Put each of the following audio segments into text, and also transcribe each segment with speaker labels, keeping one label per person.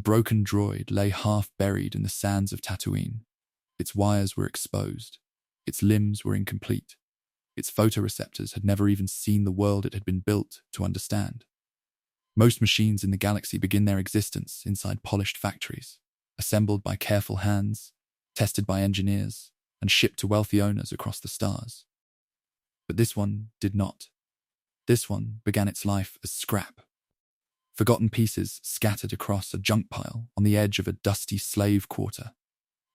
Speaker 1: broken droid lay half buried in the sands of Tatooine. Its wires were exposed. Its limbs were incomplete. Its photoreceptors had never even seen the world it had been built to understand. Most machines in the galaxy begin their existence inside polished factories, assembled by careful hands, tested by engineers, and shipped to wealthy owners across the stars. But this one did not. This one began its life as scrap. Forgotten pieces scattered across a junk pile on the edge of a dusty slave quarter,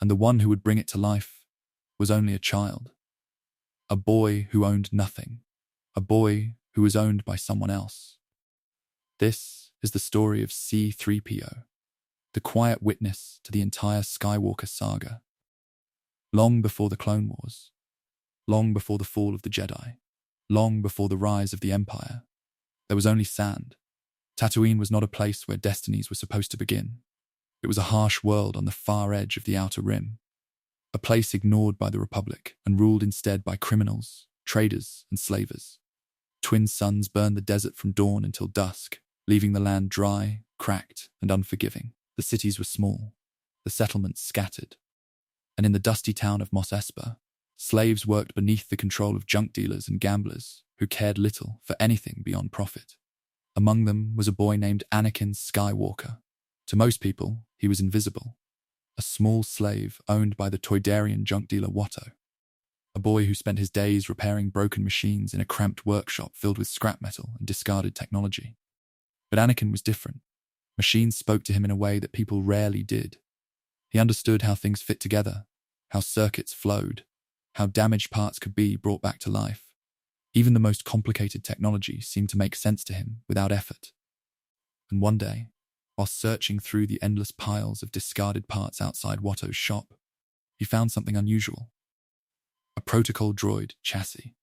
Speaker 1: and the one who would bring it to life was only a child. A boy who owned nothing. A boy who was owned by someone else. This is the story of C-3PO, the quiet witness to the entire Skywalker saga. Long before the Clone Wars, long before the fall of the Jedi, long before the rise of the Empire, there was only sand. Tatooine was not a place where destinies were supposed to begin. It was a harsh world on the far edge of the Outer Rim, a place ignored by the Republic and ruled instead by criminals, traders, and slavers. Twin suns burned the desert from dawn until dusk, leaving the land dry, cracked, and unforgiving. The cities were small, the settlements scattered, and in the dusty town of Mos Espa, slaves worked beneath the control of junk dealers and gamblers who cared little for anything beyond profit. Among them was a boy named Anakin Skywalker. To most people, he was invisible, a small slave owned by the Toydarian junk dealer Watto, a boy who spent his days repairing broken machines in a cramped workshop filled with scrap metal and discarded technology. But Anakin was different. Machines spoke to him in a way that people rarely did. He understood how things fit together, how circuits flowed, how damaged parts could be brought back to life. Even the most complicated technology seemed to make sense to him without effort. And one day, while searching through the endless piles of discarded parts outside Watto's shop, he found something unusual. A protocol droid chassis.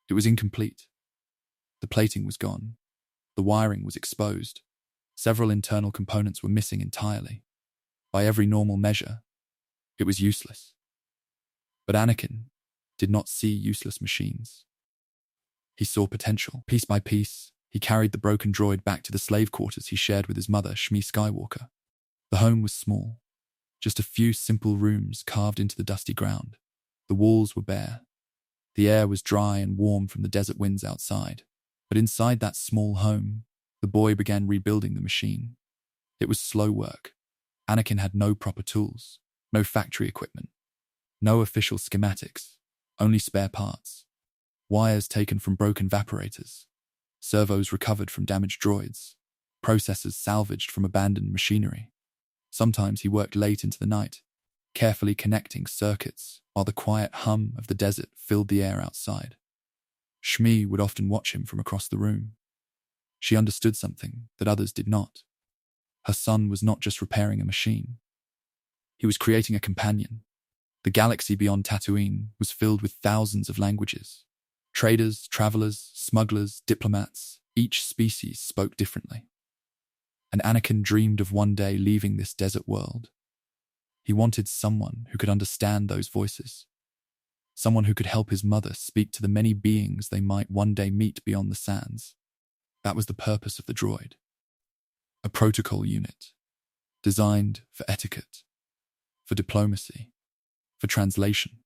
Speaker 1: It was incomplete. The plating was gone. The wiring was exposed. Several internal components were missing entirely. By every normal measure, it was useless. But Anakin did not see useless machines. He saw potential. Piece by piece, he carried the broken droid back to the slave quarters he shared with his mother, Shmi Skywalker. The home was small, just a few simple rooms carved into the dusty ground. The walls were bare. The air was dry and warm from the desert winds outside. But inside that small home, the boy began rebuilding the machine. It was slow work. Anakin had no proper tools, no factory equipment, no official schematics, only spare parts. Wires taken from broken vaporators, servos recovered from damaged droids, processors salvaged from abandoned machinery. Sometimes he worked late into the night, carefully connecting circuits while the quiet hum of the desert filled the air outside. Shmi would often watch him from across the room. She understood something that others did not. Her son was not just repairing a machine. He was creating a companion. The galaxy beyond Tatooine was filled with thousands of languages. Traders, travelers, smugglers, diplomats, each species spoke differently. And Anakin dreamed of one day leaving this desert world. He wanted someone who could understand those voices. Someone who could help his mother speak to the many beings they might one day meet beyond the sands. That was the purpose of the droid. A protocol unit, designed for etiquette, for diplomacy, for translation.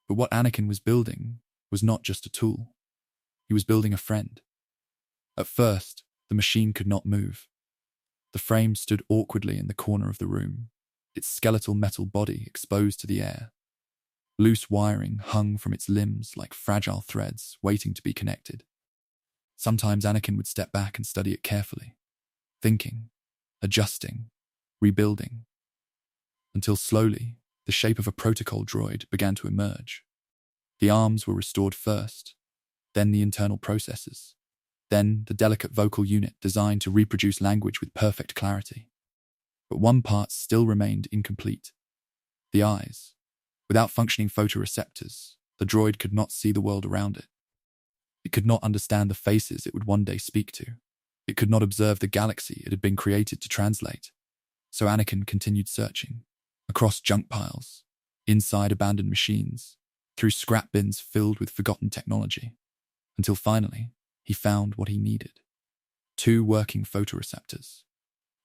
Speaker 1: But what Anakin was building was not just a tool. He was building a friend. At first, the machine could not move. The frame stood awkwardly in the corner of the room, its skeletal metal body exposed to the air. Loose wiring hung from its limbs like fragile threads waiting to be connected. Sometimes Anakin would step back and study it carefully, thinking, adjusting, rebuilding, until slowly the shape of a protocol droid began to emerge. The arms were restored first, then the internal processors, then the delicate vocal unit designed to reproduce language with perfect clarity. But one part still remained incomplete: the eyes. Without functioning photoreceptors, the droid could not see the world around it. It could not understand the faces it would one day speak to. It could not observe the galaxy it had been created to translate. So Anakin continued searching, across junk piles, inside abandoned machines, through scrap bins filled with forgotten technology, until finally he found what he needed: 2 working photoreceptors.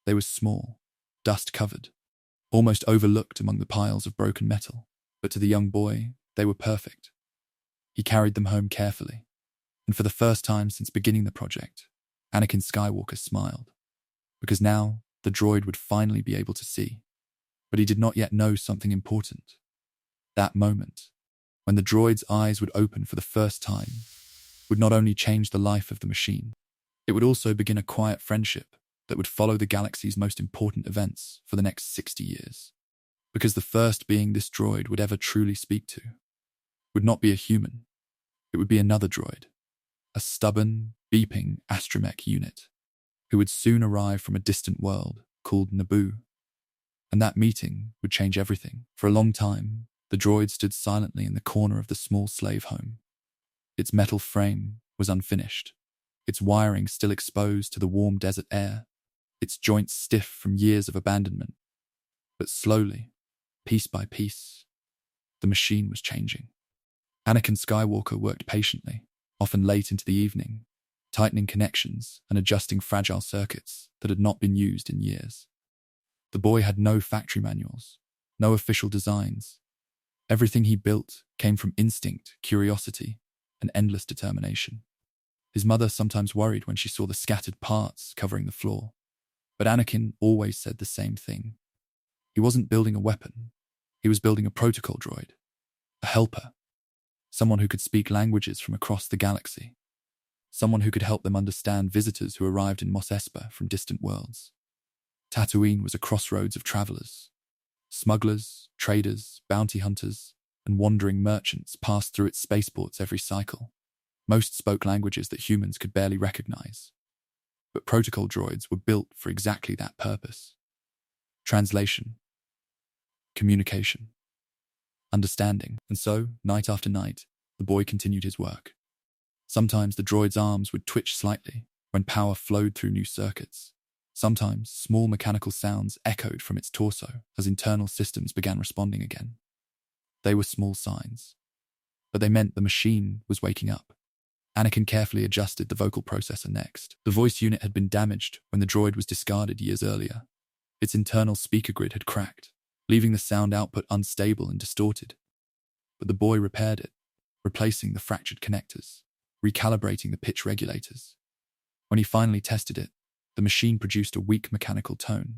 Speaker 1: They were small, dust-covered, almost overlooked among the piles of broken metal. But to the young boy, they were perfect. He carried them home carefully, and for the first time since beginning the project, Anakin Skywalker smiled, because now the droid would finally be able to see. But he did not yet know something important. That moment, when the droid's eyes would open for the first time, would not only change the life of the machine, it would also begin a quiet friendship that would follow the galaxy's most important events for the next 60 years. Because the first being this droid would ever truly speak to would not be a human. It would be another droid, a stubborn, beeping astromech unit, who would soon arrive from a distant world called Naboo. And that meeting would change everything. For a long time, the droid stood silently in the corner of the small slave home. Its metal frame was unfinished, its wiring still exposed to the warm desert air, its joints stiff from years of abandonment. But slowly, piece by piece, the machine was changing. Anakin Skywalker worked patiently, often late into the evening, tightening connections and adjusting fragile circuits that had not been used in years. The boy had no factory manuals, no official designs. Everything he built came from instinct, curiosity, and endless determination. His mother sometimes worried when she saw the scattered parts covering the floor, but Anakin always said the same thing. He wasn't building a weapon. He was building a protocol droid, a helper, someone who could speak languages from across the galaxy, someone who could help them understand visitors who arrived in Mos Espa from distant worlds. Tatooine was a crossroads of travelers. Smugglers, traders, bounty hunters, and wandering merchants passed through its spaceports every cycle. Most spoke languages that humans could barely recognize. But protocol droids were built for exactly that purpose. Translation, communication, understanding. And so, night after night, the boy continued his work. Sometimes the droid's arms would twitch slightly when power flowed through new circuits. Sometimes small mechanical sounds echoed from its torso as internal systems began responding again. They were small signs, but they meant the machine was waking up. Anakin carefully adjusted the vocal processor next. The voice unit had been damaged when the droid was discarded years earlier. Its internal speaker grid had cracked, leaving the sound output unstable and distorted. But the boy repaired it, replacing the fractured connectors, recalibrating the pitch regulators. When he finally tested it, the machine produced a weak mechanical tone.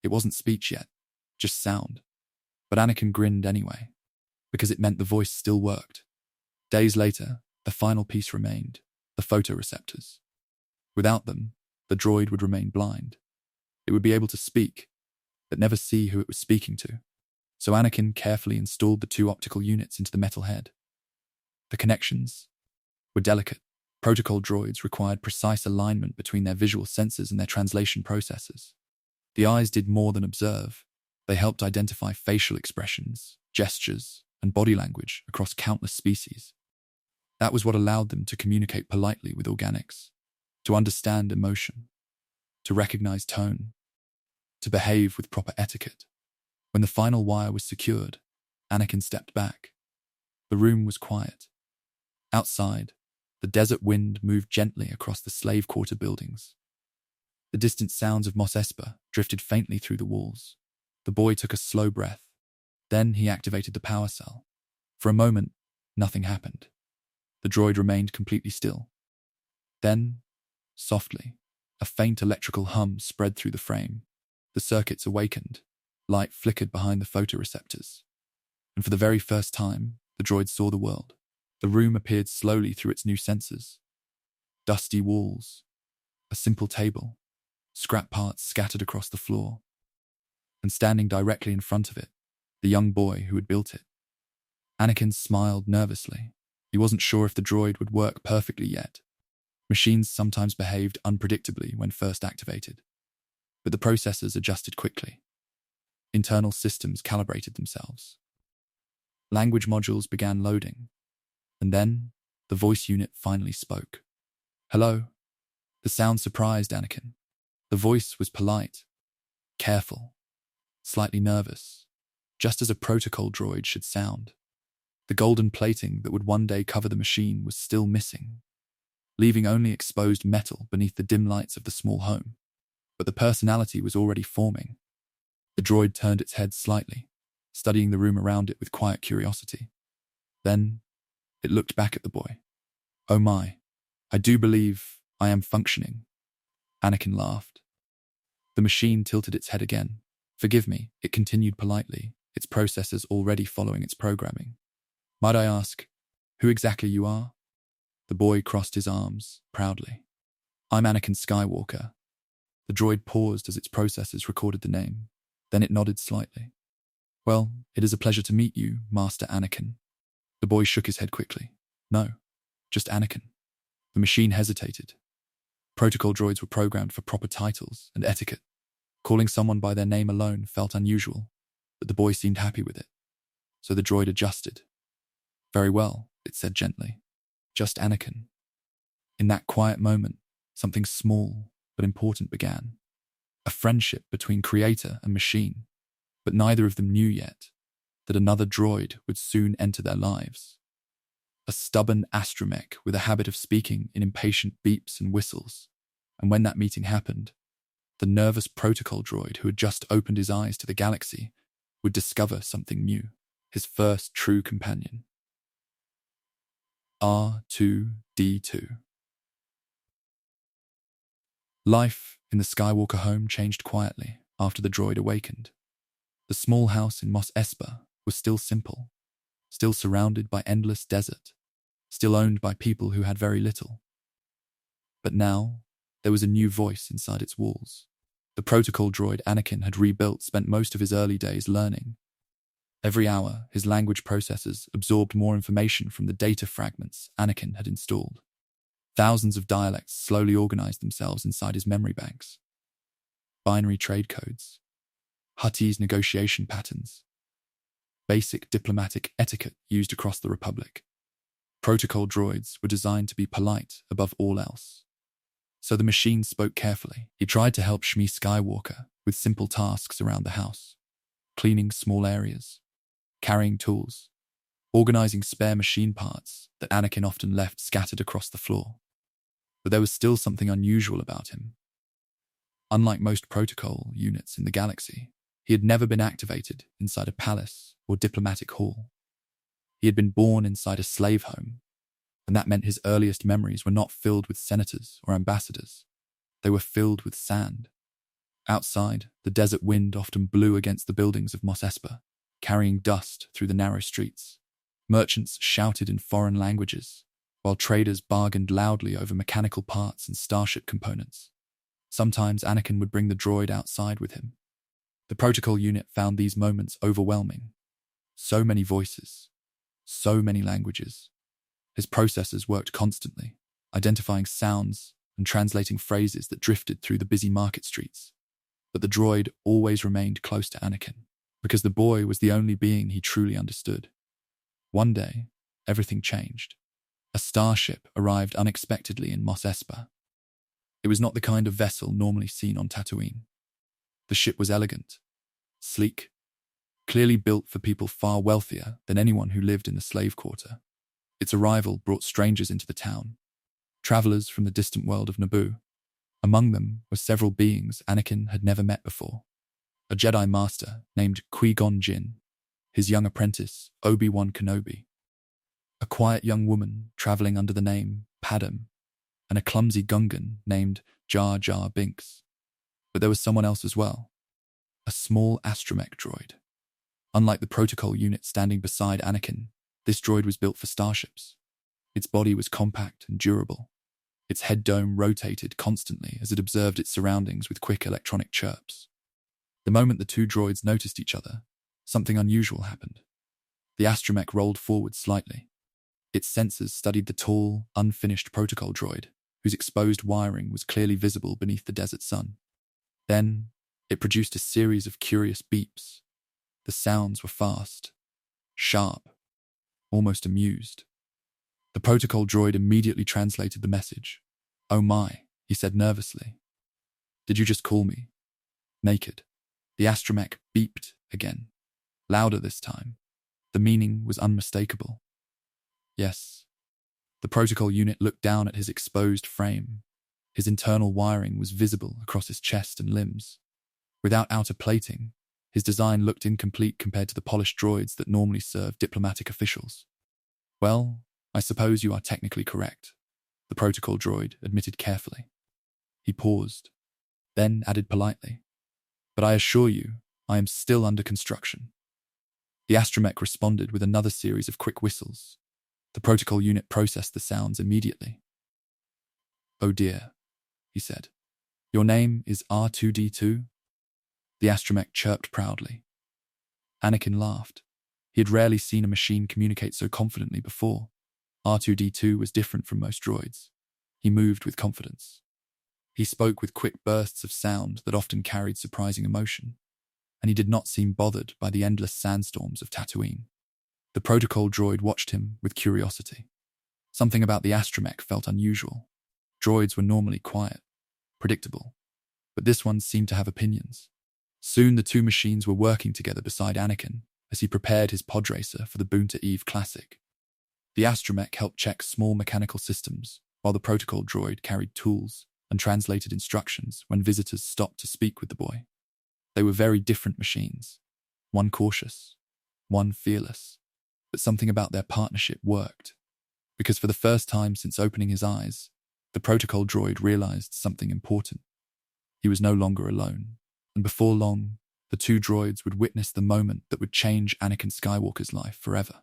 Speaker 1: It wasn't speech yet, just sound. But Anakin grinned anyway, because it meant the voice still worked. Days later, the final piece remained, the photoreceptors. Without them, the droid would remain blind. It would be able to speak, but never see who it was speaking to. So Anakin carefully installed the two optical units into the metal head. The connections were delicate. Protocol droids required precise alignment between their visual sensors and their translation processors. The eyes did more than observe. They helped identify facial expressions, gestures, and body language across countless species. That was what allowed them to communicate politely with organics, to understand emotion, to recognize tone, to behave with proper etiquette. When the final wire was secured, Anakin stepped back. The room was quiet. Outside, the desert wind moved gently across the slave quarter buildings. The distant sounds of Mos Espa drifted faintly through the walls. The boy took a slow breath. Then he activated the power cell. For a moment, nothing happened. The droid remained completely still. Then, softly, a faint electrical hum spread through the frame. The circuits awakened. Light flickered behind the photoreceptors. And for the very first time, the droid saw the world. The room appeared slowly through its new sensors. Dusty walls, a simple table, scrap parts scattered across the floor. And standing directly in front of it, the young boy who had built it. Anakin smiled nervously. He wasn't sure if the droid would work perfectly yet. Machines sometimes behaved unpredictably when first activated. But the processors adjusted quickly. Internal systems calibrated themselves. Language modules began loading. And then, the voice unit finally spoke. "Hello." The sound surprised Anakin. The voice was polite, careful, slightly nervous, just as a protocol droid should sound. The golden plating that would one day cover the machine was still missing, leaving only exposed metal beneath the dim lights of the small home. but the personality was already forming. The droid turned its head slightly, studying the room around it with quiet curiosity. Then, it looked back at the boy. "Oh my, I do believe I am functioning." Anakin laughed. The machine tilted its head again. "Forgive me," it continued politely, its processors already following its programming. "Might I ask who exactly you are?" The boy crossed his arms proudly. "I'm Anakin Skywalker." The droid paused as its processors recorded the name. Then it nodded slightly. "Well, it is a pleasure to meet you, Master Anakin." The boy shook his head quickly. "No, just Anakin." The machine hesitated. Protocol droids were programmed for proper titles and etiquette. Calling someone by their name alone felt unusual, but the boy seemed happy with it. So the droid adjusted. "Very well," it said gently. "Just Anakin." In that quiet moment, something small but important began. A friendship between creator and machine, but neither of them knew yet that another droid would soon enter their lives. A stubborn astromech with a habit of speaking in impatient beeps and whistles. And when that meeting happened, the nervous protocol droid who had just opened his eyes to the galaxy would discover something new, his first true companion. R2-D2. Life in the Skywalker home changed quietly after the droid awakened. The small house in Mos Espa was still simple, still surrounded by endless desert, still owned by people who had very little. But now, there was a new voice inside its walls. The protocol droid Anakin had rebuilt spent most of his early days learning. Every hour, his language processors absorbed more information from the data fragments Anakin had installed. Thousands of dialects slowly organized themselves inside his memory banks. Binary trade codes, Huttese negotiation patterns, basic diplomatic etiquette used across the Republic. Protocol droids were designed to be polite above all else. So the machine spoke carefully. He tried to help Shmi Skywalker with simple tasks around the house, cleaning small areas, carrying tools, organizing spare machine parts that Anakin often left scattered across the floor. But there was still something unusual about him. Unlike most protocol units in the galaxy, he had never been activated inside a palace or diplomatic hall. He had been born inside a slave home, and that meant his earliest memories were not filled with senators or ambassadors. They were filled with sand. Outside, the desert wind often blew against the buildings of Mos Espa, carrying dust through the narrow streets. Merchants shouted in foreign languages, while traders bargained loudly over mechanical parts and starship components. Sometimes Anakin would bring the droid outside with him. The protocol unit found these moments overwhelming. So many voices, so many languages. His processors worked constantly, identifying sounds and translating phrases that drifted through the busy market streets. But the droid always remained close to Anakin, because the boy was the only being he truly understood. One day, everything changed. A starship arrived unexpectedly in Mos Espa. It was not the kind of vessel normally seen on Tatooine. The ship was elegant, sleek, clearly built for people far wealthier than anyone who lived in the slave quarter. Its arrival brought strangers into the town, travelers from the distant world of Naboo. Among them were several beings Anakin had never met before. A Jedi Master named Qui-Gon Jinn, his young apprentice Obi-Wan Kenobi, a quiet young woman traveling under the name Padam, and a clumsy Gungan named Jar Jar Binks. But there was someone else as well, a small astromech droid. Unlike the protocol unit standing beside Anakin, this droid was built for starships. Its body was compact and durable. Its head dome rotated constantly as it observed its surroundings with quick electronic chirps. The moment the two droids noticed each other, something unusual happened. The astromech rolled forward slightly. Its sensors studied the tall, unfinished protocol droid, whose exposed wiring was clearly visible beneath the desert sun. Then, it produced a series of curious beeps. The sounds were fast, sharp, almost amused. The protocol droid immediately translated the message. "Oh my," he said nervously. "Did you just call me?" Naked. The astromech beeped again, louder this time. The meaning was unmistakable. "Yes." The protocol unit looked down at his exposed frame. His internal wiring was visible across his chest and limbs. Without outer plating, his design looked incomplete compared to the polished droids that normally serve diplomatic officials. "Well, I suppose you are technically correct," the protocol droid admitted carefully. He paused, then added politely, "But I assure you, I am still under construction." The astromech responded with another series of quick whistles. The protocol unit processed the sounds immediately. "Oh dear," he said. "Your name is R2-D2? The astromech chirped proudly. Anakin laughed. He had rarely seen a machine communicate so confidently before. R2-D2 was different from most droids. He moved with confidence. He spoke with quick bursts of sound that often carried surprising emotion, and he did not seem bothered by the endless sandstorms of Tatooine. The protocol droid watched him with curiosity. Something about the astromech felt unusual. Droids were normally quiet, predictable, but this one seemed to have opinions. Soon the two machines were working together beside Anakin as he prepared his podracer for the Bonta Eve Classic. The astromech helped check small mechanical systems, while the protocol droid carried tools and translated instructions when visitors stopped to speak with the boy. They were very different machines, one cautious, one fearless, but something about their partnership worked, because for the first time since opening his eyes, the protocol droid realized something important. He was no longer alone, and before long, the two droids would witness the moment that would change Anakin Skywalker's life forever.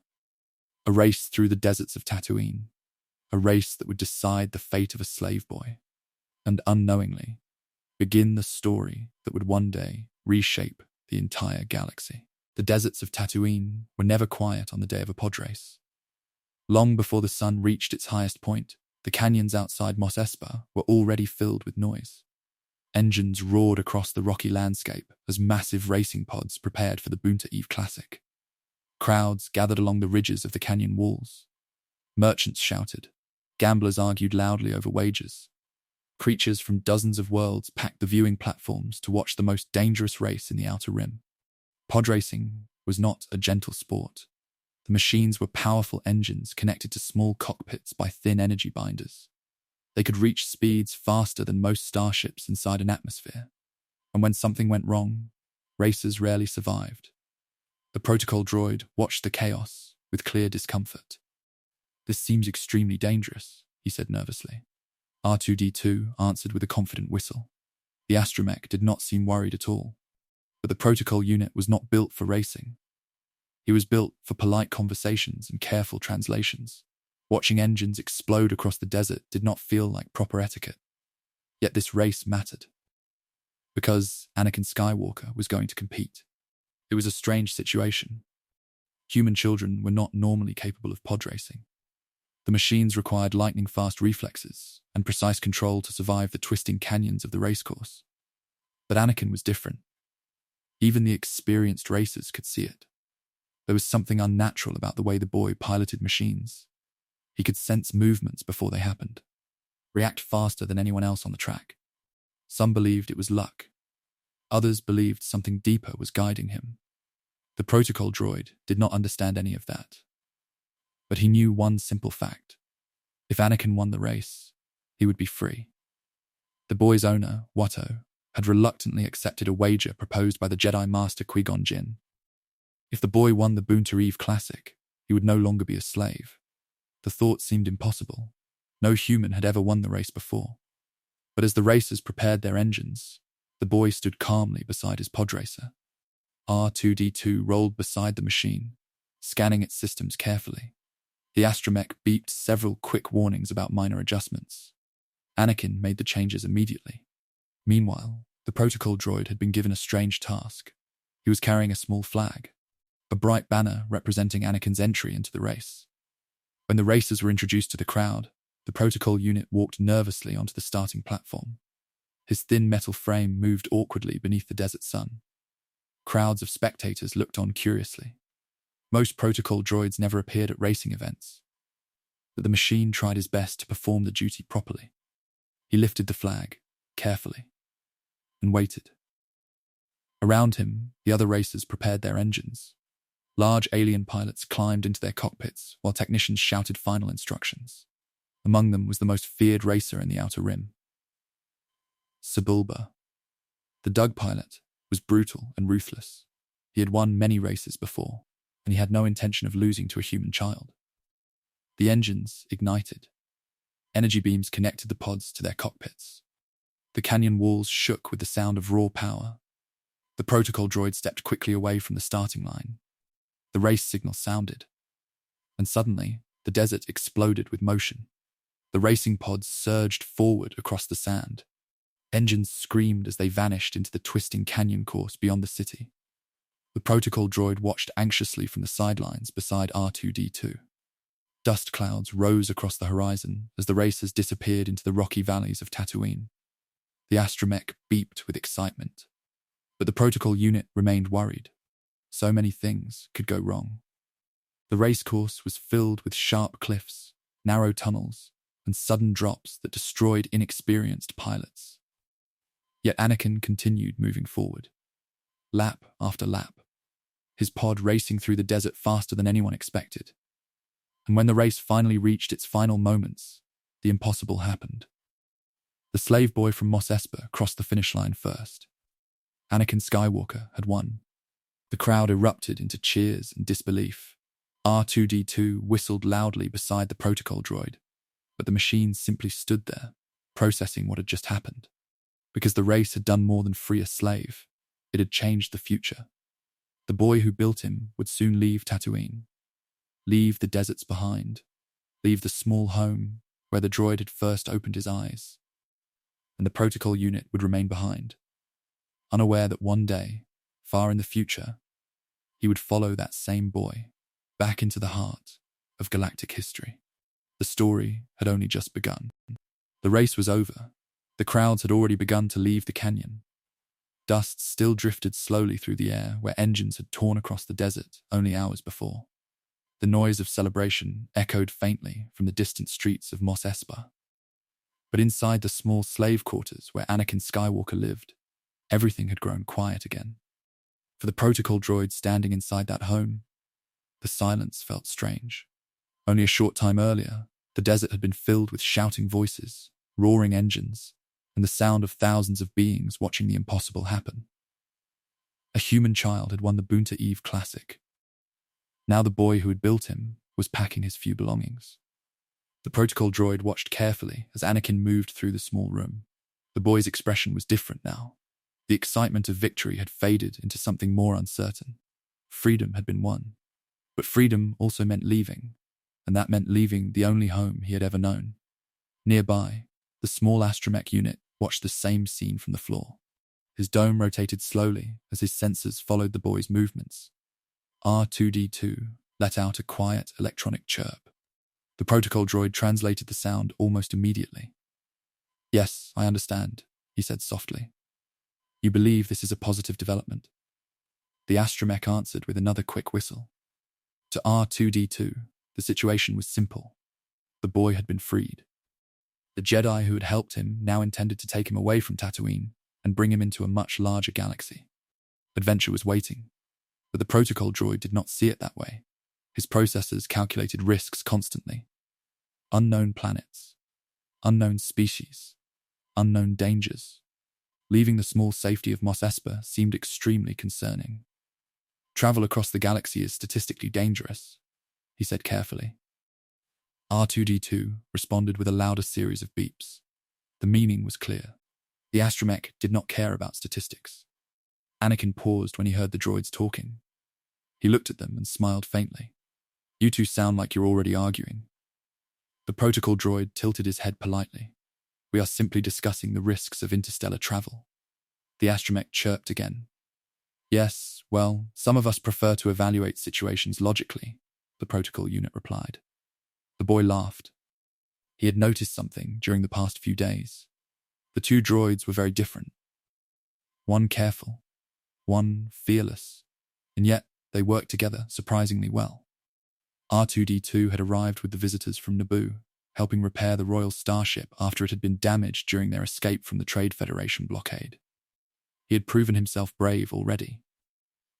Speaker 1: A race through the deserts of Tatooine, a race that would decide the fate of a slave boy, and unknowingly, begin the story that would one day reshape the entire galaxy. The deserts of Tatooine were never quiet on the day of a pod race. Long before the sun reached its highest point, the canyons outside Mos Espa were already filled with noise. Engines roared across the rocky landscape as massive racing pods prepared for the Bonta Eve Classic. Crowds gathered along the ridges of the canyon walls. Merchants shouted. Gamblers argued loudly over wagers. Creatures from dozens of worlds packed the viewing platforms to watch the most dangerous race in the Outer Rim. Pod racing was not a gentle sport. The machines were powerful engines connected to small cockpits by thin energy binders. They could reach speeds faster than most starships inside an atmosphere. And when something went wrong, racers rarely survived. The protocol droid watched the chaos with clear discomfort. "This seems extremely dangerous," he said nervously. R2-D2 answered with a confident whistle. The astromech did not seem worried at all. But the protocol unit was not built for racing. He was built for polite conversations and careful translations. Watching engines explode across the desert did not feel like proper etiquette. Yet this race mattered. Because Anakin Skywalker was going to compete. It was a strange situation. Human children were not normally capable of pod racing. The machines required lightning-fast reflexes and precise control to survive the twisting canyons of the racecourse. But Anakin was different. Even the experienced racers could see it. There was something unnatural about the way the boy piloted machines. He could sense movements before they happened, react faster than anyone else on the track. Some believed it was luck. Others believed something deeper was guiding him. The protocol droid did not understand any of that. But he knew one simple fact. If Anakin won the race, he would be free. The boy's owner, Watto, had reluctantly accepted a wager proposed by the Jedi Master Qui-Gon Jinn. If the boy won the Bonta Eve Classic, he would no longer be a slave. The thought seemed impossible. No human had ever won the race before. But as the racers prepared their engines, the boy stood calmly beside his podracer. R2-D2 rolled beside the machine, scanning its systems carefully. The astromech beeped several quick warnings about minor adjustments. Anakin made the changes immediately. Meanwhile, the protocol droid had been given a strange task. He was carrying a small flag, a bright banner representing Anakin's entry into the race. When the racers were introduced to the crowd, the protocol unit walked nervously onto the starting platform. His thin metal frame moved awkwardly beneath the desert sun. Crowds of spectators looked on curiously. Most protocol droids never appeared at racing events, but the machine tried his best to perform the duty properly. He lifted the flag, carefully, and waited. Around him, the other racers prepared their engines. Large alien pilots climbed into their cockpits while technicians shouted final instructions. Among them was the most feared racer in the Outer Rim. Sebulba. The Dug pilot was brutal and ruthless. He had won many races before, and he had no intention of losing to a human child. The engines ignited. Energy beams connected the pods to their cockpits. The canyon walls shook with the sound of raw power. The protocol droid stepped quickly away from the starting line. The race signal sounded, and suddenly the desert exploded with motion. The racing pods surged forward across the sand. Engines screamed as they vanished into the twisting canyon course beyond the city. The protocol droid watched anxiously from the sidelines beside R2-D2. Dust clouds rose across the horizon as the racers disappeared into the rocky valleys of Tatooine. The astromech beeped with excitement, but the protocol unit remained worried. So many things could go wrong. The race course was filled with sharp cliffs, narrow tunnels, and sudden drops that destroyed inexperienced pilots. Yet Anakin continued moving forward, lap after lap, his pod racing through the desert faster than anyone expected. And when the race finally reached its final moments, the impossible happened. The slave boy from Mos Espa crossed the finish line first. Anakin Skywalker had won. The crowd erupted into cheers and disbelief. R2-D2 whistled loudly beside the protocol droid, but the machine simply stood there, processing what had just happened. Because the race had done more than free a slave, it had changed the future. The boy who built him would soon leave Tatooine, leave the deserts behind, leave the small home where the droid had first opened his eyes. And the protocol unit would remain behind, unaware that one day, far in the future, he would follow that same boy back into the heart of galactic history. The story had only just begun. The race was over. The crowds had already begun to leave the canyon. Dust still drifted slowly through the air where engines had torn across the desert only hours before. The noise of celebration echoed faintly from the distant streets of Mos Espa. But inside the small slave quarters where Anakin Skywalker lived, everything had grown quiet again. For the protocol droid standing inside that home, the silence felt strange. Only a short time earlier, the desert had been filled with shouting voices, roaring engines, and the sound of thousands of beings watching the impossible happen. A human child had won the Bonta Eve Classic. Now the boy who had built him was packing his few belongings. The protocol droid watched carefully as Anakin moved through the small room. The boy's expression was different now. The excitement of victory had faded into something more uncertain. Freedom had been won. But freedom also meant leaving, and that meant leaving the only home he had ever known. Nearby, the small astromech unit watched the same scene from the floor. His dome rotated slowly as his sensors followed the boy's movements. R2-D2 let out a quiet electronic chirp. The protocol droid translated the sound almost immediately. "Yes, I understand," he said softly. "You believe this is a positive development?" The astromech answered with another quick whistle. To R2-D2, the situation was simple. The boy had been freed. The Jedi who had helped him now intended to take him away from Tatooine and bring him into a much larger galaxy. Adventure was waiting, but the protocol droid did not see it that way. His processors calculated risks constantly. Unknown planets, unknown species, unknown dangers. Leaving the small safety of Mos Espa seemed extremely concerning. "Travel across the galaxy is statistically dangerous," he said carefully. R2-D2 responded with a louder series of beeps. The meaning was clear. The astromech did not care about statistics. Anakin paused when he heard the droids talking. He looked at them and smiled faintly. "You two sound like you're already arguing." The protocol droid tilted his head politely. "We are simply discussing the risks of interstellar travel." The astromech chirped again. "Yes, well, some of us prefer to evaluate situations logically," the protocol unit replied. The boy laughed. He had noticed something during the past few days. The two droids were very different. One careful, one fearless, and yet they worked together surprisingly well. R2-D2 had arrived with the visitors from Naboo, helping repair the royal starship after it had been damaged during their escape from the Trade Federation blockade. He had proven himself brave already,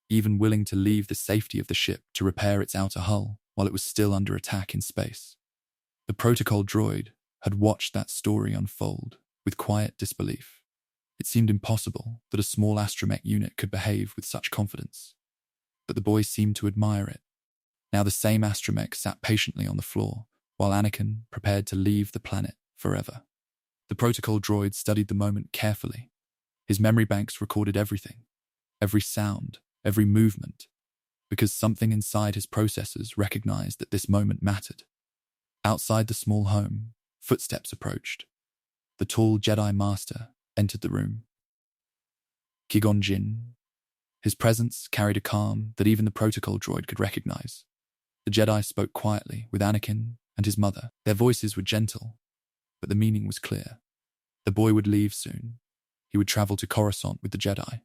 Speaker 1: even willing to leave the safety of the ship to repair its outer hull while it was still under attack in space. The protocol droid had watched that story unfold with quiet disbelief. It seemed impossible that a small astromech unit could behave with such confidence, but the boy seemed to admire it. Now the same astromech sat patiently on the floor, while Anakin prepared to leave the planet forever. The protocol droid studied the moment carefully. His memory banks recorded everything, every sound, every movement, because something inside his processors recognized that this moment mattered. Outside the small home, footsteps approached. The tall Jedi Master entered the room. Qui-Gon Jinn. His presence carried a calm that even the protocol droid could recognize. The Jedi spoke quietly with Anakin and his mother. Their voices were gentle, but the meaning was clear. The boy would leave soon. He would travel to Coruscant with the Jedi.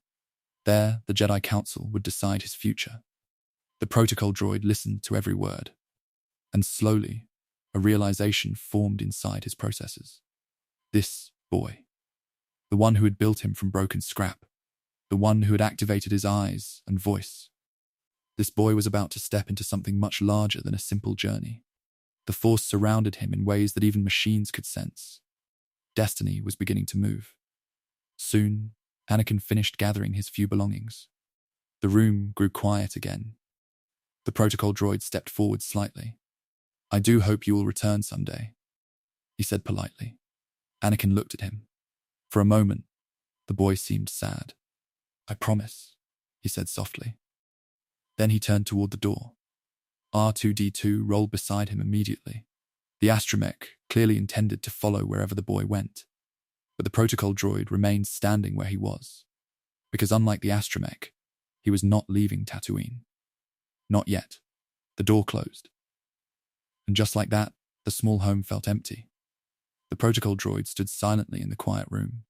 Speaker 1: There, the Jedi Council would decide his future. The protocol droid listened to every word, and slowly, a realization formed inside his processors. This boy, the one who had built him from broken scrap, the one who had activated his eyes and voice. This boy was about to step into something much larger than a simple journey. The Force surrounded him in ways that even machines could sense. Destiny was beginning to move. Soon, Anakin finished gathering his few belongings. The room grew quiet again. The protocol droid stepped forward slightly. "I do hope you will return someday," he said politely. Anakin looked at him. For a moment, the boy seemed sad. "I promise," he said softly. Then he turned toward the door. R2-D2 rolled beside him immediately. The astromech clearly intended to follow wherever the boy went, but the protocol droid remained standing where he was, because unlike the astromech, he was not leaving Tatooine. Not yet. The door closed. And just like that, the small home felt empty. The protocol droid stood silently in the quiet room.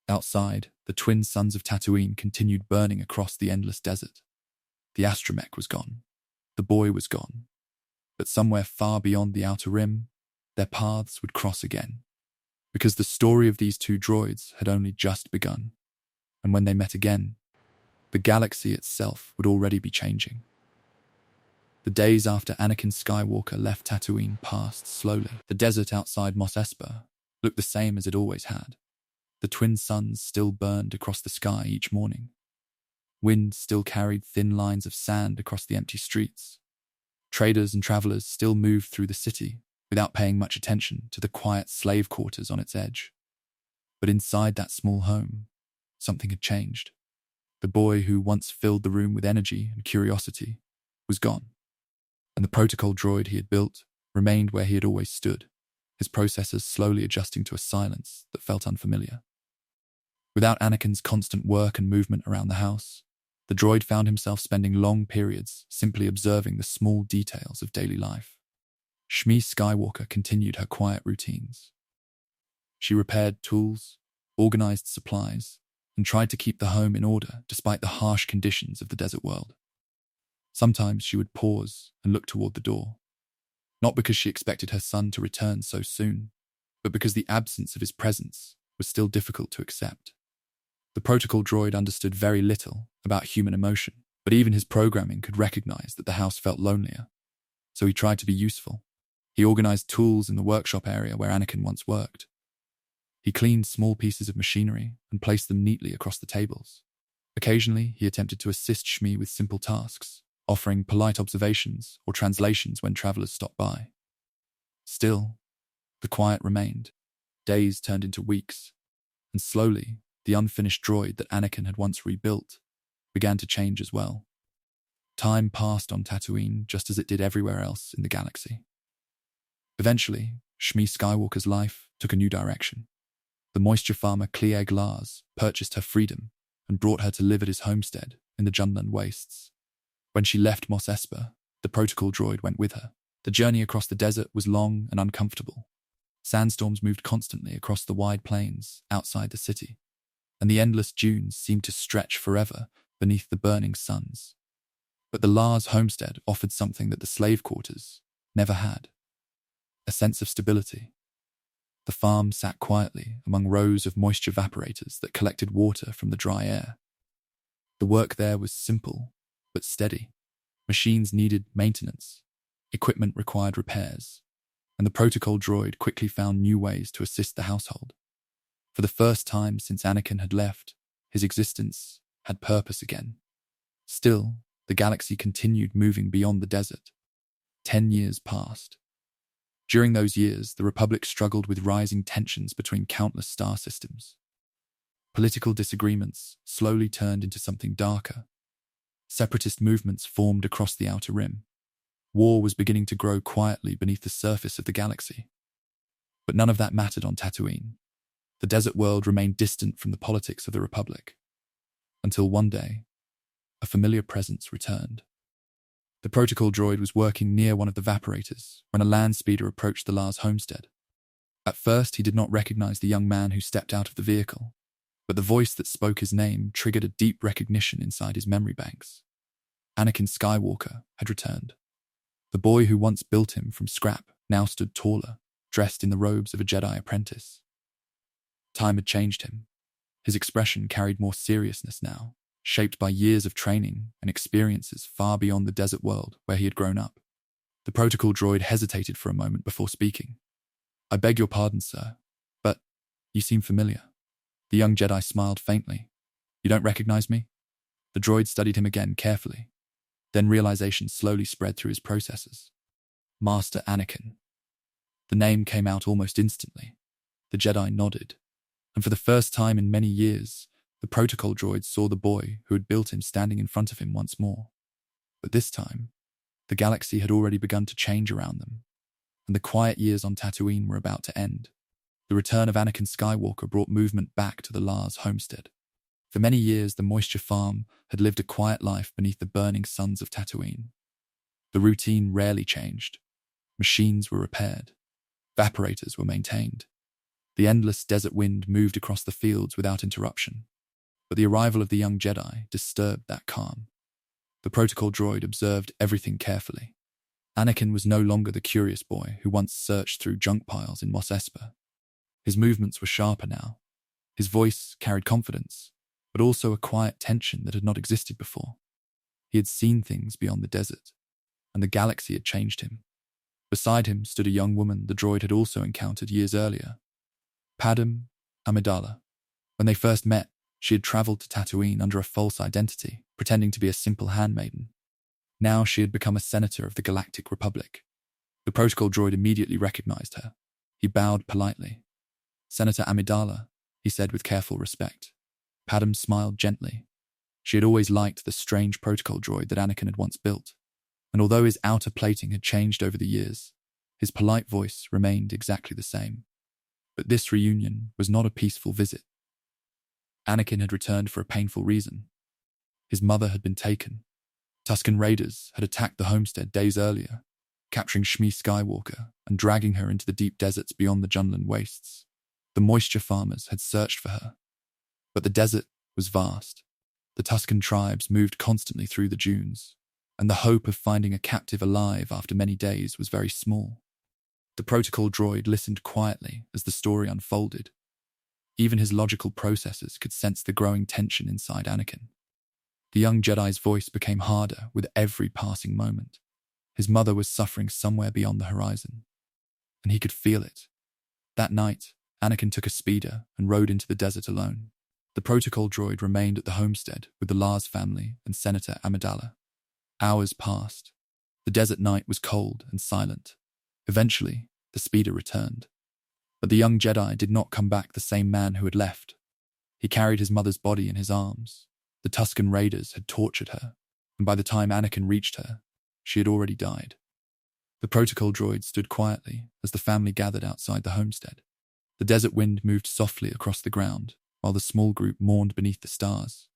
Speaker 1: Outside, the twin suns of Tatooine continued burning across the endless desert. The astromech was gone. The boy was gone. But somewhere far beyond the outer rim, their paths would cross again. Because the story of these two droids had only just begun. And when they met again, the galaxy itself would already be changing. The days after Anakin Skywalker left Tatooine passed slowly. The desert outside Mos Espa looked the same as it always had. The twin suns still burned across the sky each morning. Wind still carried thin lines of sand across the empty streets. Traders and travelers still moved through the city without paying much attention to the quiet slave quarters on its edge. But inside that small home, something had changed. The boy who once filled the room with energy and curiosity was gone. And the protocol droid he had built remained where he had always stood, his processors slowly adjusting to a silence that felt unfamiliar. Without Anakin's constant work and movement around the house, the droid found himself spending long periods simply observing the small details of daily life. Shmi Skywalker continued her quiet routines. She repaired tools, organized supplies, and tried to keep the home in order despite the harsh conditions of the desert world. Sometimes she would pause and look toward the door, not because she expected her son to return so soon, but because the absence of his presence was still difficult to accept. The protocol droid understood very little about human emotion, but even his programming could recognize that the house felt lonelier, so he tried to be useful. He organized tools in the workshop area where Anakin once worked. He cleaned small pieces of machinery and placed them neatly across the tables. Occasionally, he attempted to assist Shmi with simple tasks, offering polite observations or translations when travelers stopped by. Still, the quiet remained. Days turned into weeks, and slowly, the unfinished droid that Anakin had once rebuilt began to change as well. Time passed on Tatooine just as it did everywhere else in the galaxy. Eventually, Shmi Skywalker's life took a new direction. The moisture farmer Cliegg Lars purchased her freedom and brought her to live at his homestead in the Junland Wastes. When she left Mos Espa, the protocol droid went with her. The journey across the desert was long and uncomfortable. Sandstorms moved constantly across the wide plains outside the city, and the endless dunes seemed to stretch forever beneath the burning suns. But the Lars homestead offered something that the slave quarters never had: a sense of stability. The farm sat quietly among rows of moisture evaporators that collected water from the dry air. The work there was simple but steady. Machines needed maintenance, equipment required repairs, and the protocol droid quickly found new ways to assist the household. For the first time since Anakin had left, his existence had purpose again. Still, the galaxy continued moving beyond the desert. 10 years passed. During those years, the Republic struggled with rising tensions between countless star systems. Political disagreements slowly turned into something darker. Separatist movements formed across the Outer Rim. War was beginning to grow quietly beneath the surface of the galaxy. But none of that mattered on Tatooine. The desert world remained distant from the politics of the Republic. Until one day, a familiar presence returned. The protocol droid was working near one of the vaporators when a land speeder approached the Lars homestead. At first, he did not recognize the young man who stepped out of the vehicle, but the voice that spoke his name triggered a deep recognition inside his memory banks. Anakin Skywalker had returned. The boy who once built him from scrap now stood taller, dressed in the robes of a Jedi apprentice. Time had changed him. His expression carried more seriousness now, shaped by years of training and experiences far beyond the desert world where he had grown up. The protocol droid hesitated for a moment before speaking. "I beg your pardon, sir, but you seem familiar." The young Jedi smiled faintly. "You don't recognize me?" The droid studied him again carefully. Then realization slowly spread through his processes. "Master Anakin." The name came out almost instantly. The Jedi nodded, and for the first time in many years, the protocol droid saw the boy who had built him standing in front of him once more. But this time, the galaxy had already begun to change around them, and the quiet years on Tatooine were about to end. The return of Anakin Skywalker brought movement back to the Lars homestead. For many years, the moisture farm had lived a quiet life beneath the burning suns of Tatooine. The routine rarely changed. Machines were repaired. Vaporators were maintained. The endless desert wind moved across the fields without interruption. But the arrival of the young Jedi disturbed that calm. The protocol droid observed everything carefully. Anakin was no longer the curious boy who once searched through junk piles in Mos Espa. His movements were sharper now. His voice carried confidence, but also a quiet tension that had not existed before. He had seen things beyond the desert, and the galaxy had changed him. Beside him stood a young woman the droid had also encountered years earlier, Padme Amidala. When they first met, she had traveled to Tatooine under a false identity, pretending to be a simple handmaiden. Now she had become a senator of the Galactic Republic. The protocol droid immediately recognized her. He bowed politely. "Senator Amidala," he said with careful respect. Padme smiled gently. She had always liked the strange protocol droid that Anakin had once built, and although his outer plating had changed over the years, his polite voice remained exactly the same. But this reunion was not a peaceful visit. Anakin had returned for a painful reason. His mother had been taken. Tusken Raiders had attacked the homestead days earlier, capturing Shmi Skywalker and dragging her into the deep deserts beyond the Junlan wastes. The moisture farmers had searched for her, but the desert was vast. The Tusken tribes moved constantly through the dunes, and the hope of finding a captive alive after many days was very small. The protocol droid listened quietly as the story unfolded. Even his logical processes could sense the growing tension inside Anakin. The young Jedi's voice became harder with every passing moment. His mother was suffering somewhere beyond the horizon, and he could feel it. That night, Anakin took a speeder and rode into the desert alone. The protocol droid remained at the homestead with the Lars family and Senator Amidala. Hours passed. The desert night was cold and silent. Eventually, the speeder returned. But the young Jedi did not come back the same man who had left. He carried his mother's body in his arms. The Tusken Raiders had tortured her, and by the time Anakin reached her, she had already died. The protocol droid stood quietly as the family gathered outside the homestead. The desert wind moved softly across the ground, while the small group mourned beneath the stars.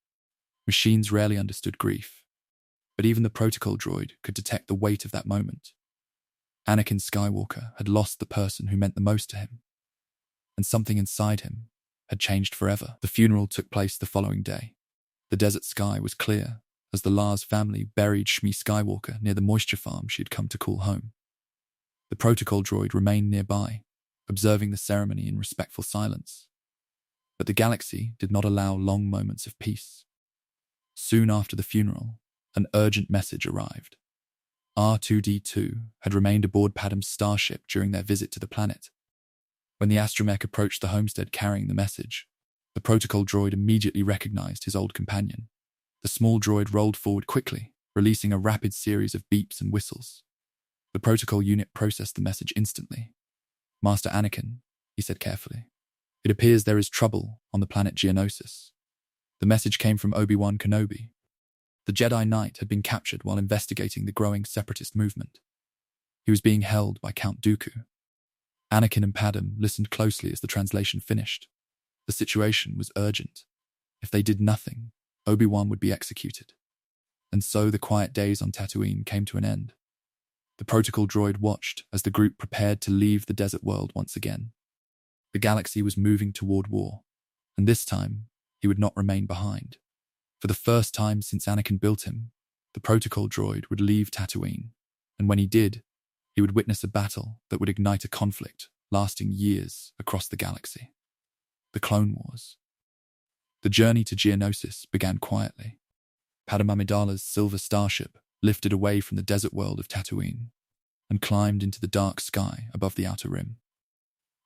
Speaker 1: Machines rarely understood grief, but even the protocol droid could detect the weight of that moment. Anakin Skywalker had lost the person who meant the most to him, and something inside him had changed forever. The funeral took place the following day. The desert sky was clear as the Lars family buried Shmi Skywalker near the moisture farm she had come to call home. The protocol droid remained nearby, observing the ceremony in respectful silence. But the galaxy did not allow long moments of peace. Soon after the funeral, an urgent message arrived. R2-D2 had remained aboard Padme's starship during their visit to the planet. When the astromech approached the homestead carrying the message, the protocol droid immediately recognized his old companion. The small droid rolled forward quickly, releasing a rapid series of beeps and whistles. The protocol unit processed the message instantly. "Master Anakin," he said carefully, "it appears there is trouble on the planet Geonosis." The message came from Obi-Wan Kenobi. The Jedi Knight had been captured while investigating the growing separatist movement. He was being held by Count Dooku. Anakin and Padme listened closely as the translation finished. The situation was urgent. If they did nothing, Obi-Wan would be executed. And so the quiet days on Tatooine came to an end. The protocol droid watched as the group prepared to leave the desert world once again. The galaxy was moving toward war, and this time he would not remain behind. For the first time since Anakin built him, the protocol droid would leave Tatooine, and when he did, he would witness a battle that would ignite a conflict lasting years across the galaxy. The Clone Wars. The journey to Geonosis began quietly. Padme Amidala's silver starship lifted away from the desert world of Tatooine and climbed into the dark sky above the outer rim.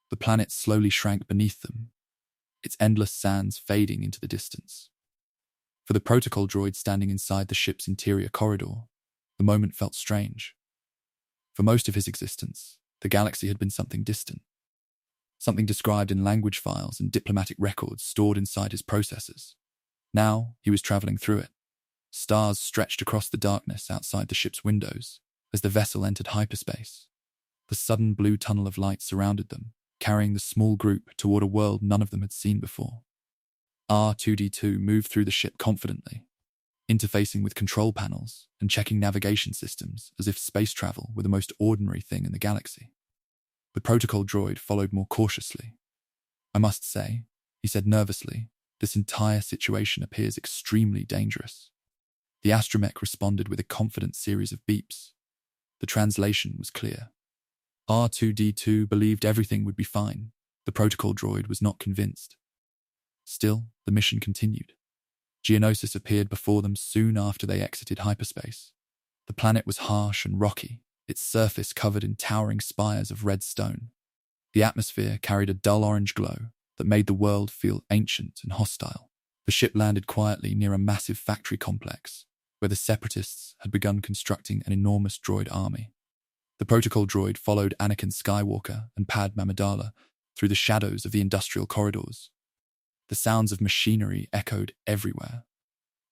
Speaker 1: The planet slowly shrank beneath them, its endless sands fading into the distance. For the protocol droid standing inside the ship's interior corridor, the moment felt strange. For most of his existence, the galaxy had been something distant, something described in language files and diplomatic records stored inside his processors. Now he was traveling through it. Stars stretched across the darkness outside the ship's windows as the vessel entered hyperspace. The sudden blue tunnel of light surrounded them, carrying the small group toward a world none of them had seen before. R2-D2 moved through the ship confidently, interfacing with control panels and checking navigation systems as if space travel were the most ordinary thing in the galaxy. The protocol droid followed more cautiously. "I must say," he said nervously, "this entire situation appears extremely dangerous." The astromech responded with a confident series of beeps. The translation was clear. R2-D2 believed everything would be fine. The protocol droid was not convinced. Still, the mission continued. Geonosis appeared before them soon after they exited hyperspace. The planet was harsh and rocky, its surface covered in towering spires of red stone. The atmosphere carried a dull orange glow that made the world feel ancient and hostile. The ship landed quietly near a massive factory complex, where the separatists had begun constructing an enormous droid army. The protocol droid followed Anakin Skywalker and Padme Amidala through the shadows of the industrial corridors. The sounds of machinery echoed everywhere.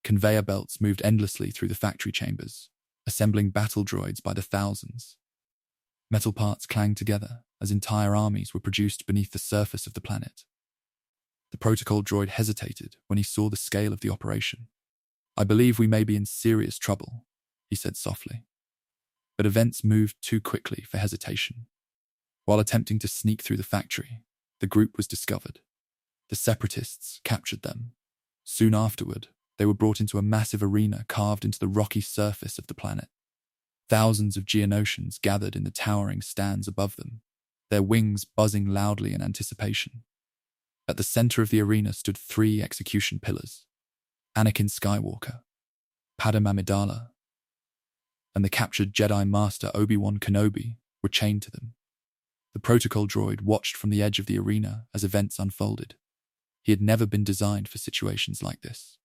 Speaker 1: Conveyor belts moved endlessly through the factory chambers, assembling battle droids by the thousands. Metal parts clanged together as entire armies were produced beneath the surface of the planet. The protocol droid hesitated when he saw the scale of the operation. "I believe we may be in serious trouble," he said softly. But events moved too quickly for hesitation. While attempting to sneak through the factory, the group was discovered. The separatists captured them. Soon afterward, they were brought into a massive arena carved into the rocky surface of the planet. Thousands of Geonosians gathered in the towering stands above them, their wings buzzing loudly in anticipation. At the center of the arena stood 3 execution pillars: Anakin Skywalker, Padme Amidala, and the captured Jedi Master Obi-Wan Kenobi were chained to them. The protocol droid watched from the edge of the arena as events unfolded. He had never been designed for situations like this.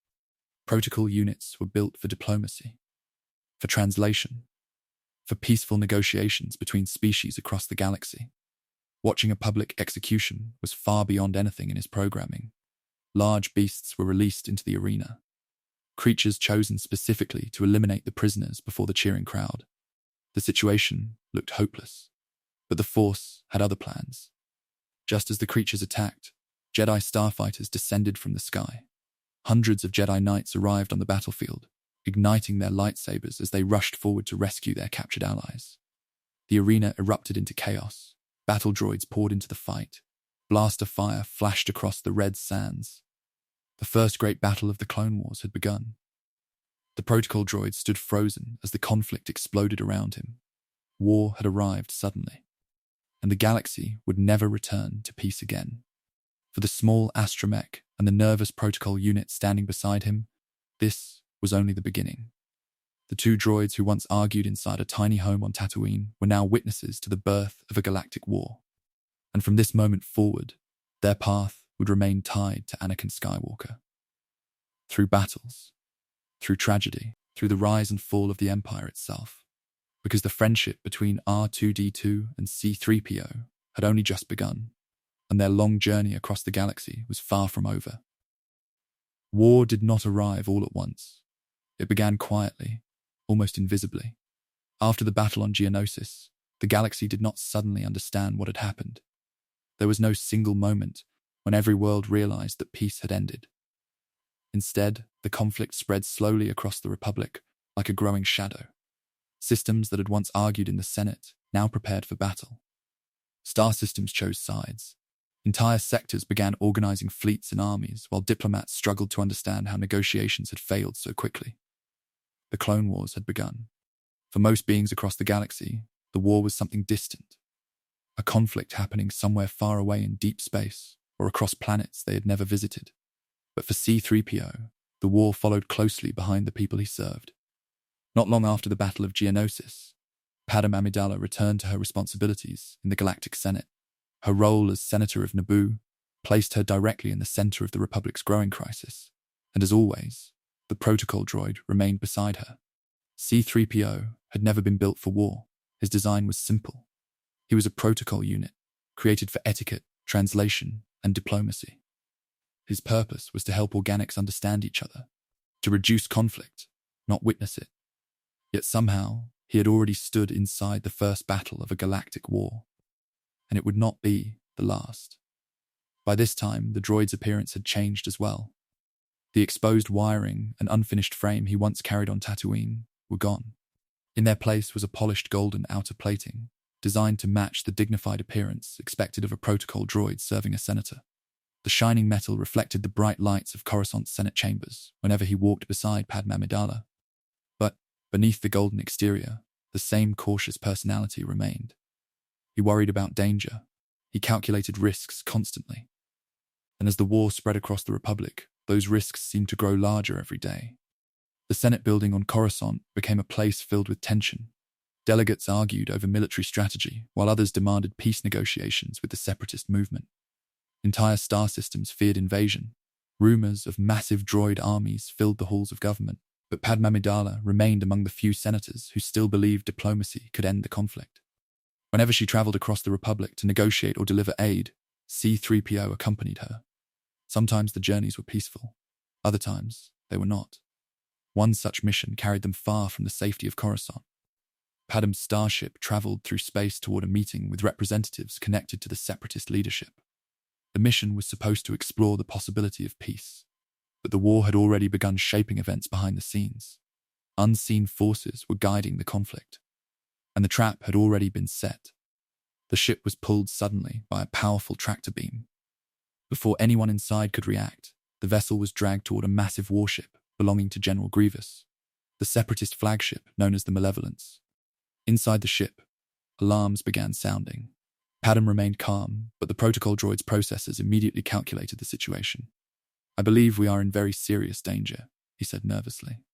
Speaker 1: Protocol units were built for diplomacy, for translation, for peaceful negotiations between species across the galaxy. Watching a public execution was far beyond anything in his programming. Large beasts were released into the arena, creatures chosen specifically to eliminate the prisoners before the cheering crowd. The situation looked hopeless, but the Force had other plans. Just as the creatures attacked, Jedi starfighters descended from the sky. Hundreds of Jedi Knights arrived on the battlefield, igniting their lightsabers as they rushed forward to rescue their captured allies. The arena erupted into chaos. Battle droids poured into the fight. Blaster fire flashed across the red sands. The first great battle of the Clone Wars had begun. The protocol droid stood frozen as the conflict exploded around him. War had arrived suddenly, and the galaxy would never return to peace again. For the small astromech and the nervous protocol unit standing beside him, this was only the beginning. The 2 droids who once argued inside a tiny home on Tatooine were now witnesses to the birth of a galactic war. And from this moment forward, their path would remain tied to Anakin Skywalker. Through battles, through tragedy, through the rise and fall of the Empire itself. Because the friendship between R2-D2 and C-3PO had only just begun, and their long journey across the galaxy was far from over. War did not arrive all at once. It began quietly, almost invisibly. After the battle on Geonosis, the galaxy did not suddenly understand what had happened. There was no single moment when every world realized that peace had ended. Instead, the conflict spread slowly across the Republic like a growing shadow. Systems that had once argued in the Senate now prepared for battle. Star systems chose sides. Entire sectors began organizing fleets and armies, while diplomats struggled to understand how negotiations had failed so quickly. The Clone Wars had begun. For most beings across the galaxy, the war was something distant. A conflict happening somewhere far away in deep space or across planets they had never visited. But for C-3PO, the war followed closely behind the people he served. Not long after the Battle of Geonosis, Padme Amidala returned to her responsibilities in the Galactic Senate. Her role as Senator of Naboo placed her directly in the center of the Republic's growing crisis, and as always, the protocol droid remained beside her. C-3PO had never been built for war. His design was simple. He was a protocol unit, created for etiquette, translation, and diplomacy. His purpose was to help organics understand each other, to reduce conflict, not witness it. Yet somehow, he had already stood inside the first battle of a galactic war, and it would not be the last. By this time, the droid's appearance had changed as well. The exposed wiring and unfinished frame he once carried on Tatooine were gone. In their place was a polished golden outer plating, designed to match the dignified appearance expected of a protocol droid serving a senator. The shining metal reflected the bright lights of Coruscant's Senate chambers whenever he walked beside Padme Amidala. But beneath the golden exterior, the same cautious personality remained. He worried about danger. He calculated risks constantly. And as the war spread across the Republic, those risks seemed to grow larger every day. The Senate building on Coruscant became a place filled with tension. Delegates argued over military strategy, while others demanded peace negotiations with the separatist movement. Entire star systems feared invasion. Rumors of massive droid armies filled the halls of government, but Padme Amidala remained among the few senators who still believed diplomacy could end the conflict. Whenever she traveled across the Republic to negotiate or deliver aid, C-3PO accompanied her. Sometimes the journeys were peaceful, other times they were not. One such mission carried them far from the safety of Coruscant. Padme's starship traveled through space toward a meeting with representatives connected to the separatist leadership. The mission was supposed to explore the possibility of peace, but the war had already begun shaping events behind the scenes. Unseen forces were guiding the conflict, and the trap had already been set. The ship was pulled suddenly by a powerful tractor beam. Before anyone inside could react, the vessel was dragged toward a massive warship belonging to General Grievous, the separatist flagship known as the Malevolence. Inside the ship, alarms began sounding. Padme remained calm, but the protocol droid's processors immediately calculated the situation. "I believe we are in very serious danger," he said nervously.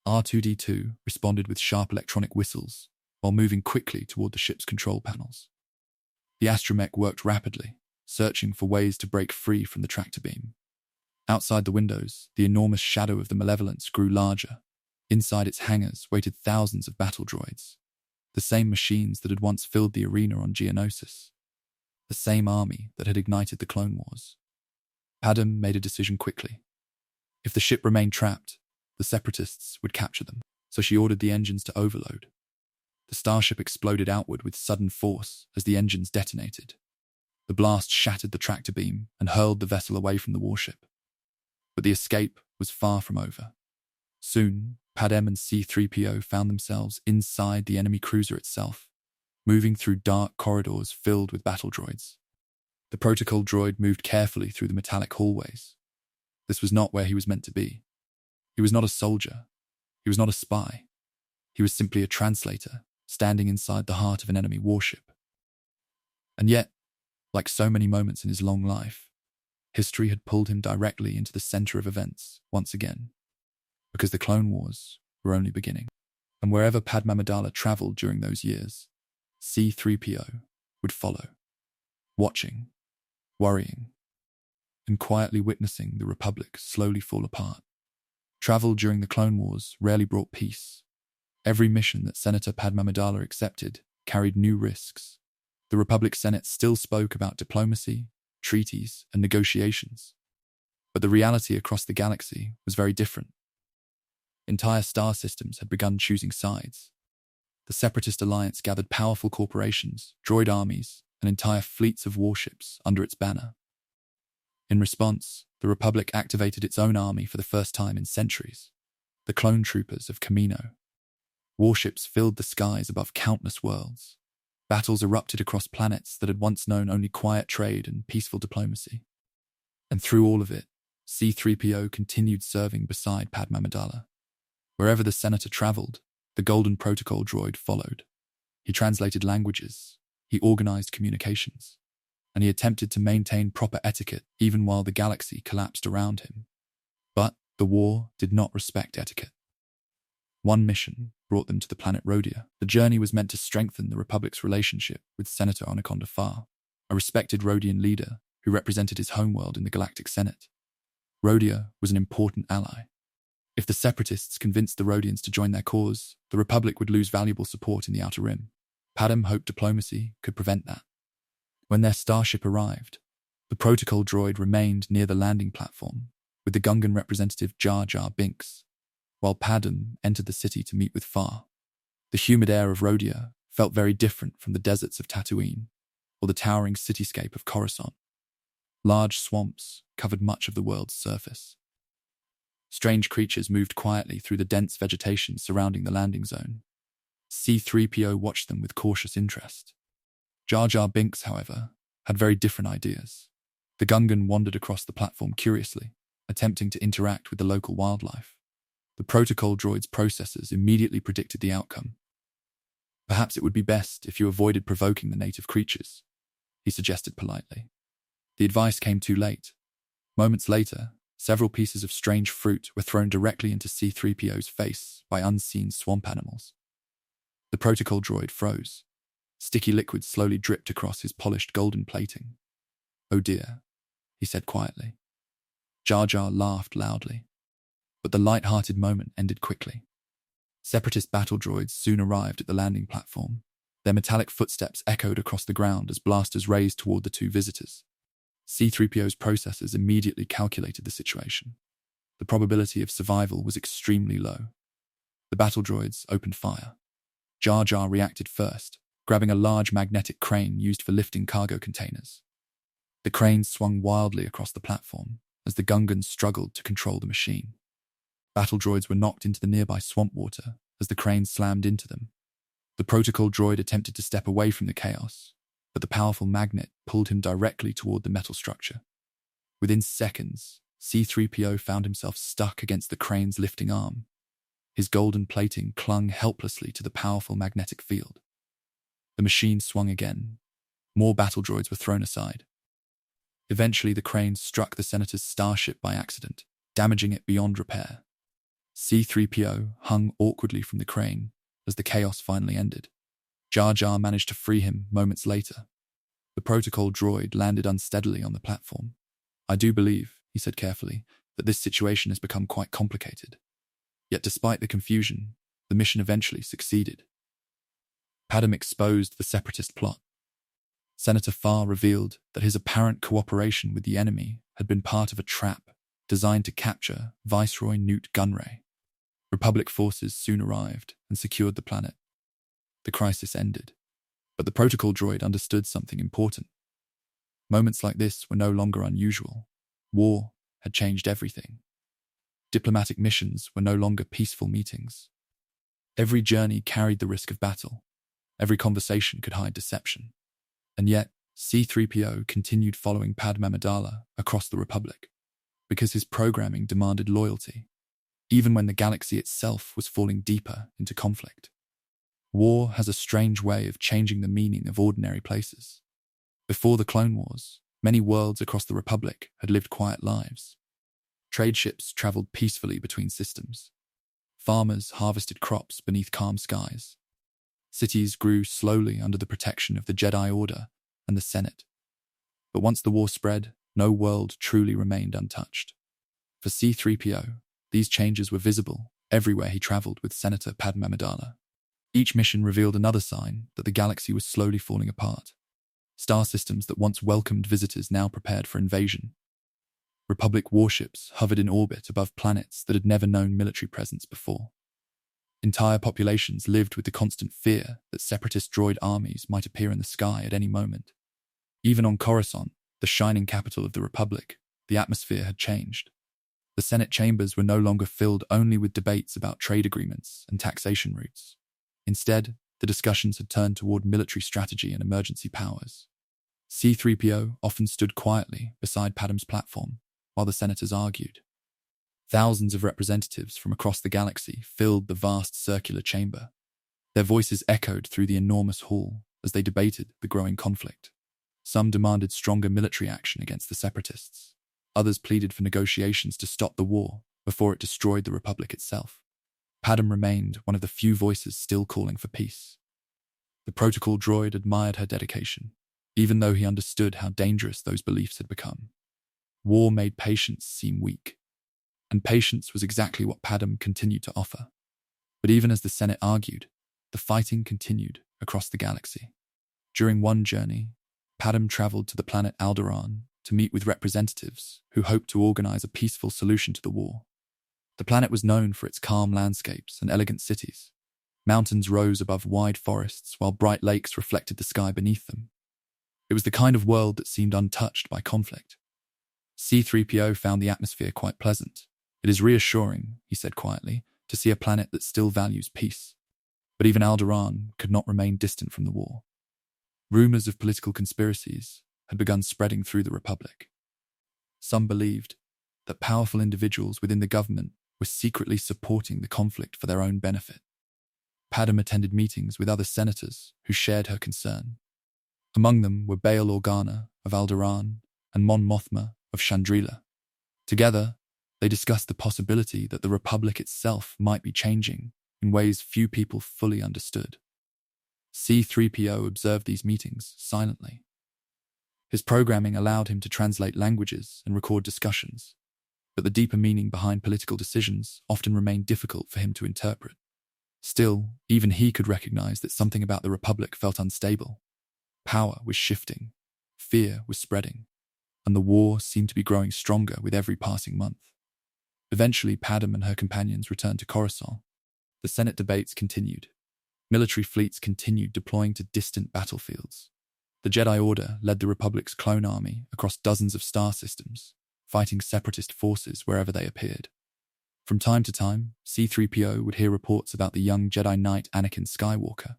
Speaker 1: R2-D2 responded with sharp electronic whistles, while moving quickly toward the ship's control panels. The astromech worked rapidly, searching for ways to break free from the tractor beam. Outside the windows, the enormous shadow of the Malevolence grew larger. Inside its hangars waited thousands of battle droids, the same machines that had once filled the arena on Geonosis, the same army that had ignited the Clone Wars. Padme made a decision quickly. If the ship remained trapped, the separatists would capture them, so she ordered the engines to overload. The starship exploded outward with sudden force as the engines detonated. The blast shattered the tractor beam and hurled the vessel away from the warship. But the escape was far from over. Soon, Padme and C-3PO found themselves inside the enemy cruiser itself, moving through dark corridors filled with battle droids. The protocol droid moved carefully through the metallic hallways. This was not where he was meant to be. He was not a soldier. He was not a spy. He was simply a translator, standing inside the heart of an enemy warship. And yet, like so many moments in his long life, history had pulled him directly into the center of events once again, because the Clone Wars were only beginning. And wherever Padme Amidala traveled during those years, C-3PO would follow. watching, worrying, and quietly witnessing the Republic slowly fall apart. Travel during the Clone Wars rarely brought peace. Every mission that Senator Padme Amidala accepted carried new risks. The Republic Senate still spoke about diplomacy, treaties, and negotiations. But the reality across the galaxy was very different. Entire star systems had begun choosing sides. The Separatist Alliance gathered powerful corporations, droid armies, and entire fleets of warships under its banner. In response, the Republic activated its own army for the first time in centuries, the clone troopers of Kamino. Warships filled the skies above countless worlds. Battles erupted across planets that had once known only quiet trade and peaceful diplomacy. And through all of it, C-3PO continued serving beside Padme Amidala. Wherever the senator traveled, the Golden Protocol droid followed. He translated languages, he organized communications, and he attempted to maintain proper etiquette even while the galaxy collapsed around him. But the war did not respect etiquette. One mission brought them to the planet Rhodia. The journey was meant to strengthen the Republic's relationship with Senator Anakin Skywalker, a respected Rhodian leader who represented his homeworld in the Galactic Senate. Rhodia was an important ally. If the Separatists convinced the Rhodians to join their cause, the Republic would lose valuable support in the Outer Rim. Padme hoped diplomacy could prevent that. When their starship arrived, the protocol droid remained near the landing platform, with the Gungan representative Jar Jar Binks, while Padme entered the city to meet with Far. The humid air of Rhodia felt very different from the deserts of Tatooine or the towering cityscape of Coruscant. Large swamps covered much of the world's surface. Strange creatures moved quietly through the dense vegetation surrounding the landing zone. C-3PO watched them with cautious interest. Jar Jar Binks, however, had very different ideas. The Gungan wandered across the platform curiously, attempting to interact with the local wildlife. The protocol droid's processors immediately predicted the outcome. Perhaps it would be best if you avoided provoking the native creatures, he suggested politely. The advice came too late. Moments later, several pieces of strange fruit were thrown directly into C-3PO's face by unseen swamp animals. The protocol droid froze. Sticky liquid slowly dripped across his polished golden plating. "Oh dear," he said quietly. Jar Jar laughed loudly. But the light-hearted moment ended quickly. Separatist battle droids soon arrived at the landing platform. Their metallic footsteps echoed across the ground as blasters raised toward the two visitors. C-3PO's processors immediately calculated the situation. The probability of survival was extremely low. The battle droids opened fire. Jar Jar reacted first, grabbing a large magnetic crane used for lifting cargo containers. The crane swung wildly across the platform as the Gungans struggled to control the machine. Battle droids were knocked into the nearby swamp water as the crane slammed into them. The protocol droid attempted to step away from the chaos, but the powerful magnet pulled him directly toward the metal structure. Within seconds, C-3PO found himself stuck against the crane's lifting arm. His golden plating clung helplessly to the powerful magnetic field. The machine swung again. More battle droids were thrown aside. Eventually, the crane struck the senator's starship by accident, damaging it beyond repair. C-3PO hung awkwardly from the crane as the chaos finally ended. Jar Jar managed to free him moments later. The protocol droid landed unsteadily on the platform. "I do believe," he said carefully, "that this situation has become quite complicated." Yet despite the confusion, the mission eventually succeeded. Padme exposed the separatist plot. Senator Farr revealed that his apparent cooperation with the enemy had been part of a trap designed to capture Viceroy Newt Gunray. Republic forces soon arrived and secured the planet. The crisis ended, but the protocol droid understood something important. Moments like this were no longer unusual. War had changed everything. Diplomatic missions were no longer peaceful meetings. Every journey carried the risk of battle. Every conversation could hide deception. And yet, C-3PO continued following Padme Amidala across the Republic, because his programming demanded loyalty, even when the galaxy itself was falling deeper into conflict. War has a strange way of changing the meaning of ordinary places. Before the Clone Wars, many worlds across the Republic had lived quiet lives. Trade ships traveled peacefully between systems. Farmers harvested crops beneath calm skies. Cities grew slowly under the protection of the Jedi Order and the Senate. But once the war spread, no world truly remained untouched. For C-3PO, these changes were visible everywhere he traveled with Senator Padme Amidala. Each mission revealed another sign that the galaxy was slowly falling apart. Star systems that once welcomed visitors now prepared for invasion. Republic warships hovered in orbit above planets that had never known military presence before. Entire populations lived with the constant fear that separatist droid armies might appear in the sky at any moment. Even on Coruscant, the shining capital of the Republic, the atmosphere had changed. The Senate chambers were no longer filled only with debates about trade agreements and taxation routes. Instead, the discussions had turned toward military strategy and emergency powers. C-3PO often stood quietly beside Padme's platform while the senators argued. Thousands of representatives from across the galaxy filled the vast circular chamber. Their voices echoed through the enormous hall as they debated the growing conflict. Some demanded stronger military action against the separatists. Others pleaded for negotiations to stop the war before it destroyed the Republic itself. Padme remained one of the few voices still calling for peace. The protocol droid admired her dedication, even though he understood how dangerous those beliefs had become. War made patience seem weak, and patience was exactly what Padme continued to offer. But even as the Senate argued, the fighting continued across the galaxy. During one journey, Padme traveled to the planet Alderaan to meet with representatives who hoped to organize a peaceful solution to the war. The planet was known for its calm landscapes and elegant cities. Mountains rose above wide forests while bright lakes reflected the sky beneath them. It was the kind of world that seemed untouched by conflict. C-3PO found the atmosphere quite pleasant. It is reassuring, he said quietly, to see a planet that still values peace. But even Alderaan could not remain distant from the war. Rumors of political conspiracies had begun spreading through the Republic. Some believed that powerful individuals within the government were secretly supporting the conflict for their own benefit. Padme attended meetings with other senators who shared her concern. Among them were Bail Organa of Alderaan and Mon Mothma of Chandrila. Together, they discussed the possibility that the Republic itself might be changing in ways few people fully understood. C-3PO observed these meetings silently. His programming allowed him to translate languages and record discussions, but the deeper meaning behind political decisions often remained difficult for him to interpret. Still, even he could recognize that something about the Republic felt unstable. Power was shifting, fear was spreading, and the war seemed to be growing stronger with every passing month. Eventually, Padme and her companions returned to Coruscant. The Senate debates continued. Military fleets continued deploying to distant battlefields. The Jedi Order led the Republic's clone army across dozens of star systems, fighting separatist forces wherever they appeared. From time to time, C-3PO would hear reports about the young Jedi Knight Anakin Skywalker.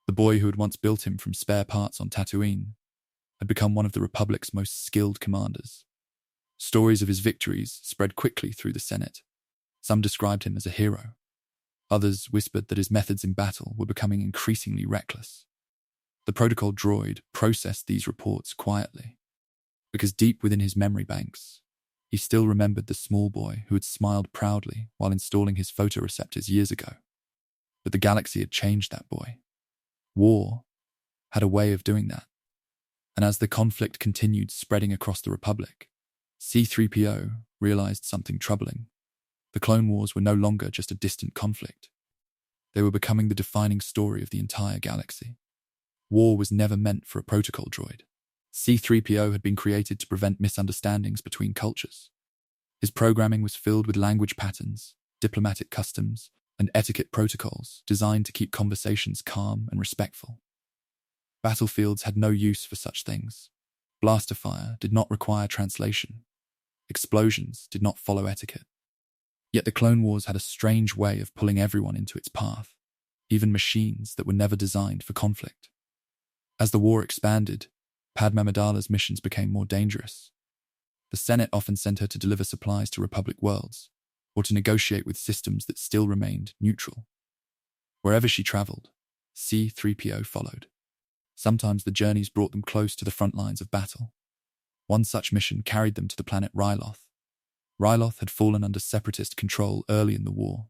Speaker 1: The boy who had once built him from spare parts on Tatooine had become one of the Republic's most skilled commanders. Stories of his victories spread quickly through the Senate. Some described him as a hero. Others whispered that his methods in battle were becoming increasingly reckless. The protocol droid processed these reports quietly, because deep within his memory banks, he still remembered the small boy who had smiled proudly while installing his photoreceptors years ago. But the galaxy had changed that boy. War had a way of doing that. And as the conflict continued spreading across the Republic, C-3PO realized something troubling. The Clone Wars were no longer just a distant conflict. They were becoming the defining story of the entire galaxy. War was never meant for a protocol droid. C-3PO had been created to prevent misunderstandings between cultures. His programming was filled with language patterns, diplomatic customs, and etiquette protocols designed to keep conversations calm and respectful. Battlefields had no use for such things. Blaster fire did not require translation. Explosions did not follow etiquette. Yet the Clone Wars had a strange way of pulling everyone into its path, even machines that were never designed for conflict. As the war expanded, Padme Amidala's missions became more dangerous. The Senate often sent her to deliver supplies to Republic worlds, or to negotiate with systems that still remained neutral. Wherever she traveled, C-3PO followed. Sometimes the journeys brought them close to the front lines of battle. One such mission carried them to the planet Ryloth. Ryloth had fallen under separatist control early in the war.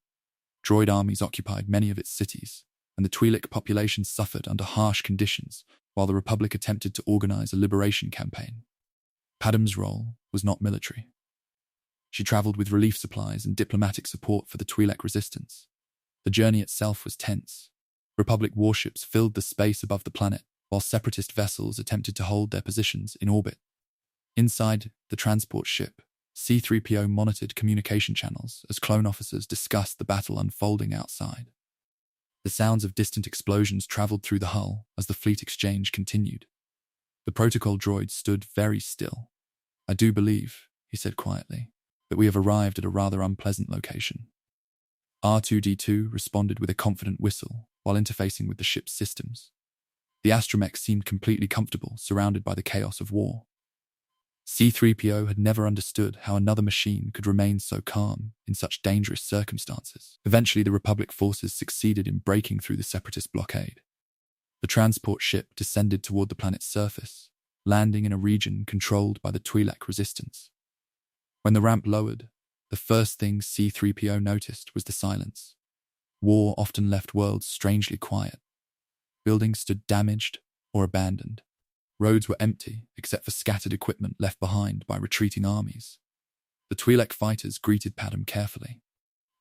Speaker 1: Droid armies occupied many of its cities, and the Twi'lek population suffered under harsh conditions while the Republic attempted to organize a liberation campaign. Padam's role was not military. She traveled with relief supplies and diplomatic support for the Twi'lek resistance. The journey itself was tense. Republic warships filled the space above the planet, while separatist vessels attempted to hold their positions in orbit. Inside the transport ship, C-3PO monitored communication channels as clone officers discussed the battle unfolding outside. The sounds of distant explosions traveled through the hull as the fleet exchange continued. The protocol droid stood very still. "I do believe," he said quietly, "that we have arrived at a rather unpleasant location." R2-D2 responded with a confident whistle while interfacing with the ship's systems. The astromech seemed completely comfortable, surrounded by the chaos of war. C-3PO had never understood how another machine could remain so calm in such dangerous circumstances. Eventually, the Republic forces succeeded in breaking through the separatist blockade. The transport ship descended toward the planet's surface, landing in a region controlled by the Twi'lek resistance. When the ramp lowered, the first thing C-3PO noticed was the silence. War often left worlds strangely quiet. Buildings stood damaged or abandoned. Roads were empty, except for scattered equipment left behind by retreating armies. The Twi'lek fighters greeted Padam carefully.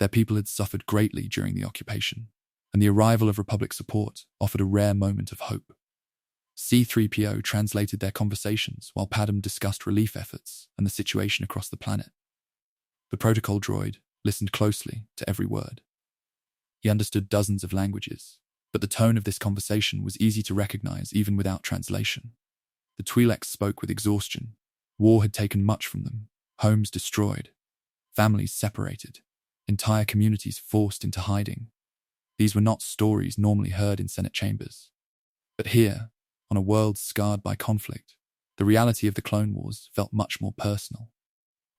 Speaker 1: Their people had suffered greatly during the occupation, and the arrival of Republic support offered a rare moment of hope. C-3PO translated their conversations while Padam discussed relief efforts and the situation across the planet. The protocol droid listened closely to every word. He understood dozens of languages, but the tone of this conversation was easy to recognize even without translation. The Twi'leks spoke with exhaustion. War had taken much from them, homes destroyed, families separated, entire communities forced into hiding. These were not stories normally heard in Senate chambers. But here, on a world scarred by conflict, the reality of the Clone Wars felt much more personal.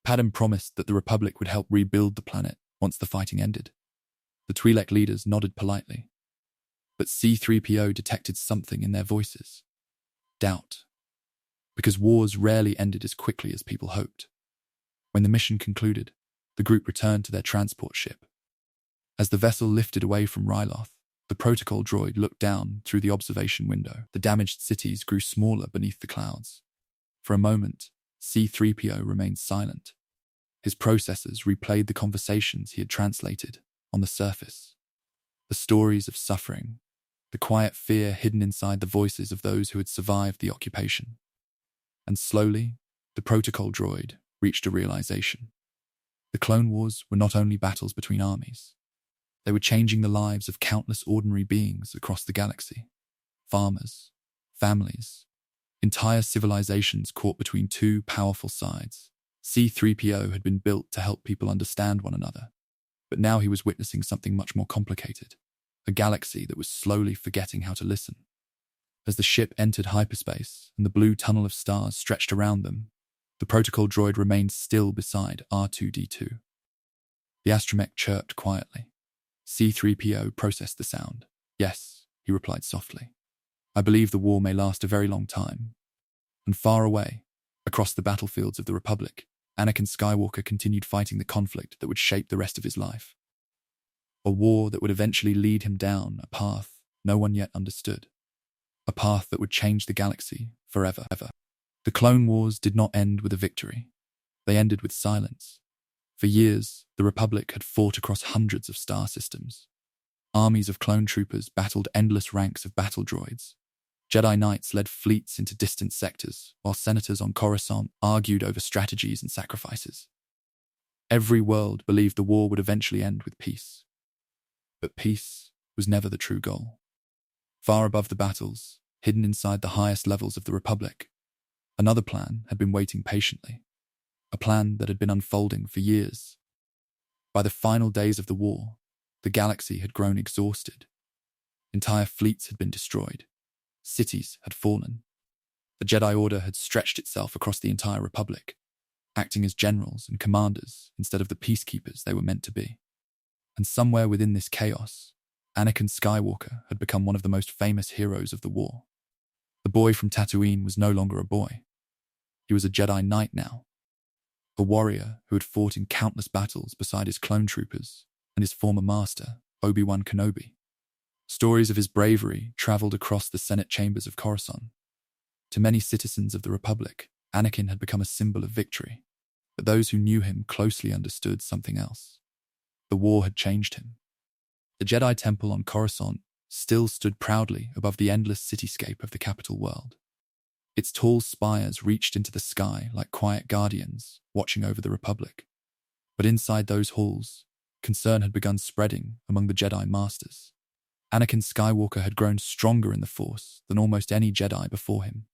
Speaker 1: Padam promised that the Republic would help rebuild the planet once the fighting ended. The Twi'lek leaders nodded politely. But C-3PO detected something in their voices. Doubt. Because wars rarely ended as quickly as people hoped. When the mission concluded, the group returned to their transport ship. As the vessel lifted away from Ryloth, the protocol droid looked down through the observation window. The damaged cities grew smaller beneath the clouds. For a moment, C-3PO remained silent. His processors replayed the conversations he had translated on the surface. The stories of suffering, the quiet fear hidden inside the voices of those who had survived the occupation. And slowly, the protocol droid reached a realization. The Clone Wars were not only battles between armies. They were changing the lives of countless ordinary beings across the galaxy. Farmers, families, entire civilizations caught between two powerful sides. C-3PO had been built to help people understand one another. But now he was witnessing something much more complicated. A galaxy that was slowly forgetting how to listen. As the ship entered hyperspace and the blue tunnel of stars stretched around them, the protocol droid remained still beside R2-D2. The astromech chirped quietly. C-3PO processed the sound. "Yes," he replied softly. "I believe the war may last a very long time." And far away, across the battlefields of the Republic, Anakin Skywalker continued fighting the conflict that would shape the rest of his life. A war that would eventually lead him down a path no one yet understood. A path that would change the galaxy forever. The Clone Wars did not end with a victory. They ended with silence. For years, the Republic had fought across hundreds of star systems. Armies of clone troopers battled endless ranks of battle droids. Jedi Knights led fleets into distant sectors, while senators on Coruscant argued over strategies and sacrifices. Every world believed the war would eventually end with peace. But peace was never the true goal. Far above the battles, hidden inside the highest levels of the Republic, another plan had been waiting patiently. A plan that had been unfolding for years. By the final days of the war, the galaxy had grown exhausted. Entire fleets had been destroyed. Cities had fallen. The Jedi Order had stretched itself across the entire Republic, acting as generals and commanders instead of the peacekeepers they were meant to be. And somewhere within this chaos, Anakin Skywalker had become one of the most famous heroes of the war. The boy from Tatooine was no longer a boy. He was a Jedi Knight now. A warrior who had fought in countless battles beside his clone troopers and his former master, Obi-Wan Kenobi. Stories of his bravery traveled across the Senate chambers of Coruscant. To many citizens of the Republic, Anakin had become a symbol of victory, but those who knew him closely understood something else. The war had changed him. The Jedi Temple on Coruscant still stood proudly above the endless cityscape of the capital world. Its tall spires reached into the sky like quiet guardians watching over the Republic. But inside those halls, concern had begun spreading among the Jedi Masters. Anakin Skywalker had grown stronger in the Force than almost any Jedi before him,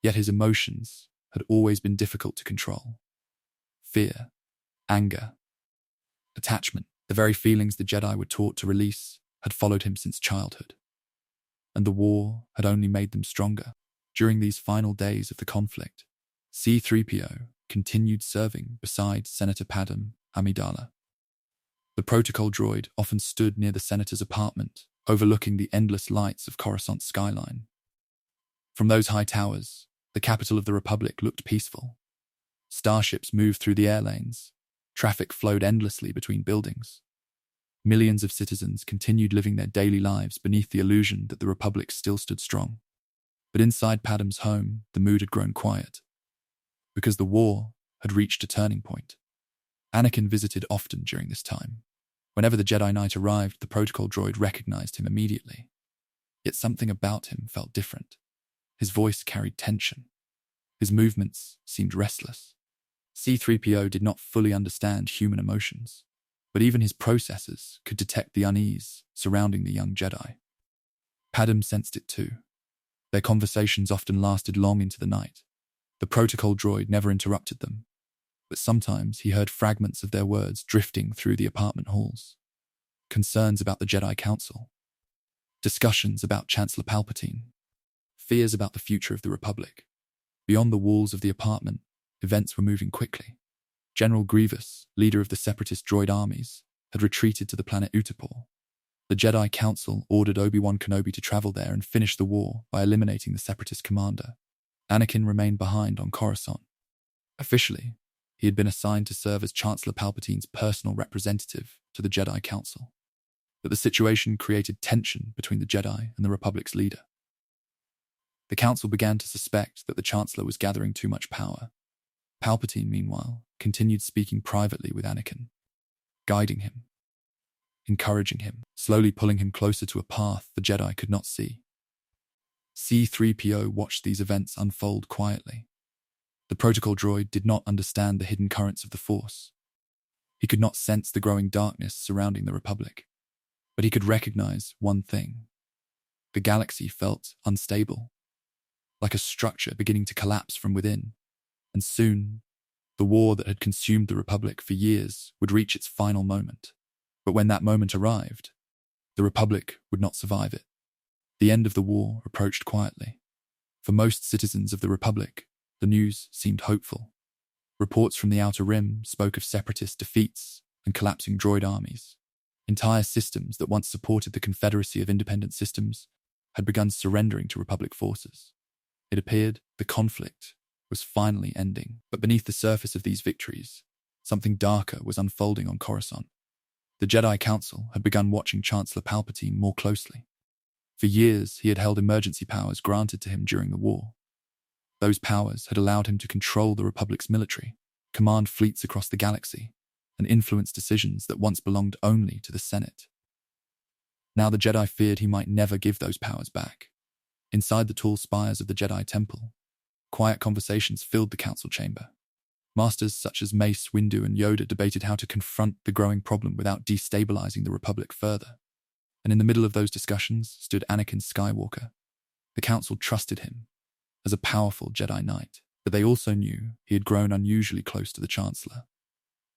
Speaker 1: yet his emotions had always been difficult to control. Fear, anger, attachment, the very feelings the Jedi were taught to release, had followed him since childhood. And the war had only made them stronger. During these final days of the conflict, C-3PO continued serving beside Senator Padme Amidala. The protocol droid often stood near the senator's apartment, overlooking the endless lights of Coruscant's skyline. From those high towers, the capital of the Republic looked peaceful. Starships moved through the air lanes. Traffic flowed endlessly between buildings. Millions of citizens continued living their daily lives beneath the illusion that the Republic still stood strong. But inside Padme's home, the mood had grown quiet, because the war had reached a turning point. Anakin visited often during this time. Whenever the Jedi Knight arrived, the protocol droid recognized him immediately. Yet something about him felt different. His voice carried tension. His movements seemed restless. C-3PO did not fully understand human emotions, but even his processors could detect the unease surrounding the young Jedi. Padme sensed it too. Their conversations often lasted long into the night. The protocol droid never interrupted them, but sometimes he heard fragments of their words drifting through the apartment halls. Concerns about the Jedi Council, discussions about Chancellor Palpatine, fears about the future of the Republic. Beyond the walls of the apartment, events were moving quickly. General Grievous, leader of the separatist droid armies, had retreated to the planet Utapau. The Jedi Council ordered Obi-Wan Kenobi to travel there and finish the war by eliminating the separatist commander. Anakin remained behind on Coruscant. Officially, he had been assigned to serve as Chancellor Palpatine's personal representative to the Jedi Council. But the situation created tension between the Jedi and the Republic's leader. The Council began to suspect that the Chancellor was gathering too much power. Palpatine, meanwhile, continued speaking privately with Anakin, guiding him, encouraging him, slowly pulling him closer to a path the Jedi could not see. C-3PO watched these events unfold quietly. The protocol droid did not understand the hidden currents of the Force. He could not sense the growing darkness surrounding the Republic. But he could recognize one thing. The galaxy felt unstable, like a structure beginning to collapse from within. And soon, the war that had consumed the Republic for years would reach its final moment. But when that moment arrived, the Republic would not survive it. The end of the war approached quietly. For most citizens of the Republic, the news seemed hopeful. Reports from the Outer Rim spoke of separatist defeats and collapsing droid armies. Entire systems that once supported the Confederacy of Independent Systems had begun surrendering to Republic forces. It appeared the conflict was finally ending. But beneath the surface of these victories, something darker was unfolding on Coruscant. The Jedi Council had begun watching Chancellor Palpatine more closely. For years, he had held emergency powers granted to him during the war. Those powers had allowed him to control the Republic's military, command fleets across the galaxy, and influence decisions that once belonged only to the Senate. Now the Jedi feared he might never give those powers back. Inside the tall spires of the Jedi Temple, quiet conversations filled the council chamber. Masters such as Mace, Windu, and Yoda debated how to confront the growing problem without destabilizing the Republic further. And in the middle of those discussions stood Anakin Skywalker. The council trusted him as a powerful Jedi Knight, but they also knew he had grown unusually close to the Chancellor.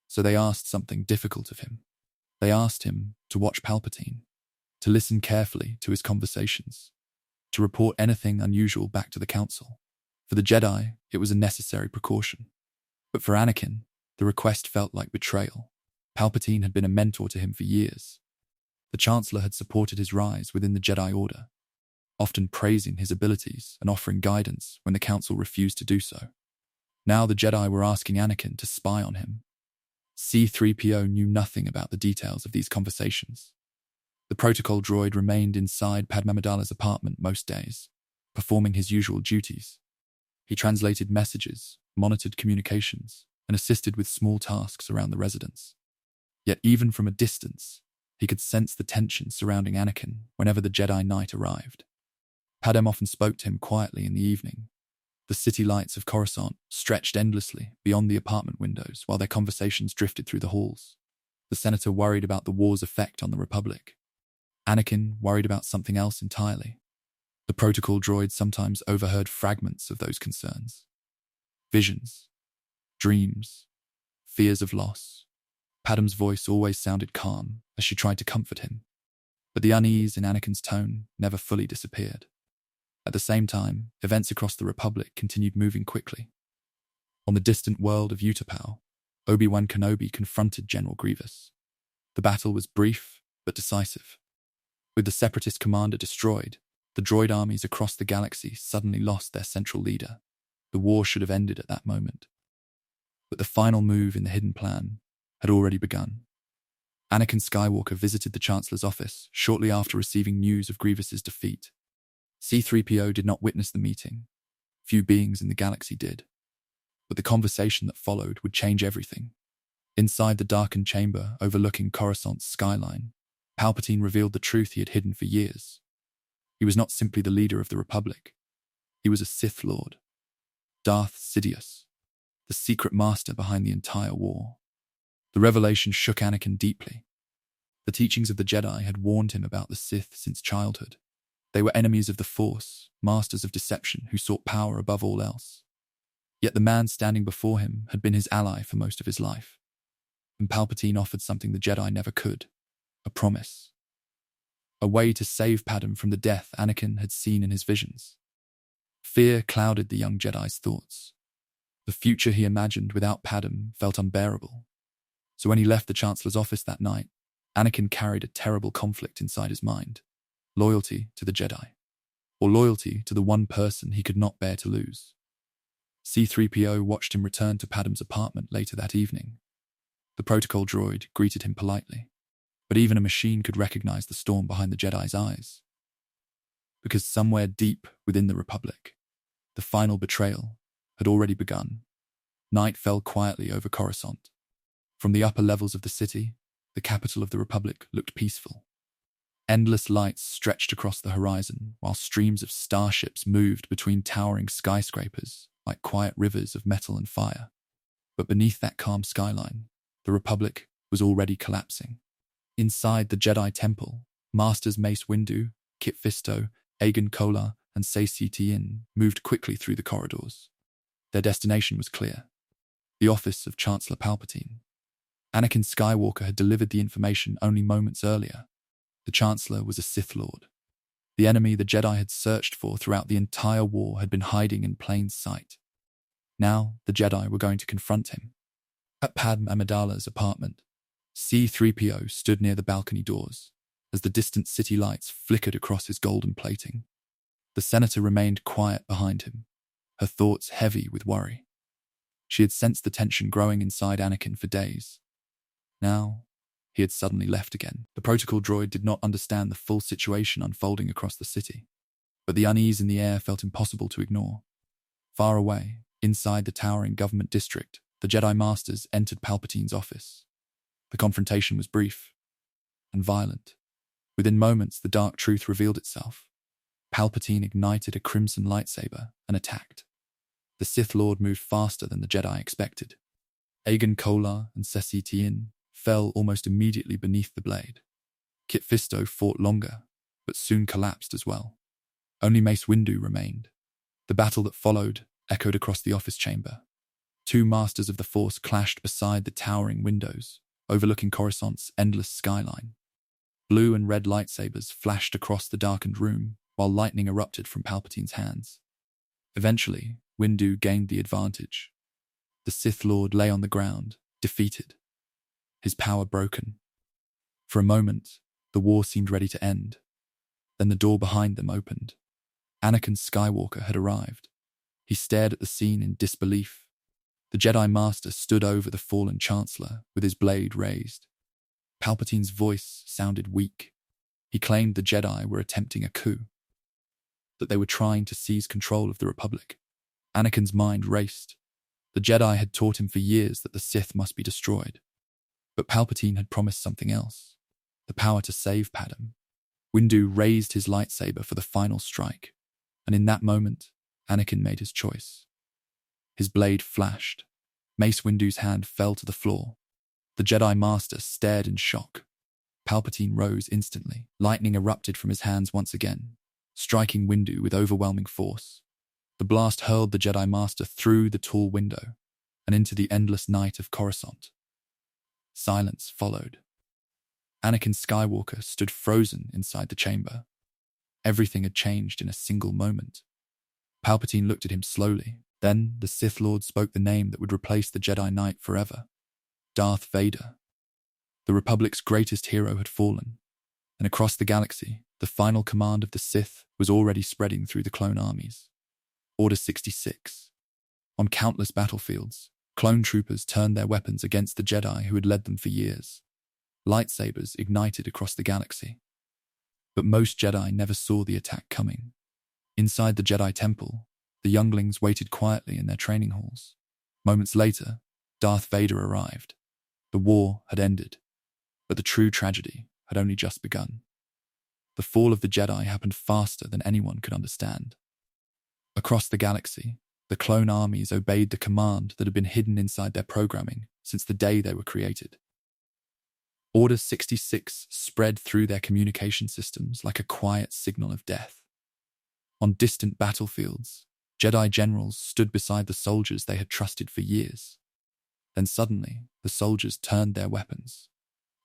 Speaker 1: So they asked something difficult of him. They asked him to watch Palpatine, to listen carefully to his conversations, to report anything unusual back to the council. For the Jedi, it was a necessary precaution. But for Anakin, the request felt like betrayal. Palpatine had been a mentor to him for years. The Chancellor had supported his rise within the Jedi Order, often praising his abilities and offering guidance when the Council refused to do so. Now the Jedi were asking Anakin to spy on him. C-3PO knew nothing about the details of these conversations. The protocol droid remained inside Padme Amidala's apartment most days, performing his usual duties. He translated messages, monitored communications, and assisted with small tasks around the residence. Yet even from a distance, he could sense the tension surrounding Anakin whenever the Jedi Knight arrived. Padme often spoke to him quietly in the evening. The city lights of Coruscant stretched endlessly beyond the apartment windows while their conversations drifted through the halls. The senator worried about the war's effect on the Republic. Anakin worried about something else entirely. The protocol droid sometimes overheard fragments of those concerns. Visions, dreams, fears of loss. Padme's voice always sounded calm as she tried to comfort him, but the unease in Anakin's tone never fully disappeared. At the same time, events across the Republic continued moving quickly. On the distant world of Utapau, Obi-Wan Kenobi confronted General Grievous. The battle was brief but decisive. With the Separatist commander destroyed, the droid armies across the galaxy suddenly lost their central leader. The war should have ended at that moment. But the final move in the hidden plan had already begun. Anakin Skywalker visited the Chancellor's office shortly after receiving news of Grievous's defeat. C-3PO did not witness the meeting. Few beings in the galaxy did. But the conversation that followed would change everything. Inside the darkened chamber overlooking Coruscant's skyline, Palpatine revealed the truth he had hidden for years. He was not simply the leader of the Republic. He was a Sith Lord. Darth Sidious, the secret master behind the entire war. The revelation shook Anakin deeply. The teachings of the Jedi had warned him about the Sith since childhood. They were enemies of the Force, masters of deception who sought power above all else. Yet the man standing before him had been his ally for most of his life. And Palpatine offered something the Jedi never could, a promise. A way to save Padme from the death Anakin had seen in his visions. Fear clouded the young Jedi's thoughts. The future he imagined without Padme felt unbearable. So when he left the Chancellor's office that night, Anakin carried a terrible conflict inside his mind. Loyalty to the Jedi, or loyalty to the one person he could not bear to lose. C-3PO watched him return to Padme's apartment later that evening. The protocol droid greeted him politely, but even a machine could recognize the storm behind the Jedi's eyes. Because somewhere deep within the Republic, the final betrayal had already begun. Night fell quietly over Coruscant. From the upper levels of the city, the capital of the Republic looked peaceful. Endless lights stretched across the horizon, while streams of starships moved between towering skyscrapers like quiet rivers of metal and fire. But beneath that calm skyline, the Republic was already collapsing. Inside the Jedi Temple, Masters Mace Windu, Kit Fisto, Aegon Kolar, and C-3PO moved quickly through the corridors. Their destination was clear: the office of Chancellor Palpatine. Anakin Skywalker had delivered the information only moments earlier. The Chancellor was a Sith Lord. The enemy the Jedi had searched for throughout the entire war had been hiding in plain sight. Now the Jedi were going to confront him. At Padme Amidala's apartment, C-3PO stood near the balcony doors as the distant city lights flickered across his golden plating. The senator remained quiet behind him, her thoughts heavy with worry. She had sensed the tension growing inside Anakin for days. Now, he had suddenly left again. The protocol droid did not understand the full situation unfolding across the city, but the unease in the air felt impossible to ignore. Far away, inside the towering government district, the Jedi Masters entered Palpatine's office. The confrontation was brief and violent. Within moments, the dark truth revealed itself. Palpatine ignited a crimson lightsaber and attacked. The Sith Lord moved faster than the Jedi expected. Aegon Kolar and C-3PO fell almost immediately beneath the blade. Kit Fisto fought longer, but soon collapsed as well. Only Mace Windu remained. The battle that followed echoed across the office chamber. Two masters of the Force clashed beside the towering windows, overlooking Coruscant's endless skyline. Blue and red lightsabers flashed across the darkened room, while lightning erupted from Palpatine's hands. Eventually, Windu gained the advantage. The Sith Lord lay on the ground, defeated, his power broken. For a moment, the war seemed ready to end. Then the door behind them opened. Anakin Skywalker had arrived. He stared at the scene in disbelief. The Jedi Master stood over the fallen Chancellor with his blade raised. Palpatine's voice sounded weak. He claimed the Jedi were attempting a coup, that they were trying to seize control of the Republic. Anakin's mind raced. The Jedi had taught him for years that the Sith must be destroyed. But Palpatine had promised something else, the power to save Padme. Windu raised his lightsaber for the final strike, and in that moment, Anakin made his choice. His blade flashed. Mace Windu's hand fell to the floor. The Jedi Master stared in shock. Palpatine rose instantly. Lightning erupted from his hands once again, striking Windu with overwhelming force. The blast hurled the Jedi Master through the tall window and into the endless night of Coruscant. Silence followed. Anakin Skywalker stood frozen inside the chamber. Everything had changed in a single moment. Palpatine looked at him slowly. Then the Sith Lord spoke the name that would replace the Jedi Knight forever. Darth Vader. The Republic's greatest hero had fallen, and across the galaxy, the final command of the Sith was already spreading through the clone armies. Order 66. On countless battlefields, clone troopers turned their weapons against the Jedi who had led them for years. Lightsabers ignited across the galaxy. But most Jedi never saw the attack coming. Inside the Jedi Temple, the younglings waited quietly in their training halls. Moments later, Darth Vader arrived. The war had ended, but the true tragedy had only just begun. The fall of the Jedi happened faster than anyone could understand. Across the galaxy, the clone armies obeyed the command that had been hidden inside their programming since the day they were created. Order 66 spread through their communication systems like a quiet signal of death. On distant battlefields, Jedi generals stood beside the soldiers they had trusted for years. Then suddenly, the soldiers turned their weapons.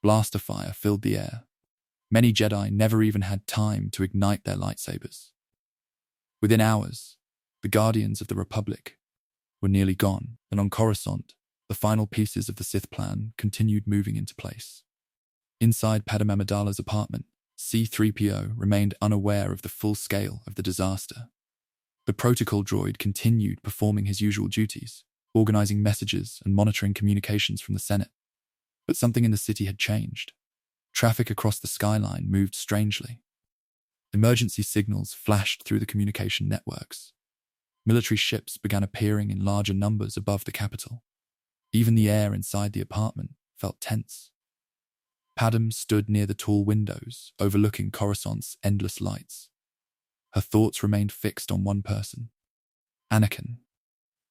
Speaker 1: Blaster fire filled the air. Many Jedi never even had time to ignite their lightsabers. Within hours, the Guardians of the Republic were nearly gone, and on Coruscant, the final pieces of the Sith plan continued moving into place. Inside Padme Amidala's apartment, C-3PO remained unaware of the full scale of the disaster. The protocol droid continued performing his usual duties, organizing messages and monitoring communications from the Senate. But something in the city had changed. Traffic across the skyline moved strangely. Emergency signals flashed through the communication networks. Military ships began appearing in larger numbers above the capital. Even the air inside the apartment felt tense. Padme stood near the tall windows, overlooking Coruscant's endless lights. Her thoughts remained fixed on one person, Anakin.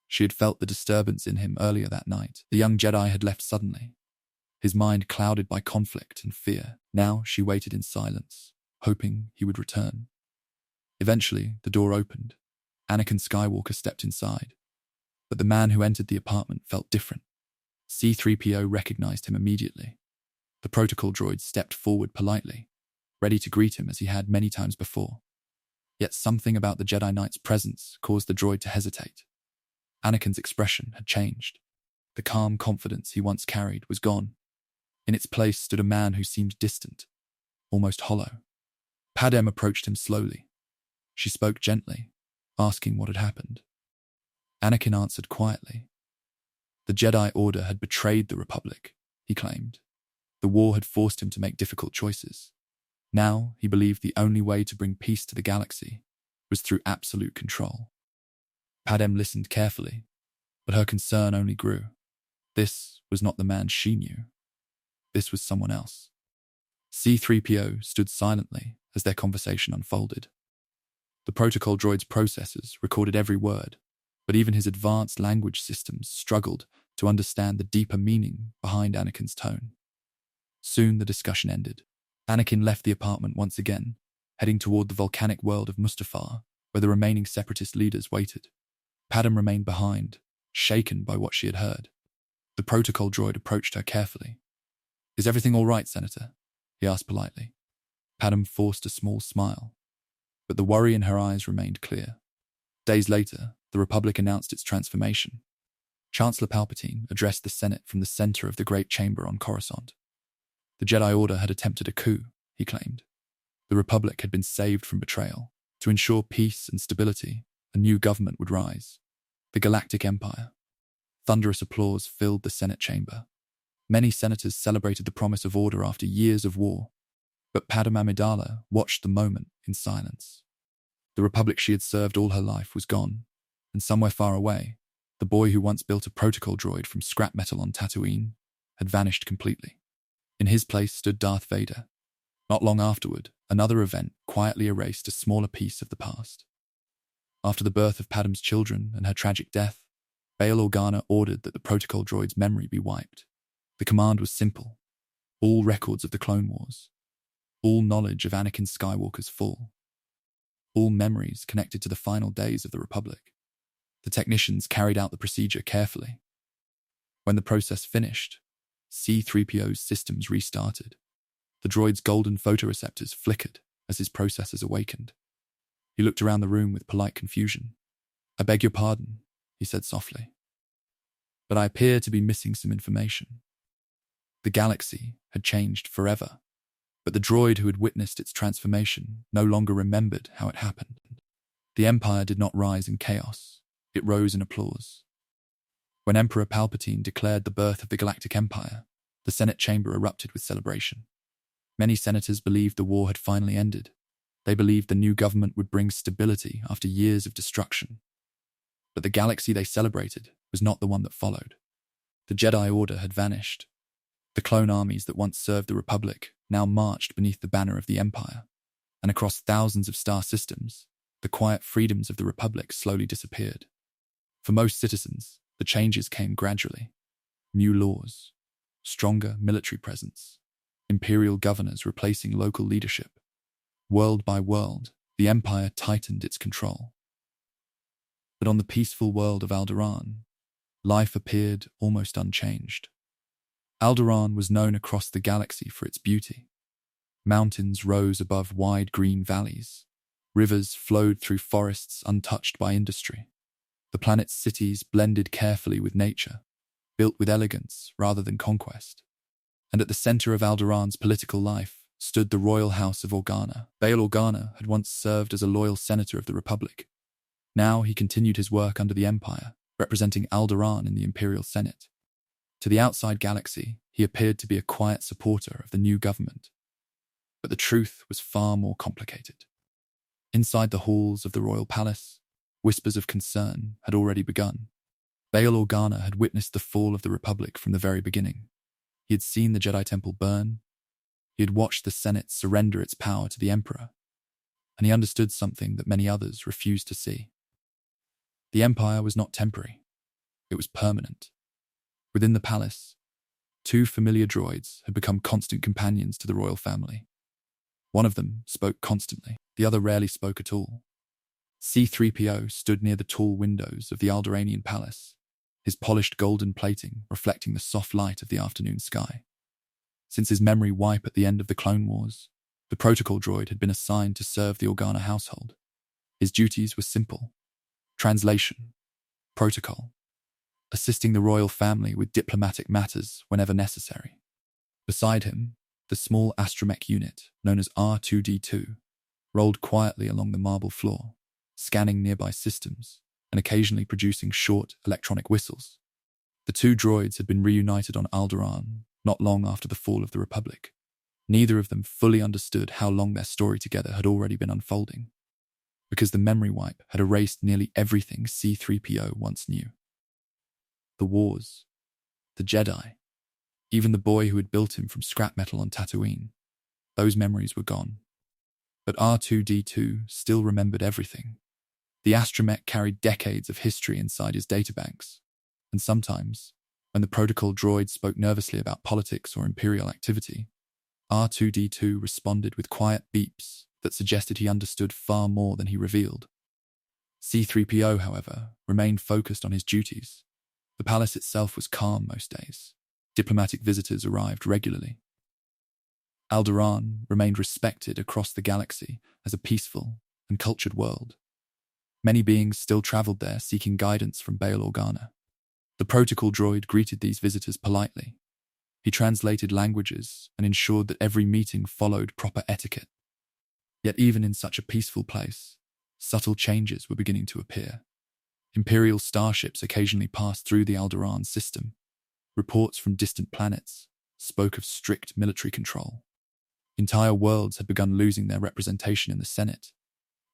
Speaker 1: She had felt the disturbance in him earlier that night. The young Jedi had left suddenly, his mind clouded by conflict and fear. Now she waited in silence, hoping he would return. Eventually, the door opened. Anakin Skywalker stepped inside. But the man who entered the apartment felt different. C-3PO recognized him immediately. The protocol droid stepped forward politely, ready to greet him as he had many times before. Yet something about the Jedi Knight's presence caused the droid to hesitate. Anakin's expression had changed. The calm confidence he once carried was gone. In its place stood a man who seemed distant, almost hollow. Padme approached him slowly. She spoke gently, asking what had happened. Anakin answered quietly. The Jedi Order had betrayed the Republic, he claimed. The war had forced him to make difficult choices. Now he believed the only way to bring peace to the galaxy was through absolute control. Padme listened carefully, but her concern only grew. This was not the man she knew. This was someone else. C-3PO stood silently as their conversation unfolded. The protocol droid's processors recorded every word, but even his advanced language systems struggled to understand the deeper meaning behind Anakin's tone. Soon the discussion ended. Anakin left the apartment once again, heading toward the volcanic world of Mustafar, where the remaining separatist leaders waited. Padme remained behind, shaken by what she had heard. The protocol droid approached her carefully. "Is everything all right, Senator?" he asked politely. Padme forced a small smile, but the worry in her eyes remained clear. Days later, the Republic announced its transformation. Chancellor Palpatine addressed the Senate from the center of the Great Chamber on Coruscant. The Jedi Order had attempted a coup, he claimed. The Republic had been saved from betrayal. To ensure peace and stability, a new government would rise. The Galactic Empire. Thunderous applause filled the Senate chamber. Many senators celebrated the promise of order after years of war. But Padme Amidala watched the moment in silence. The Republic she had served all her life was gone, and somewhere far away, the boy who once built a protocol droid from scrap metal on Tatooine had vanished completely. In his place stood Darth Vader. Not long afterward, another event quietly erased a smaller piece of the past. After the birth of Padme's children and her tragic death, Bail Organa ordered that the protocol droid's memory be wiped. The command was simple: all records of the Clone Wars, all knowledge of Anakin Skywalker's fall, all memories connected to the final days of the Republic. The technicians carried out the procedure carefully. When the process finished, C-3PO's systems restarted. The droid's golden photoreceptors flickered as his processors awakened. He looked around the room with polite confusion. "I beg your pardon," he said softly, "but I appear to be missing some information." The galaxy had changed forever, but the droid who had witnessed its transformation no longer remembered how it happened. The Empire did not rise in chaos. It rose in applause. When Emperor Palpatine declared the birth of the Galactic Empire, the Senate chamber erupted with celebration. Many senators believed the war had finally ended. They believed the new government would bring stability after years of destruction. But the galaxy they celebrated was not the one that followed. The Jedi Order had vanished. The clone armies that once served the Republic now marched beneath the banner of the Empire, and across thousands of star systems, the quiet freedoms of the Republic slowly disappeared. For most citizens, the changes came gradually. New laws, stronger military presence, imperial governors replacing local leadership. World by world, the Empire tightened its control. But on the peaceful world of Alderaan, life appeared almost unchanged. Alderaan was known across the galaxy for its beauty. Mountains rose above wide green valleys. Rivers flowed through forests untouched by industry. The planet's cities blended carefully with nature, built with elegance rather than conquest. And at the center of Alderaan's political life stood the royal house of Organa. Bail Organa had once served as a loyal senator of the Republic. Now he continued his work under the Empire, representing Alderaan in the Imperial Senate. To the outside galaxy, he appeared to be a quiet supporter of the new government. But the truth was far more complicated. Inside the halls of the royal palace, whispers of concern had already begun. Bail Organa had witnessed the fall of the Republic from the very beginning. He had seen the Jedi Temple burn. He had watched the Senate surrender its power to the Emperor. And he understood something that many others refused to see. The Empire was not temporary. It was permanent. Within the palace, two familiar droids had become constant companions to the royal family. One of them spoke constantly. The other rarely spoke at all. C-3PO stood near the tall windows of the Alderaanian palace, his polished golden plating reflecting the soft light of the afternoon sky. Since his memory wipe at the end of the Clone Wars, the protocol droid had been assigned to serve the Organa household. His duties were simple: translation, protocol, assisting the royal family with diplomatic matters whenever necessary. Beside him, the small astromech unit, known as R2-D2, rolled quietly along the marble floor, scanning nearby systems and occasionally producing short electronic whistles. The two droids had been reunited on Alderaan not long after the fall of the Republic. Neither of them fully understood how long their story together had already been unfolding, because the memory wipe had erased nearly everything C-3PO once knew. The wars, the Jedi, even the boy who had built him from scrap metal on Tatooine, those memories were gone. But R2-D2 still remembered everything. The astromech carried decades of history inside his databanks, and sometimes, when the protocol droid spoke nervously about politics or imperial activity, R2-D2 responded with quiet beeps that suggested he understood far more than he revealed. C-3PO, however, remained focused on his duties. The palace itself was calm most days. Diplomatic visitors arrived regularly. Alderaan remained respected across the galaxy as a peaceful and cultured world. Many beings still traveled there seeking guidance from Bail Organa. The protocol droid greeted these visitors politely. He translated languages and ensured that every meeting followed proper etiquette. Yet even in such a peaceful place, subtle changes were beginning to appear. Imperial starships occasionally passed through the Alderaan system. Reports from distant planets spoke of strict military control. Entire worlds had begun losing their representation in the Senate.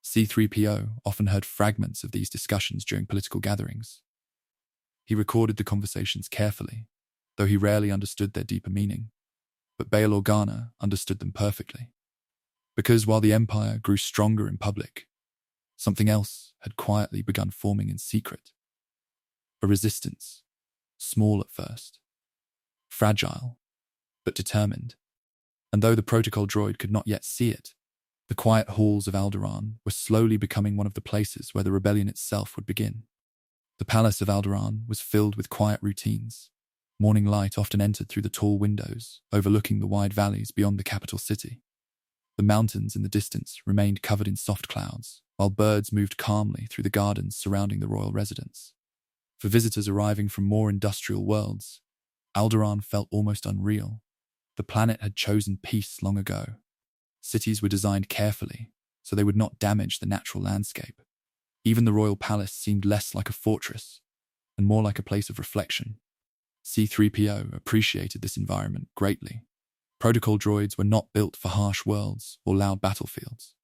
Speaker 1: C-3PO often heard fragments of these discussions during political gatherings. He recorded the conversations carefully, though he rarely understood their deeper meaning. But Bail Organa understood them perfectly. Because while the Empire grew stronger in public, something else had quietly begun forming in secret. A resistance, small at first, fragile, but determined. And though the protocol droid could not yet see it, the quiet halls of Alderaan were slowly becoming one of the places where the rebellion itself would begin. The palace of Alderaan was filled with quiet routines. Morning light often entered through the tall windows, overlooking the wide valleys beyond the capital city. The mountains in the distance remained covered in soft clouds, while birds moved calmly through the gardens surrounding the royal residence. For visitors arriving from more industrial worlds, Alderaan felt almost unreal. The planet had chosen peace long ago. Cities were designed carefully, so they would not damage the natural landscape. Even the royal palace seemed less like a fortress, and more like a place of reflection. C-3PO appreciated this environment greatly. Protocol droids were not built for harsh worlds or loud battlefields.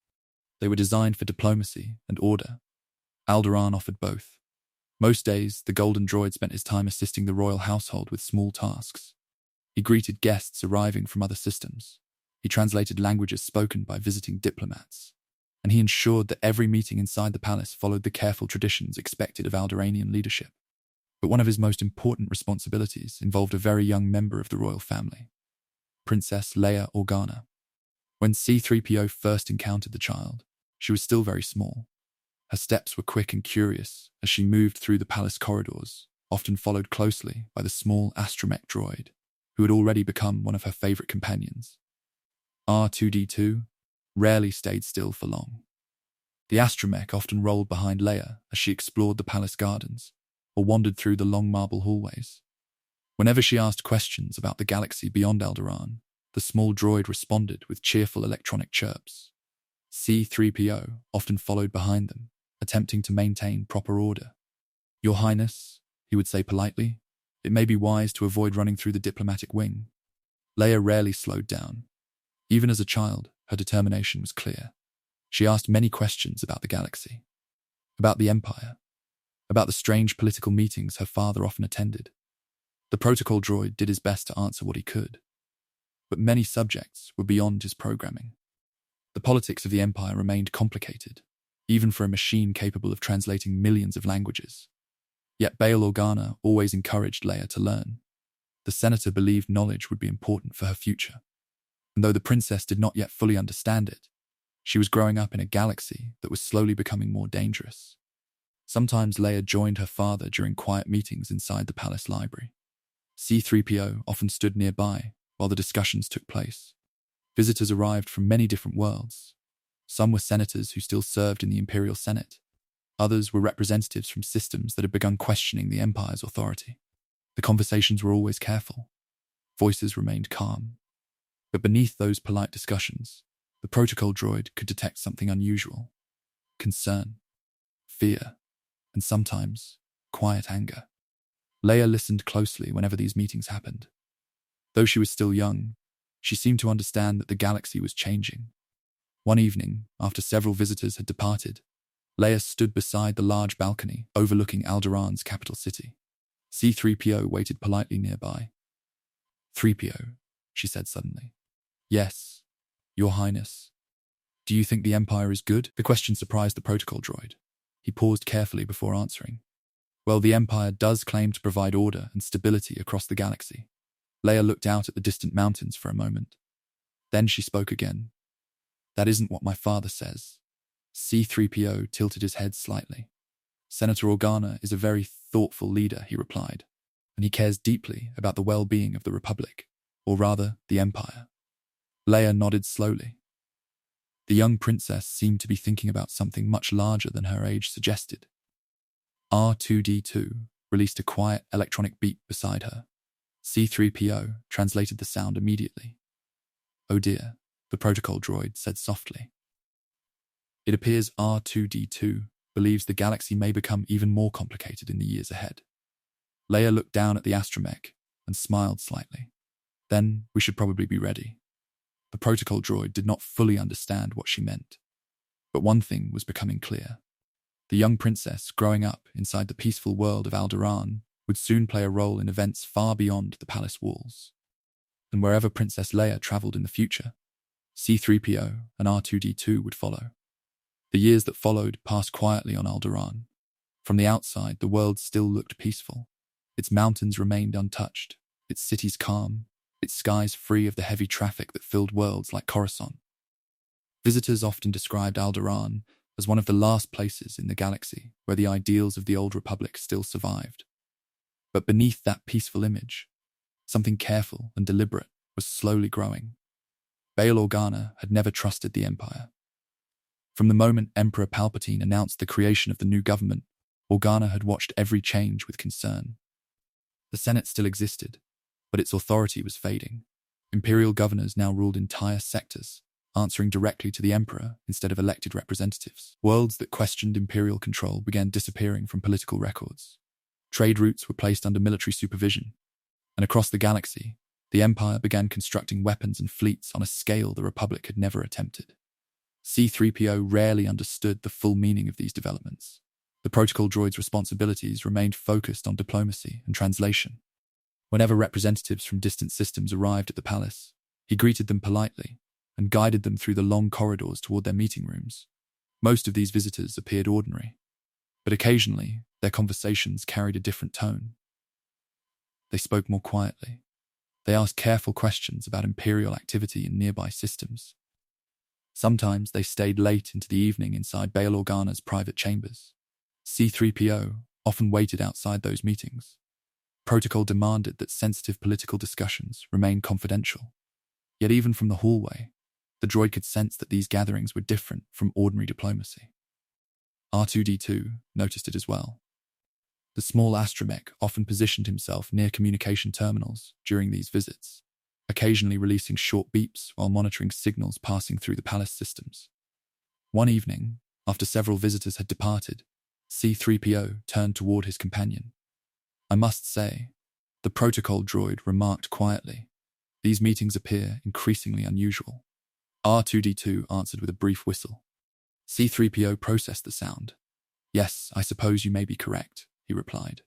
Speaker 1: They were designed for diplomacy and order. Alderaan offered both. Most days, the golden droid spent his time assisting the royal household with small tasks. He greeted guests arriving from other systems. He translated languages spoken by visiting diplomats. And he ensured that every meeting inside the palace followed the careful traditions expected of Alderaanian leadership. But one of his most important responsibilities involved a very young member of the royal family, Princess Leia Organa. When C-3PO first encountered the child, she was still very small. Her steps were quick and curious as she moved through the palace corridors, often followed closely by the small astromech droid, who had already become one of her favorite companions. R2-D2 rarely stayed still for long. The astromech often rolled behind Leia as she explored the palace gardens or wandered through the long marble hallways. Whenever she asked questions about the galaxy beyond Alderaan, the small droid responded with cheerful electronic chirps. C-3PO often followed behind them, attempting to maintain proper order. "Your Highness," he would say politely, "it may be wise to avoid running through the diplomatic wing." Leia rarely slowed down. Even as a child, her determination was clear. She asked many questions about the galaxy, about the Empire, about the strange political meetings her father often attended. The protocol droid did his best to answer what he could, but many subjects were beyond his programming. The politics of the Empire remained complicated, even for a machine capable of translating millions of languages. Yet Bail Organa always encouraged Leia to learn. The senator believed knowledge would be important for her future. And though the princess did not yet fully understand it, she was growing up in a galaxy that was slowly becoming more dangerous. Sometimes Leia joined her father during quiet meetings inside the palace library. C-3PO often stood nearby while the discussions took place. Visitors arrived from many different worlds. Some were senators who still served in the Imperial Senate. Others were representatives from systems that had begun questioning the Empire's authority. The conversations were always careful. Voices remained calm. But beneath those polite discussions, the protocol droid could detect something unusual: concern, fear, and sometimes quiet anger. Leia listened closely whenever these meetings happened. Though she was still young, she seemed to understand that the galaxy was changing. One evening, after several visitors had departed, Leia stood beside the large balcony overlooking Alderaan's capital city. C-3PO waited politely nearby. "3PO," she said suddenly. "Yes, Your Highness. Do you think the Empire is good?" The question surprised the protocol droid. He paused carefully before answering. "Well, the Empire does claim to provide order and stability across the galaxy." Leia looked out at the distant mountains for a moment. Then she spoke again. "That isn't what my father says." C-3PO tilted his head slightly. "Senator Organa is a very thoughtful leader," he replied, "and he cares deeply about the well-being of the Republic, or rather, the Empire." Leia nodded slowly. The young princess seemed to be thinking about something much larger than her age suggested. R2-D2 released a quiet electronic beep beside her. C-3PO translated the sound immediately. "Oh dear," the protocol droid said softly. "It appears R2-D2 believes the galaxy may become even more complicated in the years ahead." Leia looked down at the astromech and smiled slightly. "Then we should probably be ready." The protocol droid did not fully understand what she meant. But one thing was becoming clear. The young princess growing up inside the peaceful world of Alderaan would soon play a role in events far beyond the palace walls. And wherever Princess Leia traveled in the future, C-3PO and R2-D2 would follow. The years that followed passed quietly on Alderaan. From the outside, the world still looked peaceful. Its mountains remained untouched, its cities calm, its skies free of the heavy traffic that filled worlds like Coruscant. Visitors often described Alderaan as one of the last places in the galaxy where the ideals of the old Republic still survived. But beneath that peaceful image, something careful and deliberate was slowly growing. Bail Organa had never trusted the Empire. From the moment Emperor Palpatine announced the creation of the new government, Organa had watched every change with concern. The Senate still existed, but its authority was fading. Imperial governors now ruled entire sectors, answering directly to the Emperor instead of elected representatives. Worlds that questioned Imperial control began disappearing from political records. Trade routes were placed under military supervision, and across the galaxy, the Empire began constructing weapons and fleets on a scale the Republic had never attempted. C-3PO rarely understood the full meaning of these developments. The protocol droid's responsibilities remained focused on diplomacy and translation. Whenever representatives from distant systems arrived at the palace, he greeted them politely and guided them through the long corridors toward their meeting rooms. Most of these visitors appeared ordinary, but occasionally their conversations carried a different tone. They spoke more quietly. They asked careful questions about Imperial activity in nearby systems. Sometimes they stayed late into the evening inside Bail Organa's private chambers. C-3PO often waited outside those meetings. Protocol demanded that sensitive political discussions remain confidential. Yet even from the hallway, the droid could sense that these gatherings were different from ordinary diplomacy. R2-D2 noticed it as well. The small astromech often positioned himself near communication terminals during these visits, occasionally releasing short beeps while monitoring signals passing through the palace systems. One evening, after several visitors had departed, C-3PO turned toward his companion. "I must say," the protocol droid remarked quietly, "these meetings appear increasingly unusual." R2-D2 answered with a brief whistle. C-3PO processed the sound. "Yes, I suppose you may be correct," he replied.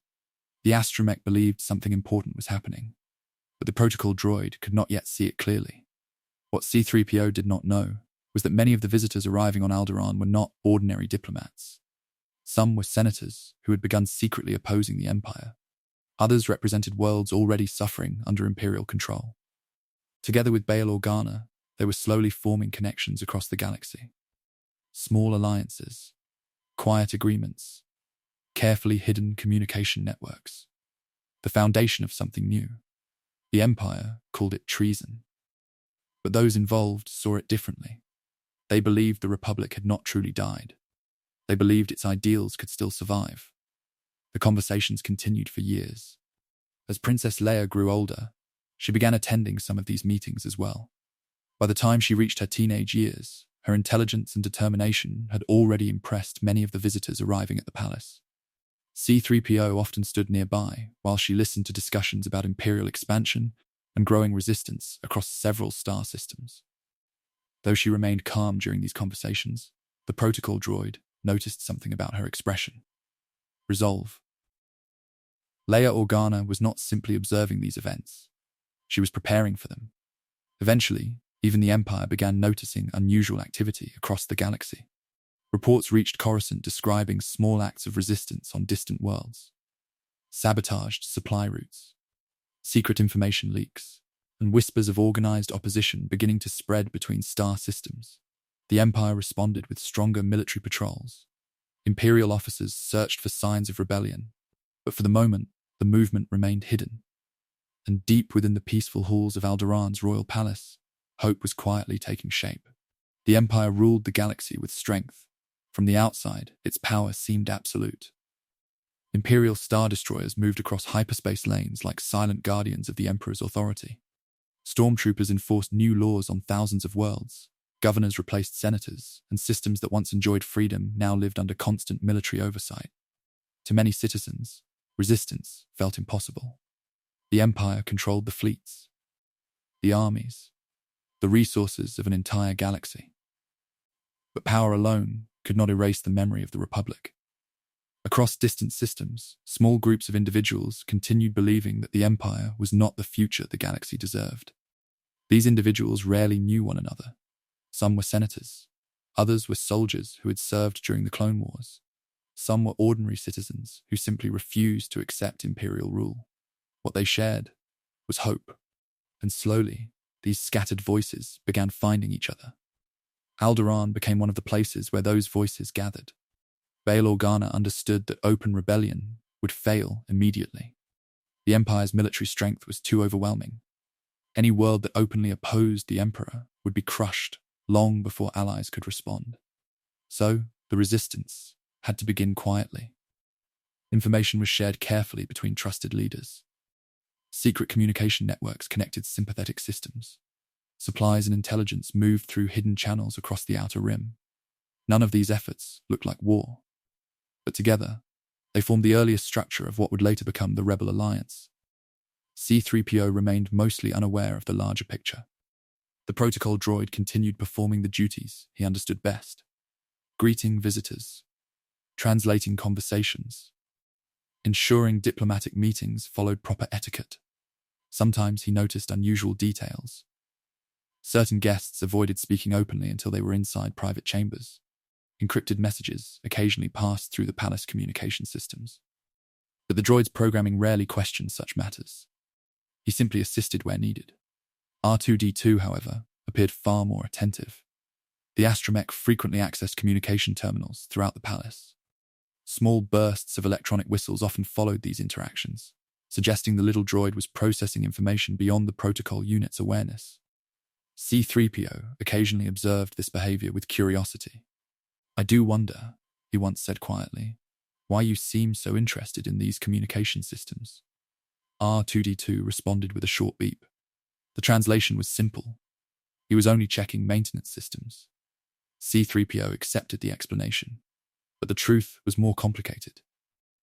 Speaker 1: The astromech believed something important was happening, but the protocol droid could not yet see it clearly. What C-3PO did not know was that many of the visitors arriving on Alderaan were not ordinary diplomats. Some were senators who had begun secretly opposing the Empire. Others represented worlds already suffering under Imperial control. Together with Bail Organa, they were slowly forming connections across the galaxy. Small alliances, quiet agreements, carefully hidden communication networks. The foundation of something new. The Empire called it treason. But those involved saw it differently. They believed the Republic had not truly died. They believed its ideals could still survive. The conversations continued for years. As Princess Leia grew older, she began attending some of these meetings as well. By the time she reached her teenage years, her intelligence and determination had already impressed many of the visitors arriving at the palace. C-3PO often stood nearby while she listened to discussions about Imperial expansion and growing resistance across several star systems. Though she remained calm during these conversations, the protocol droid noticed something about her expression. Resolve. Leia Organa was not simply observing these events. She was preparing for them. Eventually, even the Empire began noticing unusual activity across the galaxy. Reports reached Coruscant describing small acts of resistance on distant worlds, sabotaged supply routes, secret information leaks, and whispers of organized opposition beginning to spread between star systems. The Empire responded with stronger military patrols. Imperial officers searched for signs of rebellion, but for the moment, the movement remained hidden. And deep within the peaceful halls of Alderaan's royal palace, hope was quietly taking shape. The Empire ruled the galaxy with strength. From the outside, its power seemed absolute. Imperial star destroyers moved across hyperspace lanes like silent guardians of the Emperor's authority. Stormtroopers enforced new laws on thousands of worlds. Governors replaced senators, and systems that once enjoyed freedom now lived under constant military oversight. To many citizens, resistance felt impossible. The Empire controlled the fleets, the armies, the resources of an entire galaxy. But power alone could not erase the memory of the Republic. Across distant systems, small groups of individuals continued believing that the Empire was not the future the galaxy deserved. These individuals rarely knew one another. Some were senators, others were soldiers who had served during the Clone Wars. Some were ordinary citizens who simply refused to accept Imperial rule. What they shared was hope, and slowly, these scattered voices began finding each other. Alderaan became one of the places where those voices gathered. Bail Organa understood that open rebellion would fail immediately. The Empire's military strength was too overwhelming. Any world that openly opposed the Emperor would be crushed long before allies could respond. So, the resistance had to begin quietly. Information was shared carefully between trusted leaders. Secret communication networks connected sympathetic systems. Supplies and intelligence moved through hidden channels across the Outer Rim. None of these efforts looked like war, but together, they formed the earliest structure of what would later become the Rebel Alliance. C-3PO remained mostly unaware of the larger picture. The protocol droid continued performing the duties he understood best: greeting visitors, translating conversations, ensuring diplomatic meetings followed proper etiquette. Sometimes he noticed unusual details. Certain guests avoided speaking openly until they were inside private chambers. Encrypted messages occasionally passed through the palace communication systems. But the droid's programming rarely questioned such matters. He simply assisted where needed. R2-D2, however, appeared far more attentive. The astromech frequently accessed communication terminals throughout the palace. Small bursts of electronic whistles often followed these interactions, suggesting the little droid was processing information beyond the protocol unit's awareness. C-3PO occasionally observed this behavior with curiosity. "I do wonder," he once said quietly, "why you seem so interested in these communication systems." R2-D2 responded with a short beep. The translation was simple. He was only checking maintenance systems. C-3PO accepted the explanation, but the truth was more complicated,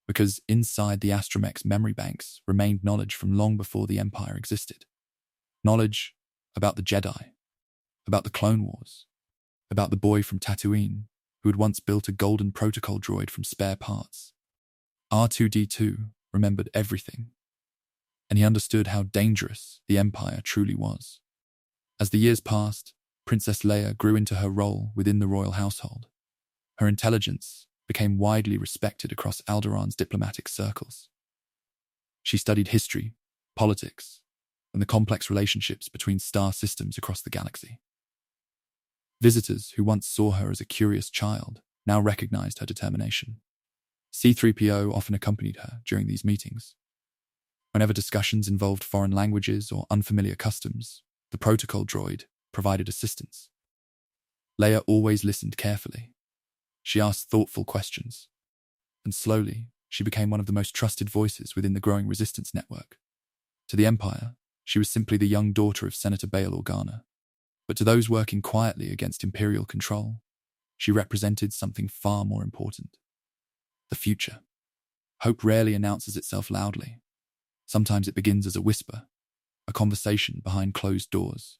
Speaker 1: because inside the astromech's memory banks remained knowledge from long before the Empire existed. Knowledge about the Jedi, about the Clone Wars, about the boy from Tatooine who had once built a golden protocol droid from spare parts. R2-D2 remembered everything, and he understood how dangerous the Empire truly was. As the years passed, Princess Leia grew into her role within the royal household. Her intelligence became widely respected across Alderaan's diplomatic circles. She studied history, politics, and the complex relationships between star systems across the galaxy. Visitors who once saw her as a curious child now recognized her determination. C-3PO often accompanied her during these meetings. Whenever discussions involved foreign languages or unfamiliar customs, the protocol droid provided assistance. Leia always listened carefully. She asked thoughtful questions, and slowly she became one of the most trusted voices within the growing resistance network. To the Empire, she was simply the young daughter of Senator Bail Organa. But to those working quietly against Imperial control, she represented something far more important: the future. Hope rarely announces itself loudly. Sometimes it begins as a whisper, a conversation behind closed doors,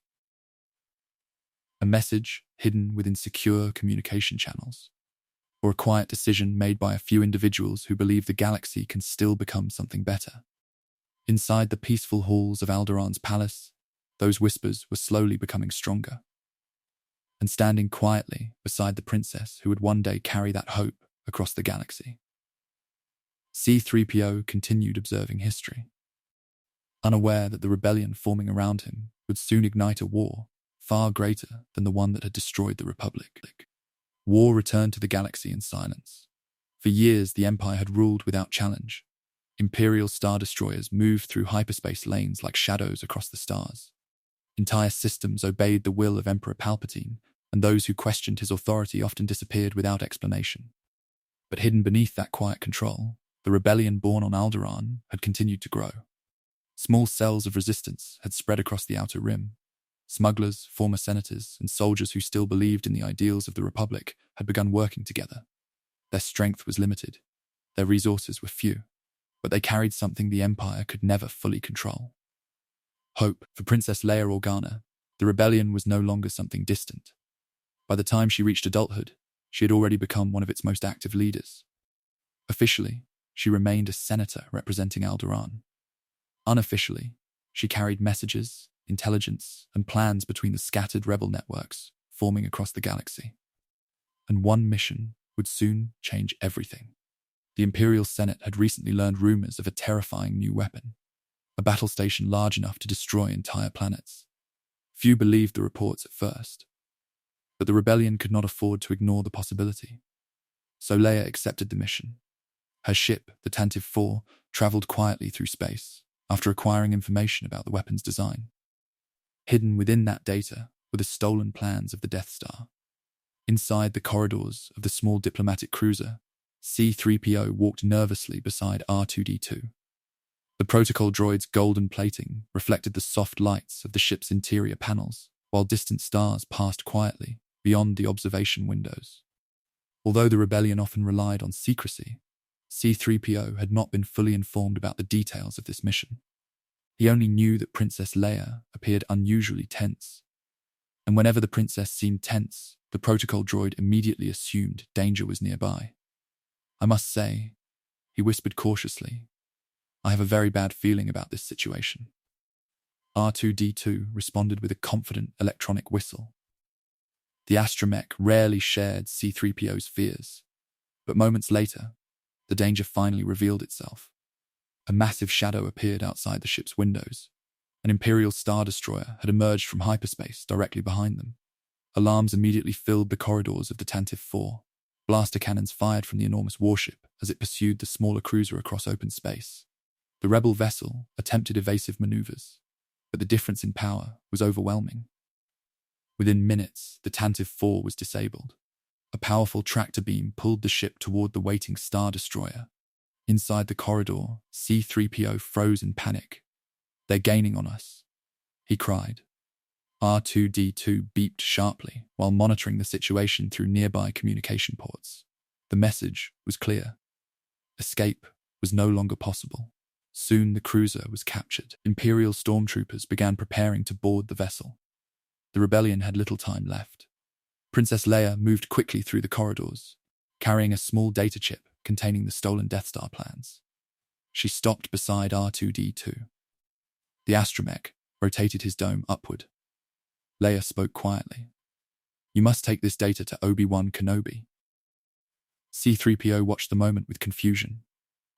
Speaker 1: a message hidden within secure communication channels, or a quiet decision made by a few individuals who believe the galaxy can still become something better. Inside the peaceful halls of Alderaan's palace, those whispers were slowly becoming stronger. And standing quietly beside the princess who would one day carry that hope across the galaxy, C-3PO continued observing history, unaware that the rebellion forming around him would soon ignite a war far greater than the one that had destroyed the Republic. War returned to the galaxy in silence. For years, the Empire had ruled without challenge. Imperial star destroyers moved through hyperspace lanes like shadows across the stars. Entire systems obeyed the will of Emperor Palpatine, and those who questioned his authority often disappeared without explanation. But hidden beneath that quiet control, the rebellion born on Alderaan had continued to grow. Small cells of resistance had spread across the Outer Rim. Smugglers, former senators, and soldiers who still believed in the ideals of the Republic had begun working together. Their strength was limited. Their resources were few, but they carried something the Empire could never fully control: hope. For Princess Leia Organa, The rebellion was no longer something distant. By the time she reached adulthood, she had already become one of its most active leaders. Officially, she remained a senator representing Alderaan. Unofficially, she carried messages, intelligence, and plans between the scattered rebel networks forming across the galaxy. And one mission would soon change everything. The Imperial Senate had recently learned rumors of a terrifying new weapon, a battle station large enough to destroy entire planets. Few believed the reports at first, but the rebellion could not afford to ignore the possibility. So Leia accepted the mission. Her ship, the Tantive 4, traveled quietly through space after acquiring information about the weapon's design. Hidden within that data were the stolen plans of the Death Star. Inside the corridors of the small diplomatic cruiser, C-3PO walked nervously beside R2-D2. The protocol droid's golden plating reflected the soft lights of the ship's interior panels, while distant stars passed quietly beyond the observation windows. Although the rebellion often relied on secrecy, C-3PO had not been fully informed about the details of this mission. He only knew that Princess Leia appeared unusually tense. And whenever the princess seemed tense, the protocol droid immediately assumed danger was nearby. "I must say," he whispered cautiously, "I have a very bad feeling about this situation." R2-D2 responded with a confident electronic whistle. The astromech rarely shared C-3PO's fears, but moments later, the danger finally revealed itself. A massive shadow appeared outside the ship's windows. An Imperial Star Destroyer had emerged from hyperspace directly behind them. Alarms immediately filled the corridors of the Tantive 4. Blaster cannons fired from the enormous warship as it pursued the smaller cruiser across open space. The rebel vessel attempted evasive maneuvers, but the difference in power was overwhelming. Within minutes, the Tantive 4 was disabled. A powerful tractor beam pulled the ship toward the waiting Star Destroyer. Inside the corridor, C-3PO froze in panic. "They're gaining on us," he cried. R2-D2 beeped sharply while monitoring the situation through nearby communication ports. The message was clear. Escape was no longer possible. Soon the cruiser was captured. Imperial stormtroopers began preparing to board the vessel. The rebellion had little time left. Princess Leia moved quickly through the corridors, carrying a small data chip containing the stolen Death Star plans. She stopped beside R2-D2. The astromech rotated his dome upward. Leia spoke quietly. "You must take this data to Obi-Wan Kenobi." C-3PO watched the moment with confusion.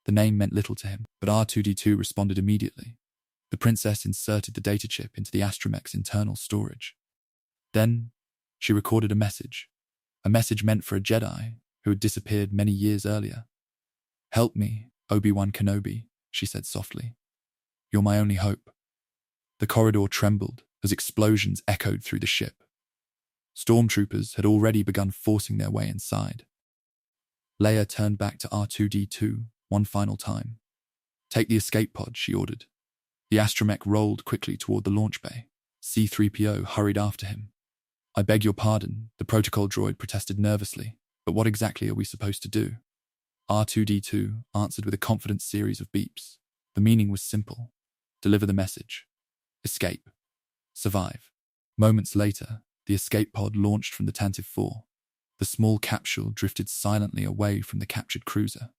Speaker 1: The name meant little to him, but R2-D2 responded immediately. The princess inserted the data chip into the astromech's internal storage. Then, she recorded a message meant for a Jedi who had disappeared many years earlier. "Help me, Obi-Wan Kenobi," she said softly. "You're my only hope." The corridor trembled as explosions echoed through the ship. Stormtroopers had already begun forcing their way inside. Leia turned back to R2-D2 one final time. "Take the escape pod," she ordered. The astromech rolled quickly toward the launch bay. C-3PO hurried after him. "I beg your pardon," the protocol droid protested nervously, "but what exactly are we supposed to do?" R2-D2 answered with a confident series of beeps. The meaning was simple. Deliver the message. Escape. Survive. Moments later, the escape pod launched from the Tantive 4. The small capsule drifted silently away from the captured cruiser.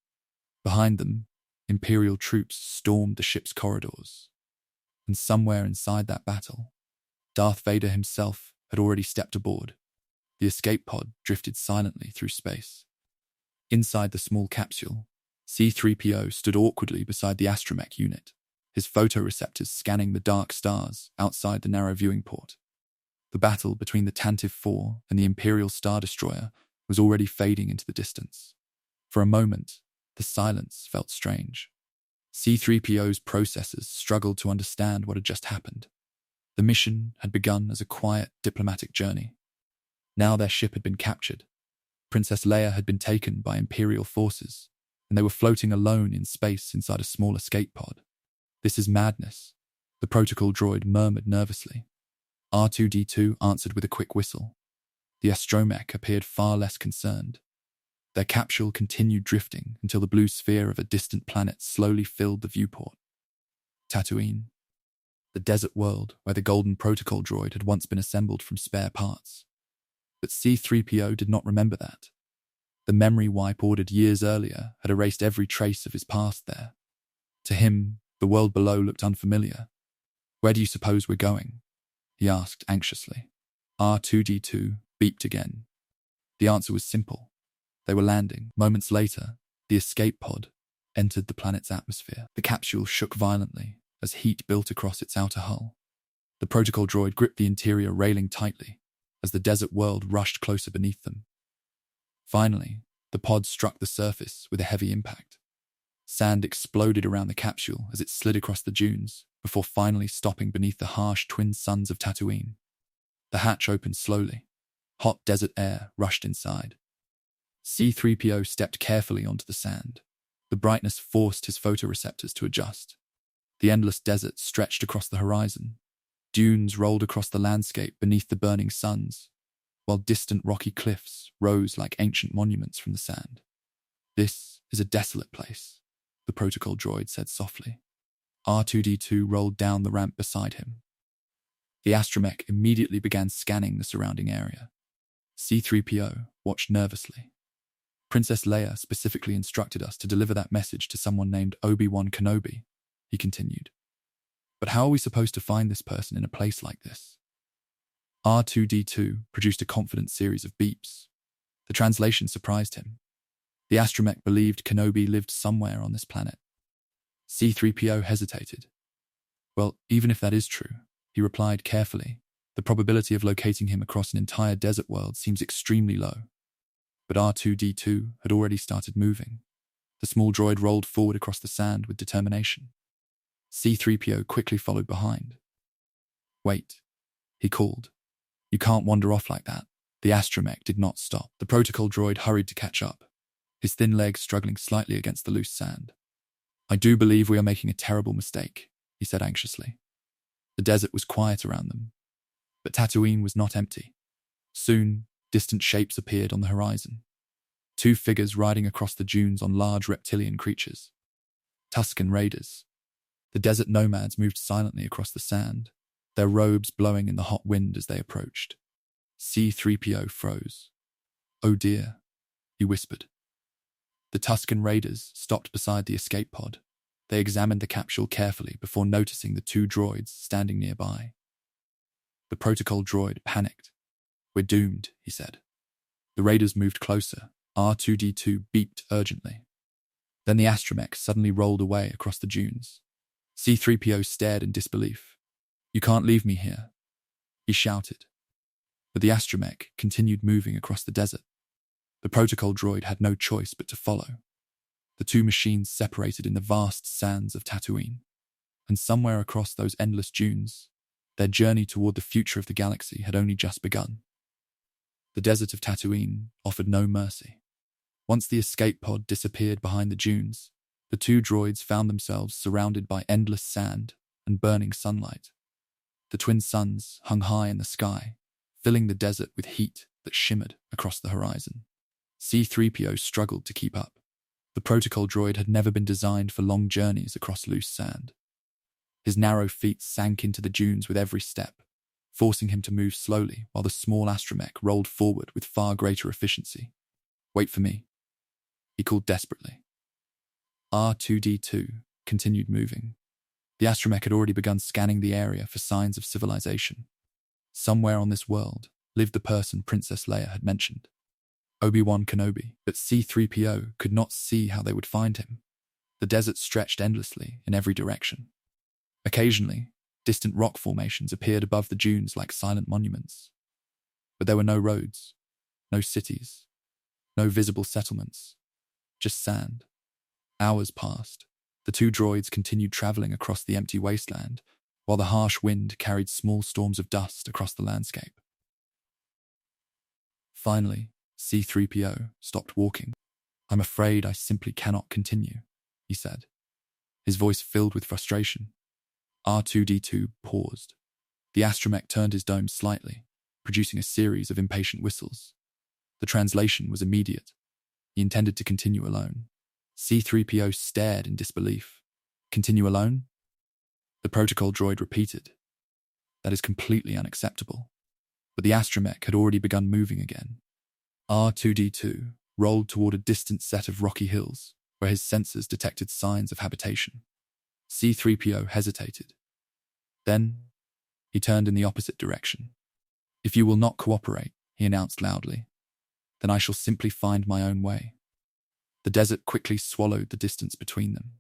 Speaker 1: Behind them, Imperial troops stormed the ship's corridors. And somewhere inside that battle, Darth Vader himself had already stepped aboard. The escape pod drifted silently through space. Inside the small capsule, C-3PO stood awkwardly beside the astromech unit, his photoreceptors scanning the dark stars outside the narrow viewing port. The battle between the Tantive 4 and the Imperial Star Destroyer was already fading into the distance. For a moment, the silence felt strange. C-3PO's processors struggled to understand what had just happened. The mission had begun as a quiet diplomatic journey. Now their ship had been captured. Princess Leia had been taken by Imperial forces, and they were floating alone in space inside a small escape pod. "This is madness," the protocol droid murmured nervously. R2-D2 answered with a quick whistle. The astromech appeared far less concerned. Their capsule continued drifting until the blue sphere of a distant planet slowly filled the viewport. Tatooine. the desert world where the Golden Protocol droid had once been assembled from spare parts. But C-3PO did not remember that. The memory wipe ordered years earlier had erased every trace of his past there. To him, the world below looked unfamiliar. "Where do you suppose we're going?" he asked anxiously. R2-D2 beeped again. The answer was simple. They were landing. Moments later, the escape pod entered the planet's atmosphere. The capsule shook violently as heat built across its outer hull. The protocol droid gripped the interior railing tightly as the desert world rushed closer beneath them. Finally, the pod struck the surface with a heavy impact. Sand exploded around the capsule as it slid across the dunes before finally stopping beneath the harsh twin suns of Tatooine. The hatch opened slowly. Hot desert air rushed inside. C-3PO stepped carefully onto the sand. The brightness forced his photoreceptors to adjust. The endless desert stretched across the horizon. Dunes rolled across the landscape beneath the burning suns, while distant rocky cliffs rose like ancient monuments from the sand. "This is a desolate place," the protocol droid said softly. R2-D2 rolled down the ramp beside him. The astromech immediately began scanning the surrounding area. C-3PO watched nervously. "Princess Leia specifically instructed us to deliver that message to someone named Obi-Wan Kenobi," he continued. "But how are we supposed to find this person in a place like this?" R2-D2 produced a confident series of beeps. The translation surprised him. The astromech believed Kenobi lived somewhere on this planet. C-3PO hesitated. "Well, even if that is true," he replied carefully, "the probability of locating him across an entire desert world seems extremely low." But R2-D2 had already started moving. The small droid rolled forward across the sand with determination. C-3PO quickly followed behind. "Wait," he called. "You can't wander off like that." The astromech did not stop. The protocol droid hurried to catch up, his thin legs struggling slightly against the loose sand. "I do believe we are making a terrible mistake," he said anxiously. The desert was quiet around them, but Tatooine was not empty. Soon, distant shapes appeared on the horizon. Two figures riding across the dunes on large reptilian creatures. Tusken raiders. The desert nomads moved silently across the sand, their robes blowing in the hot wind as they approached. C-3PO froze. "Oh dear," he whispered. The Tusken raiders stopped beside the escape pod. They examined the capsule carefully before noticing the two droids standing nearby. The protocol droid panicked. "We're doomed," he said. The raiders moved closer. R2-D2 beeped urgently. Then the astromech suddenly rolled away across the dunes. C-3PO stared in disbelief. "You can't leave me here," he shouted. But the astromech continued moving across the desert. The protocol droid had no choice but to follow. The two machines separated in the vast sands of Tatooine, and somewhere across those endless dunes, their journey toward the future of the galaxy had only just begun. The desert of Tatooine offered no mercy. Once the escape pod disappeared behind the dunes, the two droids found themselves surrounded by endless sand and burning sunlight. The twin suns hung high in the sky, filling the desert with heat that shimmered across the horizon. C-3PO struggled to keep up. The protocol droid had never been designed for long journeys across loose sand. His narrow feet sank into the dunes with every step, forcing him to move slowly while the small astromech rolled forward with far greater efficiency. "Wait for me," he called desperately. R2-D2 continued moving. The astromech had already begun scanning the area for signs of civilization. Somewhere on this world lived the person Princess Leia had mentioned, Obi-Wan Kenobi, but C-3PO could not see how they would find him. The desert stretched endlessly in every direction. Occasionally, distant rock formations appeared above the dunes like silent monuments. But there were no roads, no cities, no visible settlements, just sand. Hours passed. The two droids continued traveling across the empty wasteland, while the harsh wind carried small storms of dust across the landscape. Finally, C-3PO stopped walking. "I'm afraid I simply cannot continue," he said, his voice filled with frustration. R2-D2 paused. The astromech turned his dome slightly, producing a series of impatient whistles. The translation was immediate. He intended to continue alone. C-3PO stared in disbelief. "Continue alone?" The protocol droid repeated. That is completely unacceptable. But the astromech had already begun moving again. R2-D2 rolled toward a distant set of rocky hills where his sensors detected signs of habitation. C-3PO hesitated. Then, he turned in the opposite direction. If you will not cooperate, he announced loudly, then I shall simply find my own way. The desert quickly swallowed the distance between them.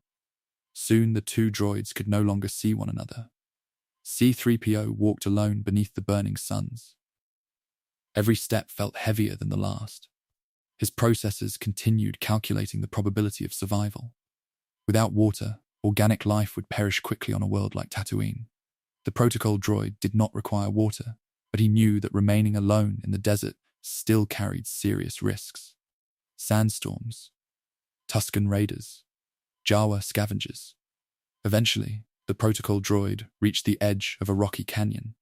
Speaker 1: Soon the two droids could no longer see one another. C-3PO walked alone beneath the burning suns. Every step felt heavier than the last. His processors continued calculating the probability of survival. Without water, organic life would perish quickly on a world like Tatooine. The protocol droid did not require water, but he knew that remaining alone in the desert still carried serious risks. Sandstorms, Tusken raiders, Jawa scavengers. Eventually, the protocol droid reached the edge of a rocky canyon.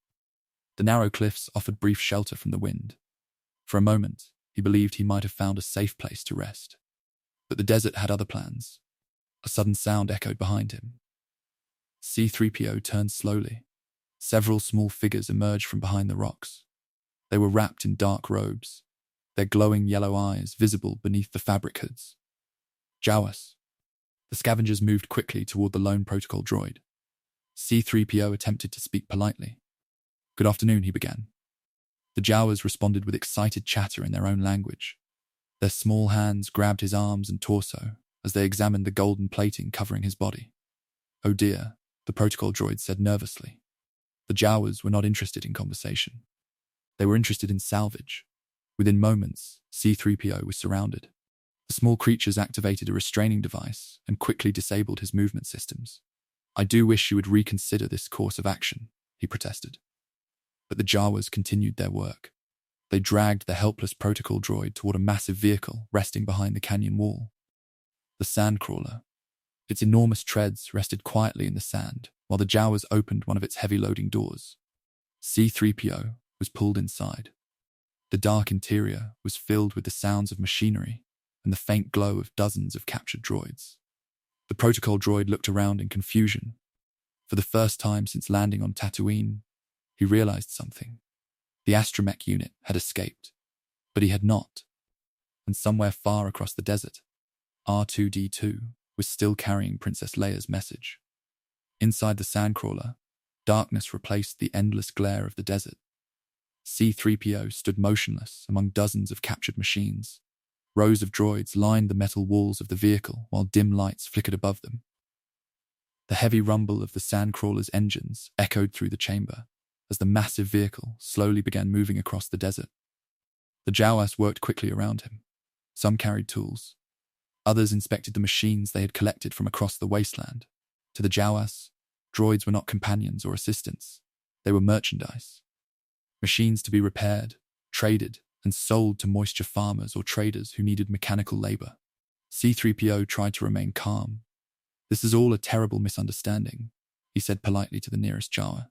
Speaker 1: The narrow cliffs offered brief shelter from the wind. For a moment, he believed he might have found a safe place to rest. But the desert had other plans. A sudden sound echoed behind him. C-3PO turned slowly. Several small figures emerged from behind the rocks. They were wrapped in dark robes, their glowing yellow eyes visible beneath the fabric hoods. Jawas. The scavengers moved quickly toward the lone protocol droid. C-3PO attempted to speak politely. Good afternoon, he began. The Jawas responded with excited chatter in their own language. Their small hands grabbed his arms and torso as they examined the golden plating covering his body. Oh dear, the protocol droid said nervously. The Jawas were not interested in conversation. They were interested in salvage. Within moments, C-3PO was surrounded. The small creatures activated a restraining device and quickly disabled his movement systems. I do wish you would reconsider this course of action, he protested. But the Jawas continued their work. They dragged the helpless protocol droid toward a massive vehicle resting behind the canyon wall. The sandcrawler. Its enormous treads rested quietly in the sand, while the Jawas opened one of its heavy loading doors. C-3PO was pulled inside. The dark interior was filled with the sounds of machinery and the faint glow of dozens of captured droids. The protocol droid looked around in confusion. For the first time since landing on Tatooine, he realized something. The astromech unit had escaped, but he had not. And somewhere far across the desert, R2-D2 was still carrying Princess Leia's message. Inside the sandcrawler, darkness replaced the endless glare of the desert. C-3PO stood motionless among dozens of captured machines. Rows of droids lined the metal walls of the vehicle while dim lights flickered above them. The heavy rumble of the sandcrawler's engines echoed through the chamber as the massive vehicle slowly began moving across the desert. The Jawas worked quickly around him. Some carried tools. Others inspected the machines they had collected from across the wasteland. To the Jawas, droids were not companions or assistants. They were merchandise. Machines to be repaired, traded, and sold to moisture farmers or traders who needed mechanical labor. C-3PO tried to remain calm. This is all a terrible misunderstanding, he said politely to the nearest Jawa.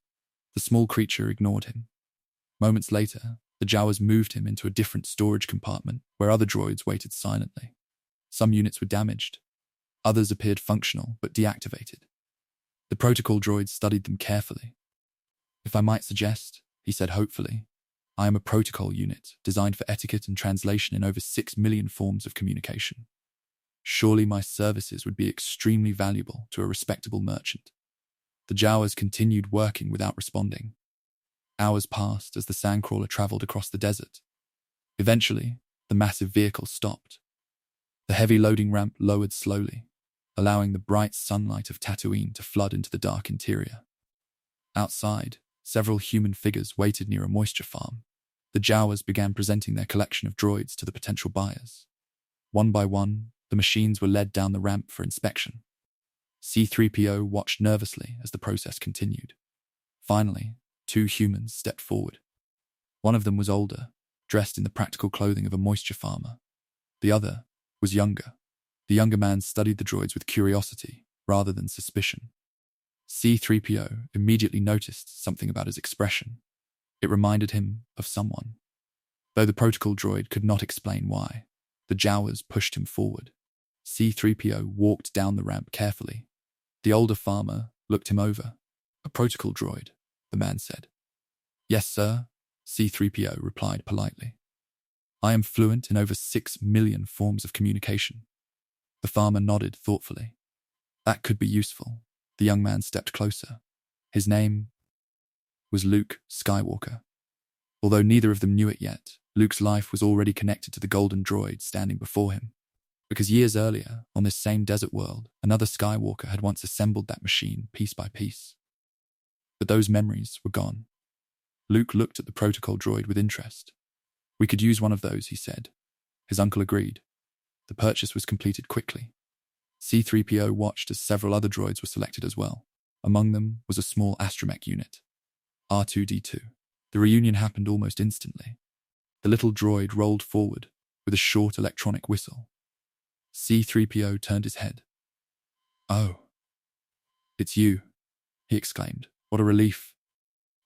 Speaker 1: The small creature ignored him. Moments later, the Jawas moved him into a different storage compartment where other droids waited silently. Some units were damaged. Others appeared functional but deactivated. The protocol droids studied them carefully. If I might suggest, he said hopefully, I am a protocol unit designed for etiquette and translation in over 6 million forms of communication. Surely my services would be extremely valuable to a respectable merchant. The Jawas continued working without responding. Hours passed as the sandcrawler traveled across the desert. Eventually, the massive vehicle stopped. The heavy loading ramp lowered slowly, allowing the bright sunlight of Tatooine to flood into the dark interior. Outside, several human figures waited near a moisture farm. The Jawas began presenting their collection of droids to the potential buyers. One by one, the machines were led down the ramp for inspection. C-3PO watched nervously as the process continued. Finally, two humans stepped forward. One of them was older, dressed in the practical clothing of a moisture farmer. The other was younger. The younger man studied the droids with curiosity rather than suspicion. C-3PO immediately noticed something about his expression. It reminded him of someone. Though the protocol droid could not explain why, the Jawas pushed him forward. C-3PO walked down the ramp carefully. The older farmer looked him over. A protocol droid, the man said. Yes, sir, C-3PO replied politely. I am fluent in over 6 million forms of communication. The farmer nodded thoughtfully. That could be useful. The young man stepped closer. His name was Luke Skywalker. Although neither of them knew it yet, Luke's life was already connected to the golden droid standing before him. Because years earlier, on this same desert world, another Skywalker had once assembled that machine piece by piece. But those memories were gone. Luke looked at the protocol droid with interest. We could use one of those, he said. His uncle agreed. The purchase was completed quickly. C-3PO watched as several other droids were selected as well. Among them was a small astromech unit, R2-D2. The reunion happened almost instantly. The little droid rolled forward with a short electronic whistle. C-3PO turned his head. Oh, it's you, he exclaimed. What a relief.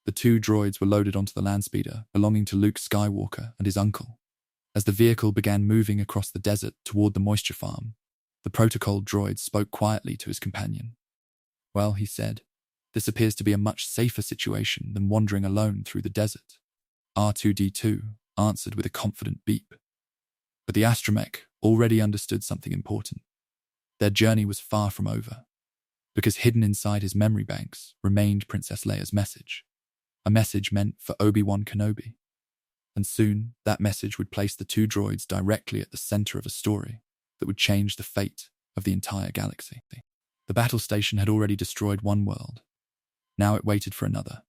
Speaker 1: The two droids were loaded onto the landspeeder belonging to Luke Skywalker and his uncle. As the vehicle began moving across the desert toward the moisture farm, the protocol droid spoke quietly to his companion. Well, he said, this appears to be a much safer situation than wandering alone through the desert. R2-D2 answered with a confident beep. But the astromech already understood something important. Their journey was far from over, because hidden inside his memory banks remained Princess Leia's message. A message meant for Obi-Wan Kenobi. And soon, that message would place the two droids directly at the center of a story that would change the fate of the entire galaxy. The battle station had already destroyed one world. Now it waited for another.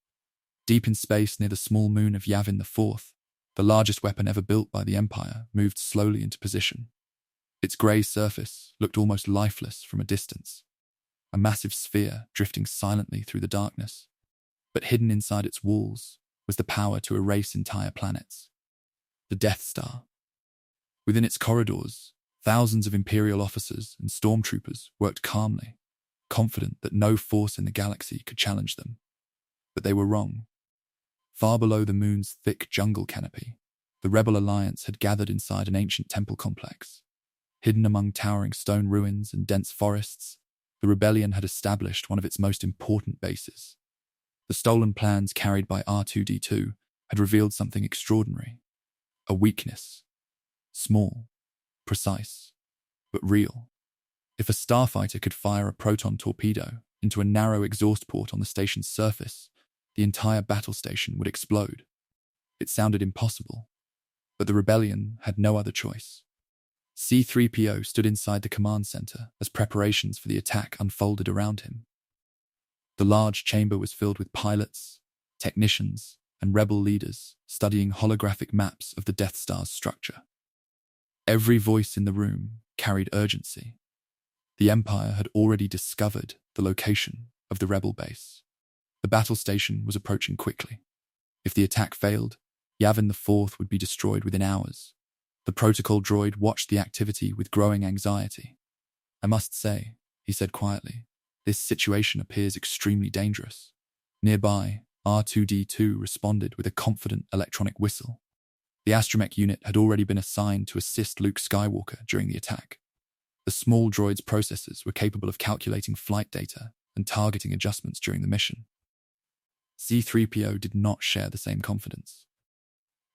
Speaker 1: Deep in space near the small moon of Yavin IV, the largest weapon ever built by the Empire moved slowly into position. Its grey surface looked almost lifeless from a distance, a massive sphere drifting silently through the darkness. But hidden inside its walls was the power to erase entire planets. The Death Star. Within its corridors, thousands of Imperial officers and stormtroopers worked calmly, confident that no force in the galaxy could challenge them. But they were wrong. Far below the moon's thick jungle canopy, the Rebel Alliance had gathered inside an ancient temple complex. Hidden among towering stone ruins and dense forests, the rebellion had established one of its most important bases. The stolen plans carried by R2-D2 had revealed something extraordinary. A weakness. Small, precise, but real. If a starfighter could fire a proton torpedo into a narrow exhaust port on the station's surface, the entire battle station would explode. It sounded impossible, but the rebellion had no other choice. C-3PO stood inside the command center as preparations for the attack unfolded around him. The large chamber was filled with pilots, technicians, and rebel leaders studying holographic maps of the Death Star's structure. Every voice in the room carried urgency. The Empire had already discovered the location of the rebel base. The battle station was approaching quickly. If the attack failed, Yavin IV would be destroyed within hours. The protocol droid watched the activity with growing anxiety. I must say, he said quietly, this situation appears extremely dangerous. Nearby, R2-D2 responded with a confident electronic whistle. The astromech unit had already been assigned to assist Luke Skywalker during the attack. The small droid's processors were capable of calculating flight data and targeting adjustments during the mission. C-3PO did not share the same confidence.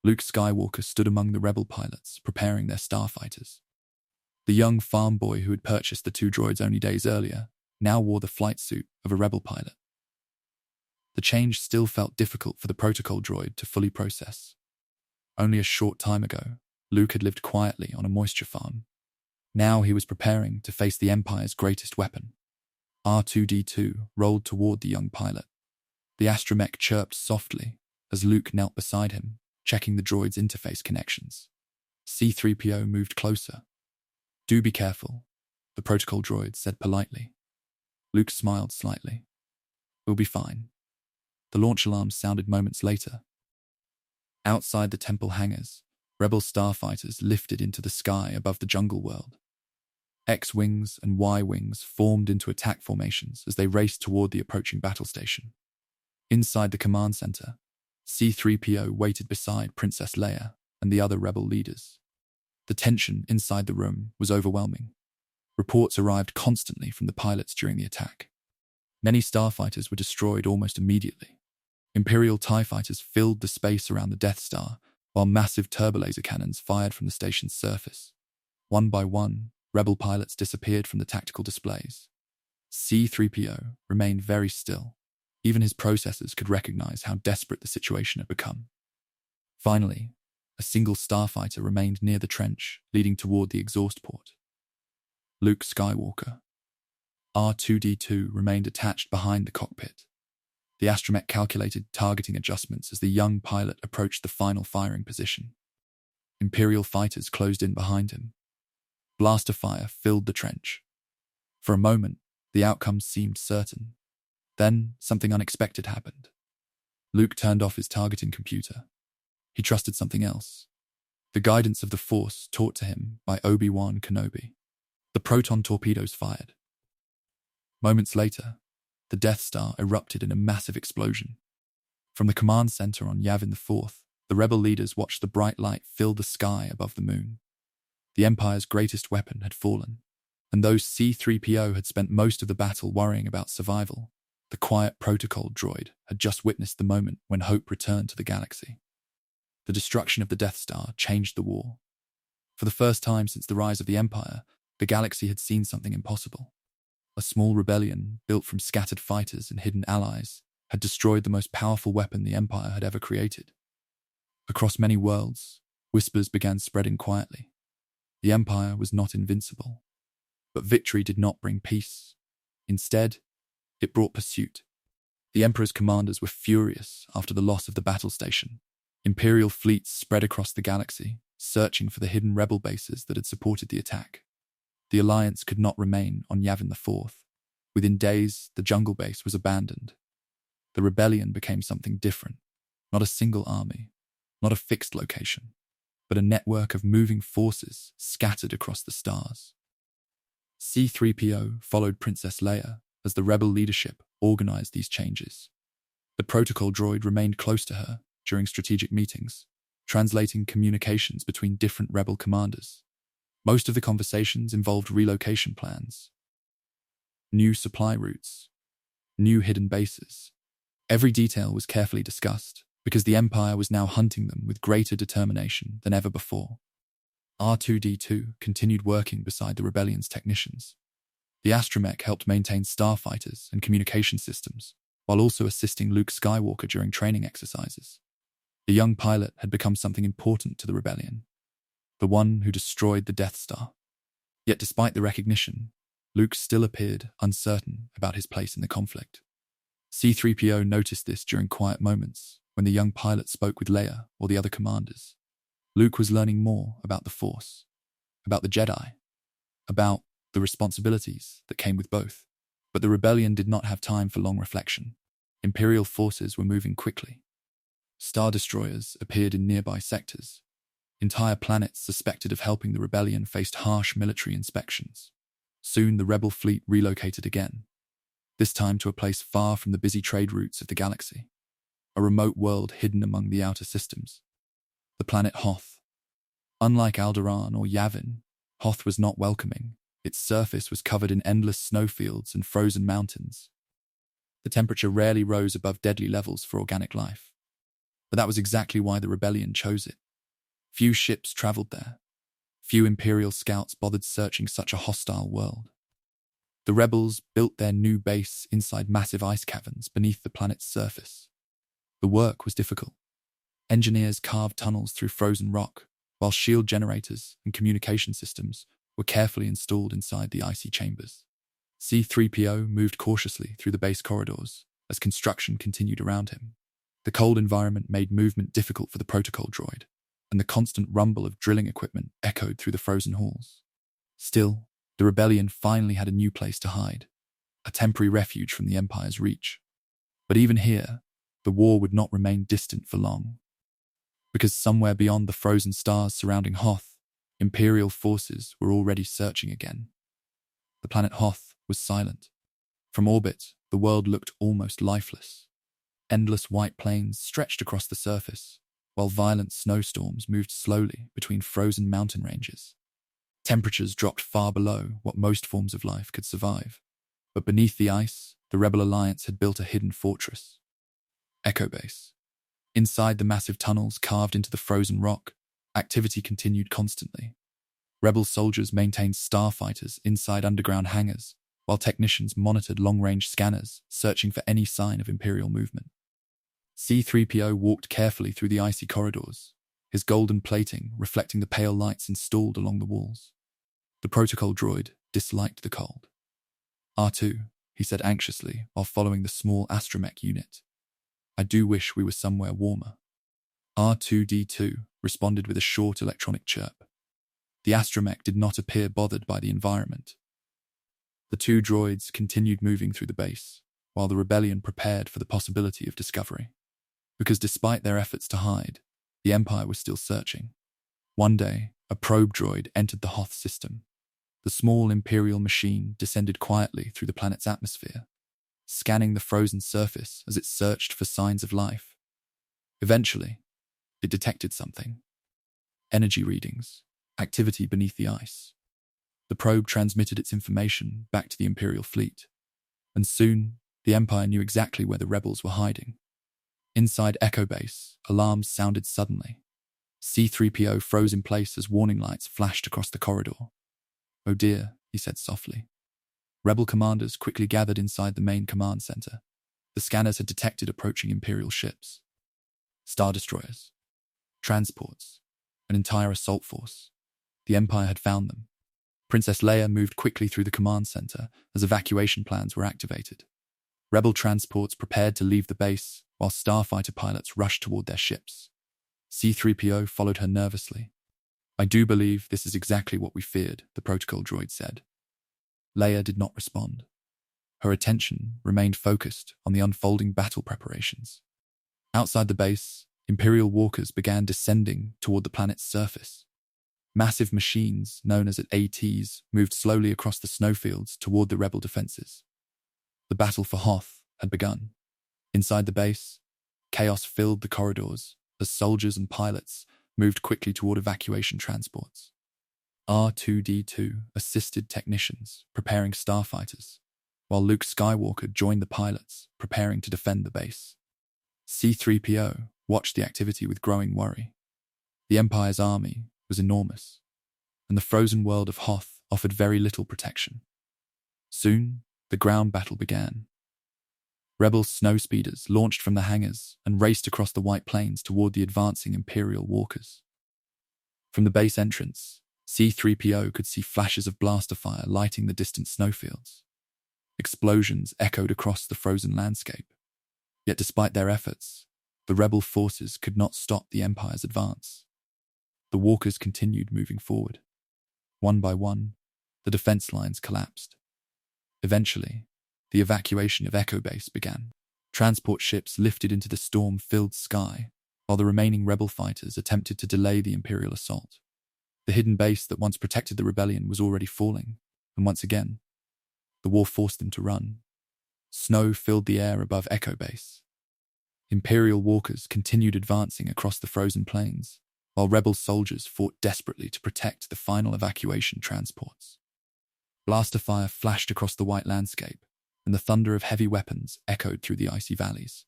Speaker 1: Luke Skywalker stood among the rebel pilots, preparing their starfighters. The young farm boy who had purchased the two droids only days earlier now wore the flight suit of a rebel pilot. The change still felt difficult for the protocol droid to fully process. Only a short time ago, Luke had lived quietly on a moisture farm. Now he was preparing to face the Empire's greatest weapon. R2-D2 rolled toward the young pilot. The astromech chirped softly as Luke knelt beside him, checking the droid's interface connections. C-3PO moved closer. Do be careful, the protocol droid said politely. Luke smiled slightly. We'll be fine. The launch alarm sounded moments later. Outside the temple hangars, rebel starfighters lifted into the sky above the jungle world. X-wings and Y-wings formed into attack formations as they raced toward the approaching battle station. Inside the command center, C-3PO waited beside Princess Leia and the other rebel leaders. The tension inside the room was overwhelming. Reports arrived constantly from the pilots during the attack. Many starfighters were destroyed almost immediately. Imperial TIE fighters filled the space around the Death Star, while massive turbolaser cannons fired from the station's surface. One by one, rebel pilots disappeared from the tactical displays. C-3PO remained very still. Even his processors could recognize how desperate the situation had become. Finally, a single starfighter remained near the trench, leading toward the exhaust port. Luke Skywalker. R2-D2 remained attached behind the cockpit. The astromech calculated targeting adjustments as the young pilot approached the final firing position. Imperial fighters closed in behind him. Blaster fire filled the trench. For a moment, the outcome seemed certain. Then, something unexpected happened. Luke turned off his targeting computer. He trusted something else. The guidance of the Force taught to him by Obi-Wan Kenobi. The proton torpedoes fired. Moments later, the Death Star erupted in a massive explosion. From the command center on Yavin 4th, the rebel leaders watched the bright light fill the sky above the moon. The Empire's greatest weapon had fallen, and though C-3PO had spent most of the battle worrying about survival, the quiet protocol droid had just witnessed the moment when hope returned to the galaxy. The destruction of the Death Star changed the war. For the first time since the rise of the Empire, the galaxy had seen something impossible. A small rebellion, built from scattered fighters and hidden allies, had destroyed the most powerful weapon the Empire had ever created. Across many worlds, whispers began spreading quietly. The Empire was not invincible. But victory did not bring peace. Instead, it brought pursuit. The Emperor's commanders were furious after the loss of the battle station. Imperial fleets spread across the galaxy, searching for the hidden rebel bases that had supported the attack. The Alliance could not remain on Yavin 4th. Within days, the jungle base was abandoned. The rebellion became something different. Not a single army, not a fixed location, but a network of moving forces scattered across the stars. C-3PO followed Princess Leia as the rebel leadership organized these changes. The protocol droid remained close to her during strategic meetings, translating communications between different rebel commanders. Most of the conversations involved relocation plans, new supply routes, new hidden bases. Every detail was carefully discussed because the Empire was now hunting them with greater determination than ever before. R2-D2 continued working beside the rebellion's technicians. The astromech helped maintain starfighters and communication systems, while also assisting Luke Skywalker during training exercises. The young pilot had become something important to the rebellion, the one who destroyed the Death Star. Yet despite the recognition, Luke still appeared uncertain about his place in the conflict. C-3PO noticed this during quiet moments when the young pilot spoke with Leia or the other commanders. Luke was learning more about the Force, about the Jedi, about the responsibilities that came with both. But the rebellion did not have time for long reflection. Imperial forces were moving quickly. Star destroyers appeared in nearby sectors. Entire planets suspected of helping the rebellion faced harsh military inspections. Soon the rebel fleet relocated again, this time to a place far from the busy trade routes of the galaxy, a remote world hidden among the outer systems. The planet Hoth. Unlike Alderaan or Yavin, Hoth was not welcoming. Its surface was covered in endless snowfields and frozen mountains. The temperature rarely rose above deadly levels for organic life. But that was exactly why the rebellion chose it. Few ships traveled there. Few Imperial scouts bothered searching such a hostile world. The rebels built their new base inside massive ice caverns beneath the planet's surface. The work was difficult. Engineers carved tunnels through frozen rock, while shield generators and communication systems were carefully installed inside the icy chambers. C-3PO moved cautiously through the base corridors as construction continued around him. The cold environment made movement difficult for the protocol droid, and the constant rumble of drilling equipment echoed through the frozen halls. Still, the rebellion finally had a new place to hide, a temporary refuge from the Empire's reach. But even here, the war would not remain distant for long. Because somewhere beyond the frozen stars surrounding Hoth, Imperial forces were already searching again. The planet Hoth was silent. From orbit, the world looked almost lifeless. Endless white plains stretched across the surface, while violent snowstorms moved slowly between frozen mountain ranges. Temperatures dropped far below what most forms of life could survive. But beneath the ice, the Rebel Alliance had built a hidden fortress. Echo Base. Inside the massive tunnels carved into the frozen rock, activity continued constantly. Rebel soldiers maintained starfighters inside underground hangars, while technicians monitored long-range scanners, searching for any sign of Imperial movement. C-3PO walked carefully through the icy corridors, his golden plating reflecting the pale lights installed along the walls. The protocol droid disliked the cold. R2, he said anxiously while following the small astromech unit. I do wish we were somewhere warmer. R2-D2 responded with a short electronic chirp. The astromech did not appear bothered by the environment. The two droids continued moving through the base, while the rebellion prepared for the possibility of discovery. Because despite their efforts to hide, the Empire was still searching. One day, a probe droid entered the Hoth system. The small Imperial machine descended quietly through the planet's atmosphere, scanning the frozen surface as it searched for signs of life. Eventually, it detected something. Energy readings, activity beneath the ice. The probe transmitted its information back to the Imperial fleet, and soon the Empire knew exactly where the rebels were hiding. Inside Echo Base, alarms sounded suddenly. C-3PO froze in place as warning lights flashed across the corridor. Oh dear, he said softly. Rebel commanders quickly gathered inside the main command center. The scanners had detected approaching Imperial ships. Star destroyers, transports, an entire assault force. The Empire had found them. Princess Leia moved quickly through the command center as evacuation plans were activated. Rebel transports prepared to leave the base, while starfighter pilots rushed toward their ships. C-3PO followed her nervously. I do believe this is exactly what we feared, the protocol droid said. Leia did not respond. Her attention remained focused on the unfolding battle preparations. Outside the base, Imperial walkers began descending toward the planet's surface. Massive machines, known as ATs, moved slowly across the snowfields toward the rebel defenses. The battle for Hoth had begun. Inside the base, chaos filled the corridors as soldiers and pilots moved quickly toward evacuation transports. R2-D2 assisted technicians, preparing starfighters, while Luke Skywalker joined the pilots, preparing to defend the base. C-3PO watched the activity with growing worry. The Empire's army was enormous, and the frozen world of Hoth offered very little protection. Soon, the ground battle began. Rebel snowspeeders launched from the hangars and raced across the white plains toward the advancing Imperial walkers. From the base entrance, C-3PO could see flashes of blaster fire lighting the distant snowfields. Explosions echoed across the frozen landscape. Yet despite their efforts, the rebel forces could not stop the Empire's advance. The walkers continued moving forward. One by one, the defense lines collapsed. Eventually, the evacuation of Echo Base began. Transport ships lifted into the storm-filled sky, while the remaining rebel fighters attempted to delay the Imperial assault. The hidden base that once protected the rebellion was already falling, and once again, the war forced them to run. Snow filled the air above Echo Base. Imperial walkers continued advancing across the frozen plains, while rebel soldiers fought desperately to protect the final evacuation transports. Blaster fire flashed across the white landscape, and the thunder of heavy weapons echoed through the icy valleys.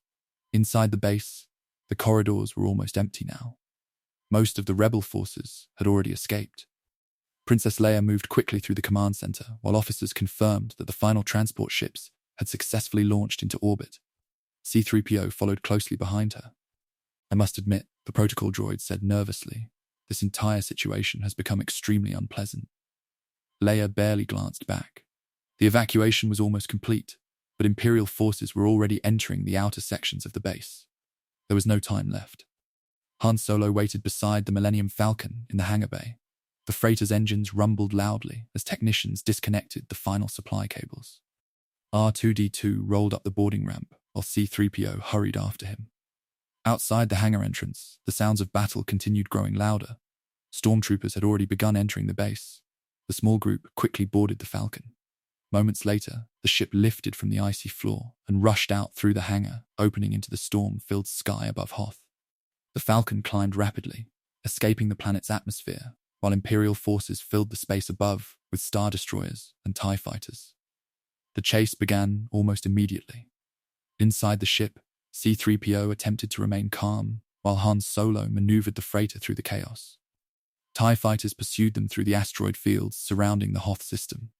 Speaker 1: Inside the base, the corridors were almost empty now. Most of the rebel forces had already escaped. Princess Leia moved quickly through the command center, while officers confirmed that the final transport ships had successfully launched into orbit. C-3PO followed closely behind her. I must admit, the protocol droid said nervously, this entire situation has become extremely unpleasant. Leia barely glanced back. The evacuation was almost complete, but Imperial forces were already entering the outer sections of the base. There was no time left. Han Solo waited beside the Millennium Falcon in the hangar bay. The freighter's engines rumbled loudly as technicians disconnected the final supply cables. R2-D2 rolled up the boarding ramp while C-3PO hurried after him. Outside the hangar entrance, the sounds of battle continued growing louder. Stormtroopers had already begun entering the base. The small group quickly boarded the Falcon. Moments later, the ship lifted from the icy floor and rushed out through the hangar, opening into the storm-filled sky above Hoth. The Falcon climbed rapidly, escaping the planet's atmosphere, while Imperial forces filled the space above with star destroyers and TIE fighters. The chase began almost immediately. Inside the ship, C-3PO attempted to remain calm, while Han Solo maneuvered the freighter through the chaos. TIE fighters pursued them through the asteroid fields surrounding the Hoth system.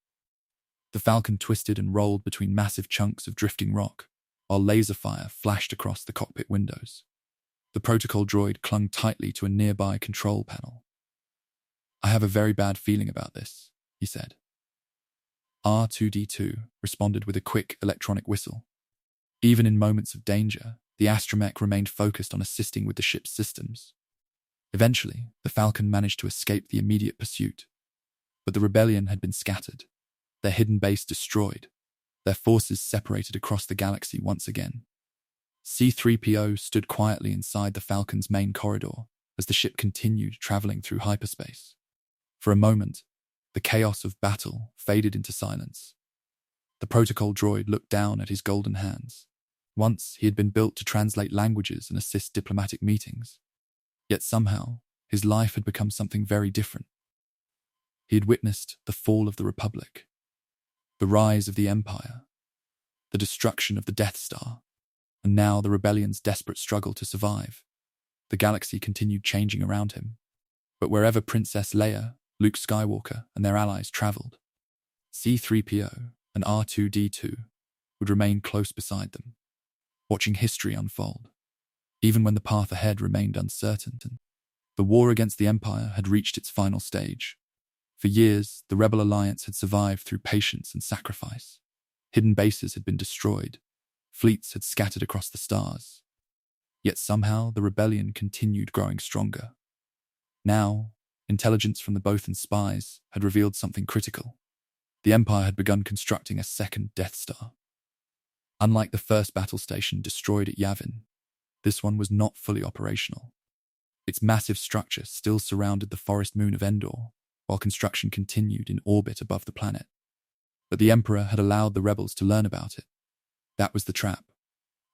Speaker 1: The Falcon twisted and rolled between massive chunks of drifting rock, while laser fire flashed across the cockpit windows. The protocol droid clung tightly to a nearby control panel. "I have a very bad feeling about this," he said. R2-D2 responded with a quick electronic whistle. Even in moments of danger, the astromech remained focused on assisting with the ship's systems. Eventually, the Falcon managed to escape the immediate pursuit, but the rebellion had been scattered, their hidden base destroyed, their forces separated across the galaxy once again. C-3PO stood quietly inside the Falcon's main corridor as the ship continued traveling through hyperspace. For a moment, the chaos of battle faded into silence. The protocol droid looked down at his golden hands. Once he had been built to translate languages and assist diplomatic meetings. Yet somehow, his life had become something very different. He had witnessed the fall of the Republic, the rise of the Empire, the destruction of the Death Star, and now the rebellion's desperate struggle to survive. The galaxy continued changing around him, but wherever Princess Leia, Luke Skywalker, and their allies traveled, C-3PO and R2-D2 would remain close beside them, watching history unfold. Even when the path ahead remained uncertain, the war against the Empire had reached its final stage. For years, the Rebel Alliance had survived through patience and sacrifice. Hidden bases had been destroyed. Fleets had scattered across the stars. Yet somehow the rebellion continued growing stronger. Now, intelligence from the Bothan spies had revealed something critical. The Empire had begun constructing a second Death Star. Unlike the first battle station destroyed at Yavin, this one was not fully operational. Its massive structure still surrounded the forest moon of Endor, while construction continued in orbit above the planet. But the Emperor had allowed the rebels to learn about it. That was the trap.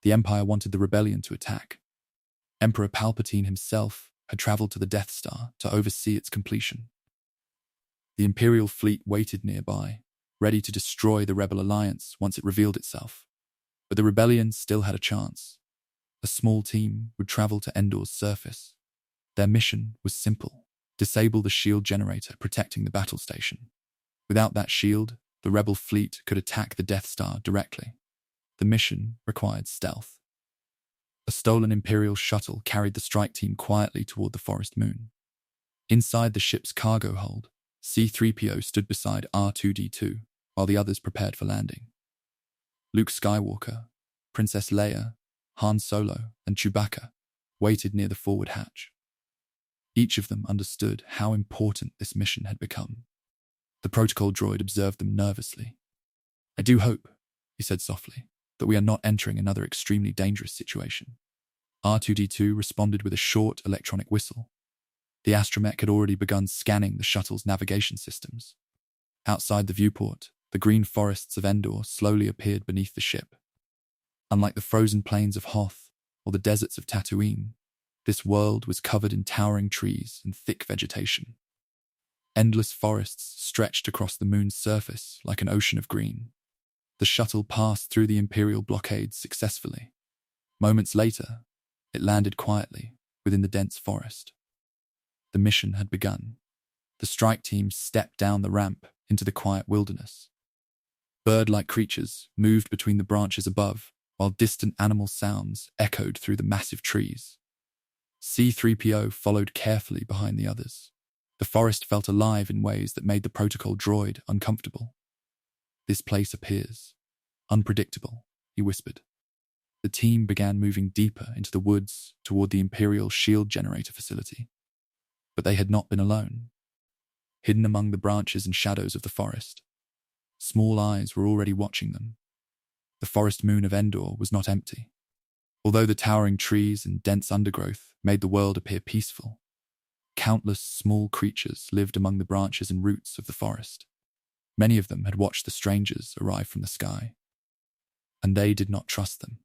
Speaker 1: The Empire wanted the rebellion to attack. Emperor Palpatine himself had traveled to the Death Star to oversee its completion. The Imperial fleet waited nearby, ready to destroy the Rebel Alliance once it revealed itself. But the rebellion still had a chance. A small team would travel to Endor's surface. Their mission was simple: disable the shield generator protecting the battle station. Without that shield, the rebel fleet could attack the Death Star directly. The mission required stealth. A stolen Imperial shuttle carried the strike team quietly toward the forest moon. Inside the ship's cargo hold, C-3PO stood beside R2-D2 while the others prepared for landing. Luke Skywalker, Princess Leia, Han Solo, and Chewbacca waited near the forward hatch. Each of them understood how important this mission had become. The protocol droid observed them nervously. "I do hope," he said softly, "that we are not entering another extremely dangerous situation." R2-D2 responded with a short electronic whistle. The astromech had already begun scanning the shuttle's navigation systems. Outside the viewport, the green forests of Endor slowly appeared beneath the ship. Unlike the frozen plains of Hoth or the deserts of Tatooine, this world was covered in towering trees and thick vegetation. Endless forests stretched across the moon's surface like an ocean of green. The shuttle passed through the Imperial blockades successfully. Moments later, it landed quietly within the dense forest. The mission had begun. The strike team stepped down the ramp into the quiet wilderness. Bird-like creatures moved between the branches above, while distant animal sounds echoed through the massive trees. C-3PO followed carefully behind the others. The forest felt alive in ways that made the protocol droid uncomfortable. "This place appears unpredictable," he whispered. The team began moving deeper into the woods toward the Imperial shield generator facility. But they had not been alone. Hidden among the branches and shadows of the forest, small eyes were already watching them. The forest moon of Endor was not empty. Although the towering trees and dense undergrowth made the world appear peaceful, countless small creatures lived among the branches and roots of the forest. Many of them had watched the strangers arrive from the sky, and they did not trust them.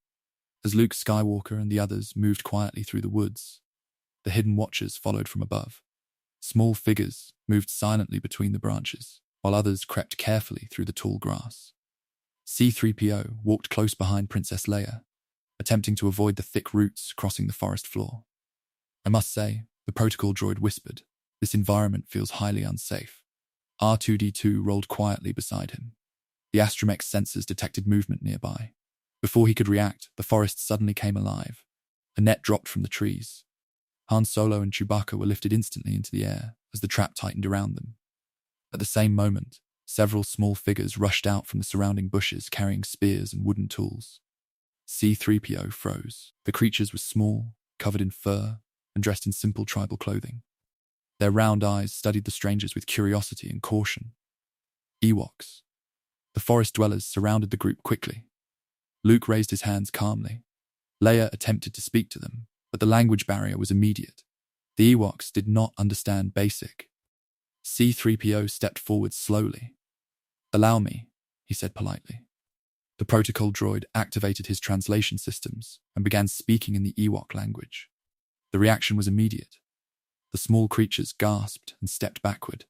Speaker 1: As Luke Skywalker and the others moved quietly through the woods, the hidden watchers followed from above. Small figures moved silently between the branches, while others crept carefully through the tall grass. C-3PO walked close behind Princess Leia, attempting to avoid the thick roots crossing the forest floor. I must say, the protocol droid whispered, "This environment feels highly unsafe." R2-D2 rolled quietly beside him. The astromech's sensors detected movement nearby. Before he could react, the forest suddenly came alive. A net dropped from the trees. Han Solo and Chewbacca were lifted instantly into the air as the trap tightened around them. At the same moment, several small figures rushed out from the surrounding bushes carrying spears and wooden tools. C-3PO froze. The creatures were small, covered in fur, and dressed in simple tribal clothing. Their round eyes studied the strangers with curiosity and caution. Ewoks. The forest dwellers surrounded the group quickly. Luke raised his hands calmly. Leia attempted to speak to them, but the language barrier was immediate. The Ewoks did not understand Basic. C-3PO stepped forward slowly. "Allow me," he said politely. The protocol droid activated his translation systems and began speaking in the Ewok language. The reaction was immediate. The small creatures gasped and stepped backward.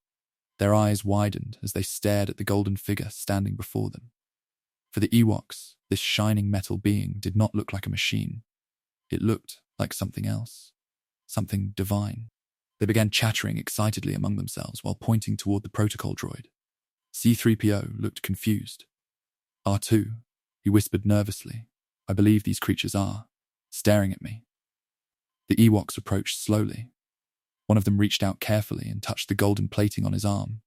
Speaker 1: Their eyes widened as they stared at the golden figure standing before them. For the Ewoks, this shining metal being did not look like a machine. It looked like something else, something divine. They began chattering excitedly among themselves while pointing toward the protocol droid. C-3PO looked confused. "R2, he whispered nervously. "I believe these creatures are staring at me." The Ewoks approached slowly. One of them reached out carefully and touched the golden plating on his arm.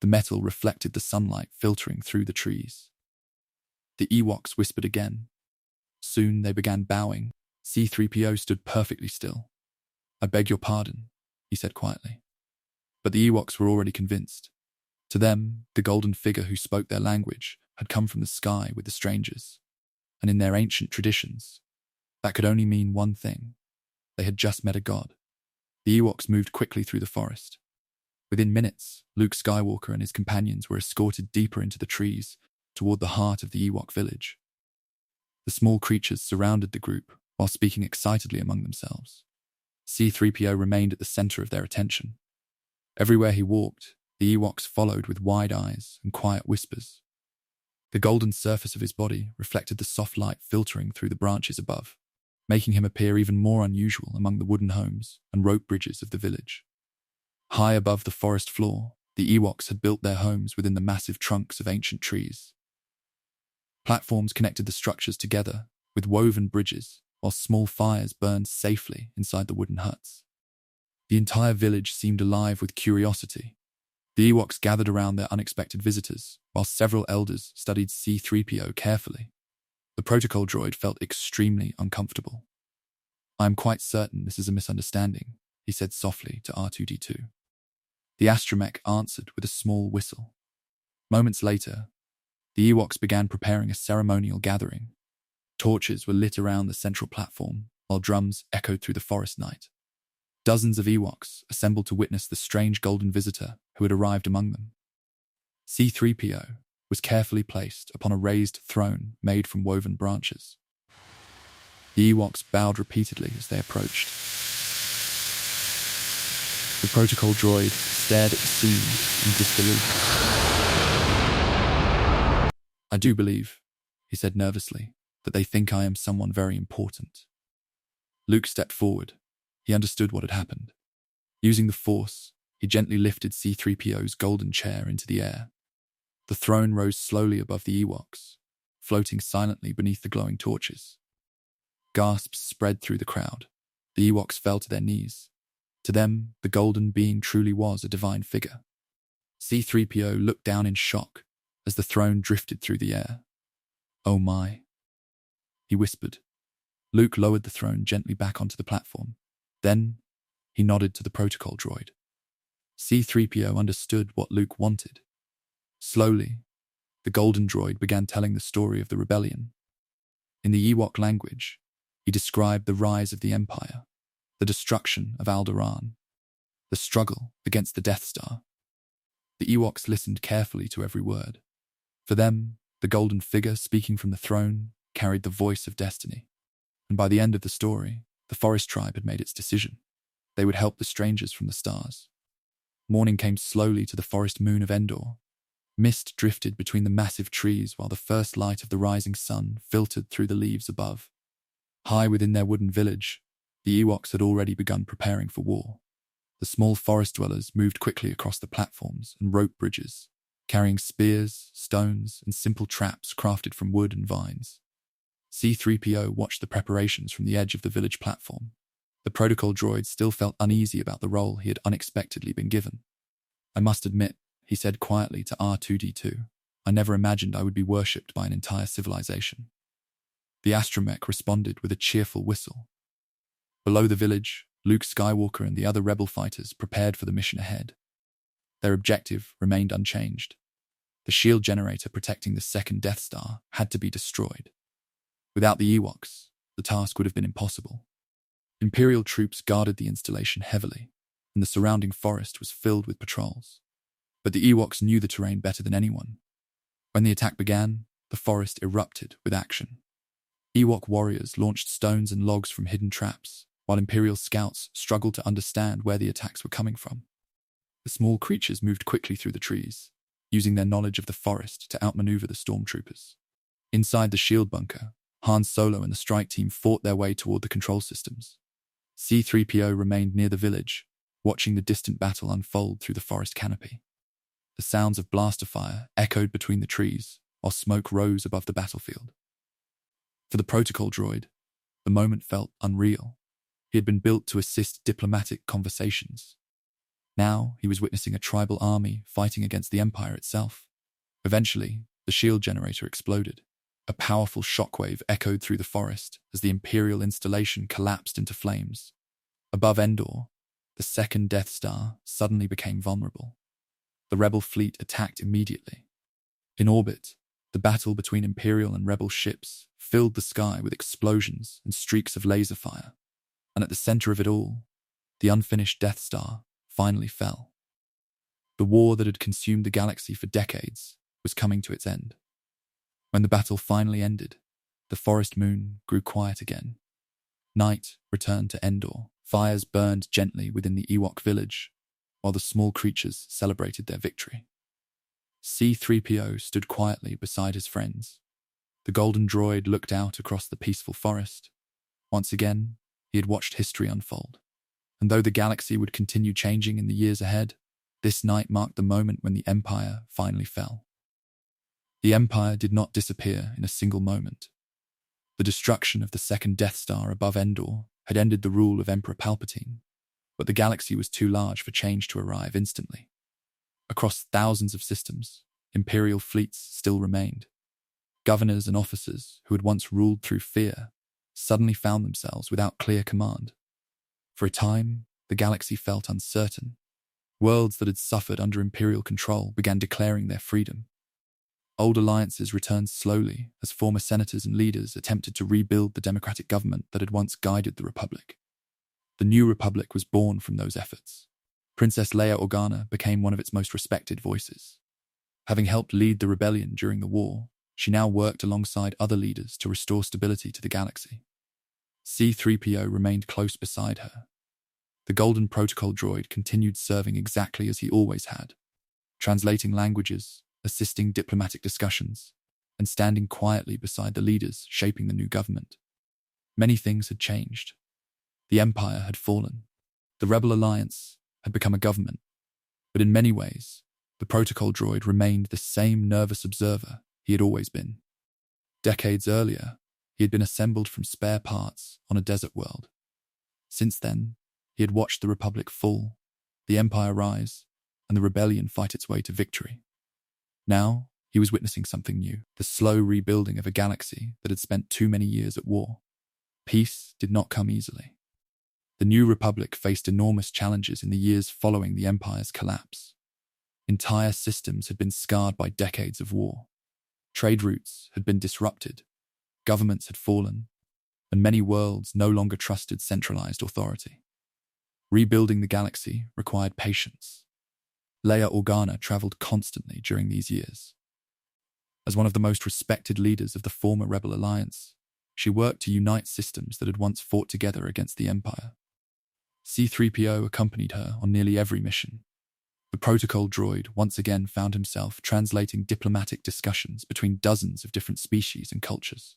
Speaker 1: The metal reflected the sunlight filtering through the trees. The Ewoks whispered again. Soon they began bowing. C-3PO stood perfectly still. "I beg your pardon," he said quietly. But the Ewoks were already convinced. To them, the golden figure who spoke their language had come from the sky with the strangers. And in their ancient traditions, that could only mean one thing. They had just met a god. The Ewoks moved quickly through the forest. Within minutes, Luke Skywalker and his companions were escorted deeper into the trees toward the heart of the Ewok village. The small creatures surrounded the group while speaking excitedly among themselves. C-3PO remained at the center of their attention. Everywhere he walked, the Ewoks followed with wide eyes and quiet whispers. The golden surface of his body reflected the soft light filtering through the branches above, making him appear even more unusual among the wooden homes and rope bridges of the village. High above the forest floor, the Ewoks had built their homes within the massive trunks of ancient trees. Platforms connected the structures together with woven bridges, while small fires burned safely inside the wooden huts. The entire village seemed alive with curiosity. The Ewoks gathered around their unexpected visitors, while several elders studied C-3PO carefully. The protocol droid felt extremely uncomfortable. "I am quite certain this is a misunderstanding," he said softly to R2-D2. The astromech answered with a small whistle. Moments later, the Ewoks began preparing a ceremonial gathering. Torches were lit around the central platform, while drums echoed through the forest night. Dozens of Ewoks assembled to witness the strange golden visitor who had arrived among them. C-3PO was carefully placed upon a raised throne made from woven branches. The Ewoks bowed repeatedly as they approached. The protocol droid stared at the scene in disbelief. "I do believe," he said nervously, "that they think I am someone very important." Luke stepped forward. He understood what had happened. Using the Force, he gently lifted C-3PO's golden chair into the air. The throne rose slowly above the Ewoks, floating silently beneath the glowing torches. Gasps spread through the crowd. The Ewoks fell to their knees. To them, the golden being truly was a divine figure. C-3PO looked down in shock as the throne drifted through the air. "Oh my," he whispered. Luke lowered the throne gently back onto the platform. Then, he nodded to the protocol droid. C-3PO understood what Luke wanted. Slowly, the golden droid began telling the story of the rebellion. In the Ewok language, he described the rise of the Empire, the destruction of Alderaan, the struggle against the Death Star. The Ewoks listened carefully to every word. For them, the golden figure speaking from the throne carried the voice of destiny. And by the end of the story, the forest tribe had made its decision. They would help the strangers from the stars. Morning came slowly to the forest moon of Endor. Mist drifted between the massive trees while the first light of the rising sun filtered through the leaves above. High within their wooden village, the Ewoks had already begun preparing for war. The small forest dwellers moved quickly across the platforms and rope bridges, carrying spears, stones, and simple traps crafted from wood and vines. C-3PO watched the preparations from the edge of the village platform. The protocol droid still felt uneasy about the role he had unexpectedly been given. "I must admit," he said quietly to R2-D2, "I never imagined I would be worshipped by an entire civilization." The astromech responded with a cheerful whistle. Below the village, Luke Skywalker and the other rebel fighters prepared for the mission ahead. Their objective remained unchanged. The shield generator protecting the second Death Star had to be destroyed. Without the Ewoks, the task would have been impossible. Imperial troops guarded the installation heavily, and the surrounding forest was filled with patrols. But the Ewoks knew the terrain better than anyone. When the attack began, the forest erupted with action. Ewok warriors launched stones and logs from hidden traps, while Imperial scouts struggled to understand where the attacks were coming from. The small creatures moved quickly through the trees, using their knowledge of the forest to outmaneuver the stormtroopers. Inside the shield bunker, Han Solo and the strike team fought their way toward the control systems. C-3PO remained near the village, watching the distant battle unfold through the forest canopy. The sounds of blaster fire echoed between the trees, while smoke rose above the battlefield. For the protocol droid, the moment felt unreal. He had been built to assist diplomatic conversations. Now he was witnessing a tribal army fighting against the Empire itself. Eventually, the shield generator exploded. A powerful shockwave echoed through the forest as the Imperial installation collapsed into flames. Above Endor, the second Death Star suddenly became vulnerable. The Rebel fleet attacked immediately. In orbit, the battle between Imperial and Rebel ships filled the sky with explosions and streaks of laser fire. And at the center of it all, the unfinished Death Star finally fell. The war that had consumed the galaxy for decades was coming to its end. When the battle finally ended, the forest moon grew quiet again. Night returned to Endor. Fires burned gently within the Ewok village, while the small creatures celebrated their victory. C-3PO stood quietly beside his friends. The golden droid looked out across the peaceful forest. Once again, he had watched history unfold. And though the galaxy would continue changing in the years ahead, this night marked the moment when the Empire finally fell. The Empire did not disappear in a single moment. The destruction of the second Death Star above Endor had ended the rule of Emperor Palpatine, but the galaxy was too large for change to arrive instantly. Across thousands of systems, Imperial fleets still remained. Governors and officers who had once ruled through fear suddenly found themselves without clear command. For a time, the galaxy felt uncertain. Worlds that had suffered under Imperial control began declaring their freedom. Old alliances returned slowly as former senators and leaders attempted to rebuild the democratic government that had once guided the Republic. The new Republic was born from those efforts. Princess Leia Organa became one of its most respected voices. Having helped lead the rebellion during the war, she now worked alongside other leaders to restore stability to the galaxy. C-3PO remained close beside her. The Golden Protocol droid continued serving exactly as he always had, translating languages, assisting diplomatic discussions, and standing quietly beside the leaders shaping the new government. Many things had changed. The Empire had fallen. The Rebel Alliance had become a government. But in many ways, the Protocol droid remained the same nervous observer he had always been. Decades earlier, he had been assembled from spare parts on a desert world. Since then, he had watched the Republic fall, the Empire rise, and the rebellion fight its way to victory. Now, he was witnessing something new, the slow rebuilding of a galaxy that had spent too many years at war. Peace did not come easily. The new Republic faced enormous challenges in the years following the Empire's collapse. Entire systems had been scarred by decades of war. Trade routes had been disrupted, governments had fallen, and many worlds no longer trusted centralized authority. Rebuilding the galaxy required patience. Leia Organa traveled constantly during these years. As one of the most respected leaders of the former Rebel Alliance, she worked to unite systems that had once fought together against the Empire. C-3PO accompanied her on nearly every mission. The protocol droid once again found himself translating diplomatic discussions between dozens of different species and cultures.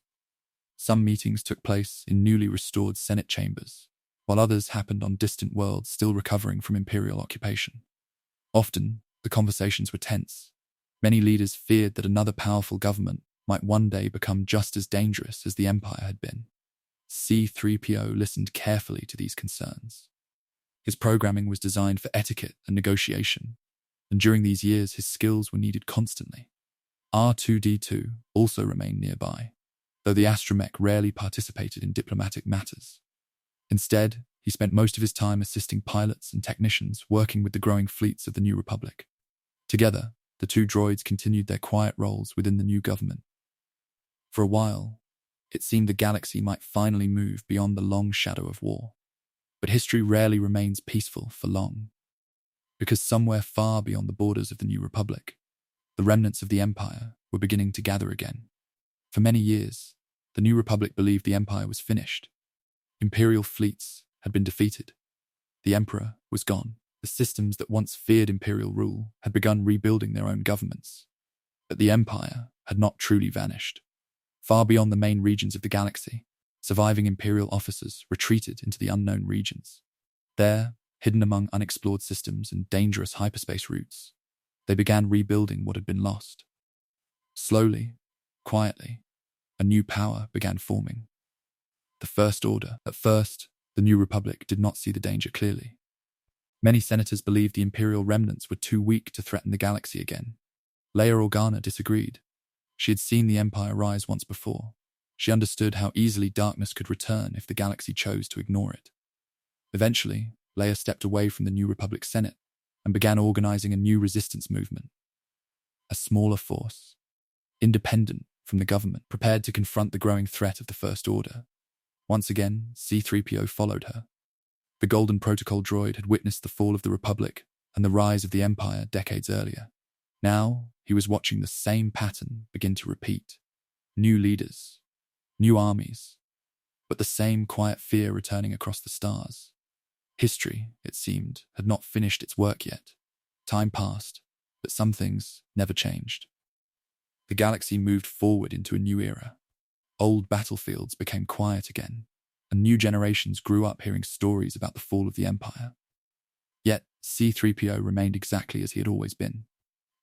Speaker 1: Some meetings took place in newly restored Senate chambers, while others happened on distant worlds still recovering from Imperial occupation. Often, the conversations were tense. Many leaders feared that another powerful government might one day become just as dangerous as the Empire had been. C-3PO listened carefully to these concerns. His programming was designed for etiquette and negotiation, and during these years his skills were needed constantly. R2-D2 also remained nearby, though the astromech rarely participated in diplomatic matters. Instead, he spent most of his time assisting pilots and technicians working with the growing fleets of the New Republic. Together, the two droids continued their quiet roles within the new government. For a while, it seemed the galaxy might finally move beyond the long shadow of war. But history rarely remains peaceful for long, because somewhere far beyond the borders of the New Republic, the remnants of the Empire were beginning to gather again. For many years, the New Republic believed the Empire was finished. Imperial fleets had been defeated. The Emperor was gone. The systems that once feared Imperial rule had begun rebuilding their own governments. But the Empire had not truly vanished. Far beyond the main regions of the galaxy, surviving Imperial officers retreated into the unknown regions. There, hidden among unexplored systems and dangerous hyperspace routes, they began rebuilding what had been lost. Slowly, quietly, a new power began forming. The First Order. At first, the New Republic did not see the danger clearly. Many senators believed the Imperial remnants were too weak to threaten the galaxy again. Leia Organa disagreed. She had seen the Empire rise once before. She understood how easily darkness could return if the galaxy chose to ignore it. Eventually, Leia stepped away from the New Republic Senate and began organizing a new resistance movement. A smaller force, independent from the government, prepared to confront the growing threat of the First Order. Once again, C-3PO followed her. The Golden Protocol droid had witnessed the fall of the Republic and the rise of the Empire decades earlier. Now, he was watching the same pattern begin to repeat. New leaders, new armies, but the same quiet fear returning across the stars. History, it seemed, had not finished its work yet. Time passed, but some things never changed. The galaxy moved forward into a new era. Old battlefields became quiet again, and new generations grew up hearing stories about the fall of the Empire. Yet, C-3PO remained exactly as he had always been.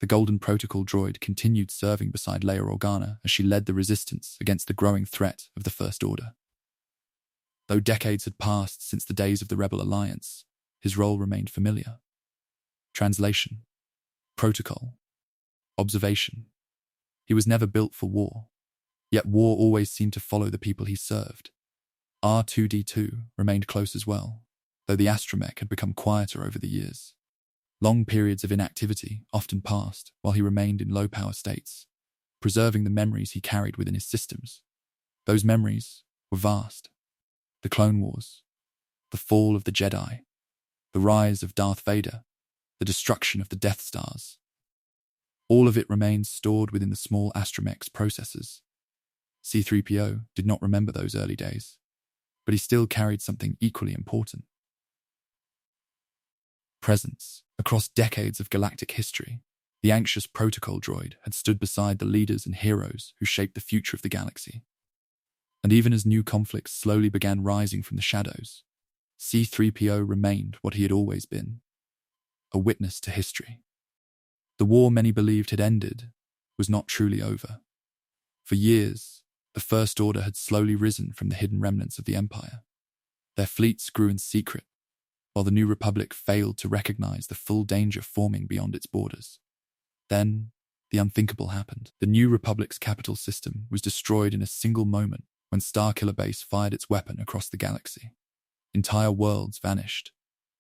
Speaker 1: The Golden Protocol droid continued serving beside Leia Organa as she led the resistance against the growing threat of the First Order. Though decades had passed since the days of the Rebel Alliance, his role remained familiar. Translation, protocol, observation. He was never built for war, yet war always seemed to follow the people he served. R2-D2 remained close as well, though the astromech had become quieter over the years. Long periods of inactivity often passed while he remained in low-power states, preserving the memories he carried within his systems. Those memories were vast. The Clone Wars, the fall of the Jedi, the rise of Darth Vader, the destruction of the Death Stars. All of it remained stored within the small astromech's processors. C-3PO did not remember those early days, but he still carried something equally important. Presence. Across decades of galactic history, the anxious protocol droid had stood beside the leaders and heroes who shaped the future of the galaxy. And even as new conflicts slowly began rising from the shadows, C-3PO remained what he had always been, a witness to history. The war many believed had ended was not truly over. For years, the First Order had slowly risen from the hidden remnants of the Empire. Their fleets grew in secret, while the New Republic failed to recognize the full danger forming beyond its borders. Then, the unthinkable happened. The New Republic's capital system was destroyed in a single moment when Starkiller Base fired its weapon across the galaxy. Entire worlds vanished.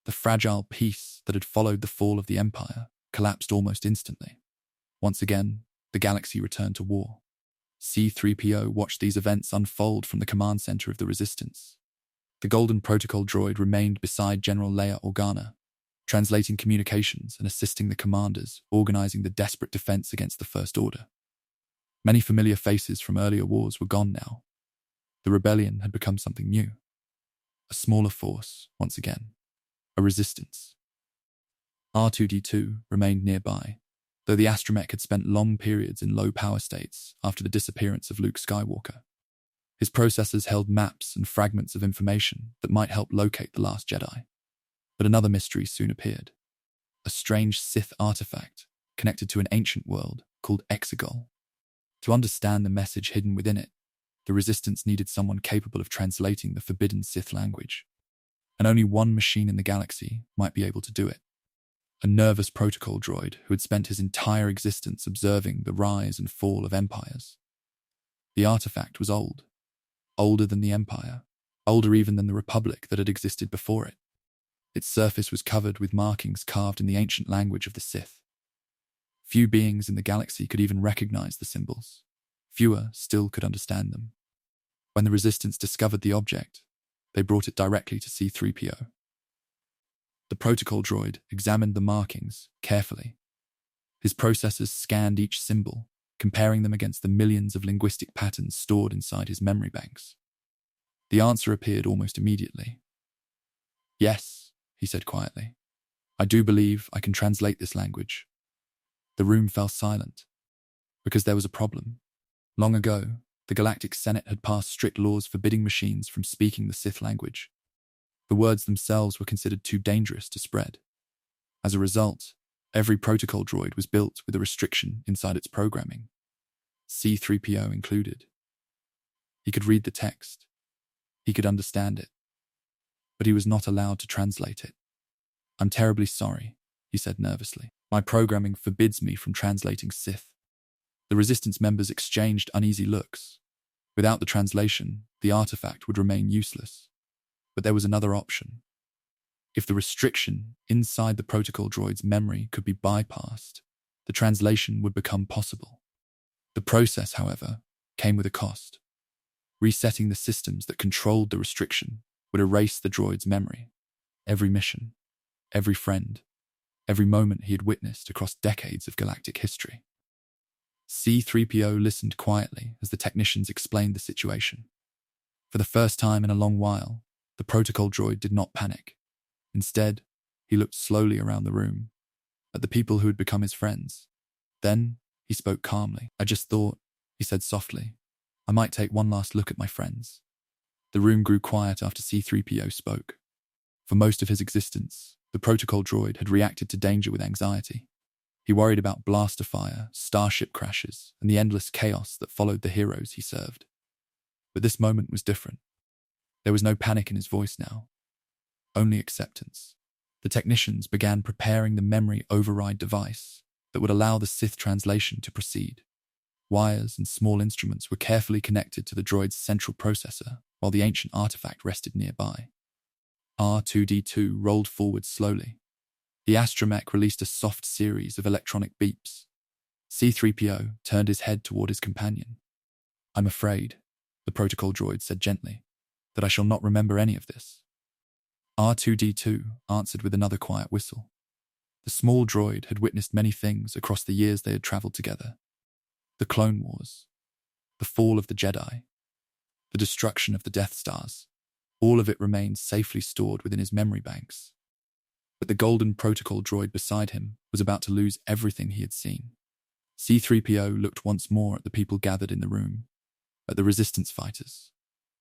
Speaker 1: The fragile peace that had followed the fall of the Empire collapsed almost instantly. Once again, the galaxy returned to war. C-3PO watched these events unfold from the command center of the Resistance. The Golden Protocol droid remained beside General Leia Organa, translating communications and assisting the commanders organizing the desperate defense against the First Order. Many familiar faces from earlier wars were gone now. The rebellion had become something new. A smaller force, once again. A resistance. R2-D2 remained nearby, though the astromech had spent long periods in low power states after the disappearance of Luke Skywalker. His processors held maps and fragments of information that might help locate the Last Jedi. But another mystery soon appeared. A strange Sith artifact connected to an ancient world called Exegol. To understand the message hidden within it, the Resistance needed someone capable of translating the forbidden Sith language. And only one machine in the galaxy might be able to do it. A nervous protocol droid who had spent his entire existence observing the rise and fall of empires. The artifact was old. Older than the Empire. Older even than the Republic that had existed before it. Its surface was covered with markings carved in the ancient language of the Sith. Few beings in the galaxy could even recognize the symbols. Fewer still could understand them. When the Resistance discovered the object, they brought it directly to C-3PO. The protocol droid examined the markings carefully. His processors scanned each symbol, comparing them against the millions of linguistic patterns stored inside his memory banks. The answer appeared almost immediately. "Yes," he said quietly. "I do believe I can translate this language." The room fell silent, because there was a problem. Long ago, the Galactic Senate had passed strict laws forbidding machines from speaking the Sith language. The words themselves were considered too dangerous to spread. As a result, every protocol droid was built with a restriction inside its programming, C-3PO included. He could read the text. He could understand it. But he was not allowed to translate it. "I'm terribly sorry," he said nervously. "My programming forbids me from translating Sith." The Resistance members exchanged uneasy looks. Without the translation, the artifact would remain useless. But there was another option. If the restriction inside the protocol droid's memory could be bypassed, the translation would become possible. The process, however, came with a cost. Resetting the systems that controlled the restriction would erase the droid's memory. Every mission, every friend, every moment he had witnessed across decades of galactic history. C-3PO listened quietly as the technicians explained the situation. For the first time in a long while, the protocol droid did not panic. Instead, he looked slowly around the room, at the people who had become his friends. Then, he spoke calmly. "I just thought," he said softly, "I might take one last look at my friends." The room grew quiet after C-3PO spoke. For most of his existence, the protocol droid had reacted to danger with anxiety. He worried about blaster fire, starship crashes, and the endless chaos that followed the heroes he served. But this moment was different. There was no panic in his voice now, only acceptance. The technicians began preparing the memory override device that would allow the Sith translation to proceed. Wires and small instruments were carefully connected to the droid's central processor while the ancient artifact rested nearby. R2-D2 rolled forward slowly. The astromech released a soft series of electronic beeps. C-3PO turned his head toward his companion. "I'm afraid," the protocol droid said gently, "that I shall not remember any of this." R2-D2 answered with another quiet whistle. The small droid had witnessed many things across the years they had traveled together. The Clone Wars, the fall of the Jedi, the destruction of the Death Stars. All of it remained safely stored within his memory banks. But the golden protocol droid beside him was about to lose everything he had seen. C-3PO looked once more at the people gathered in the room, at the Resistance fighters,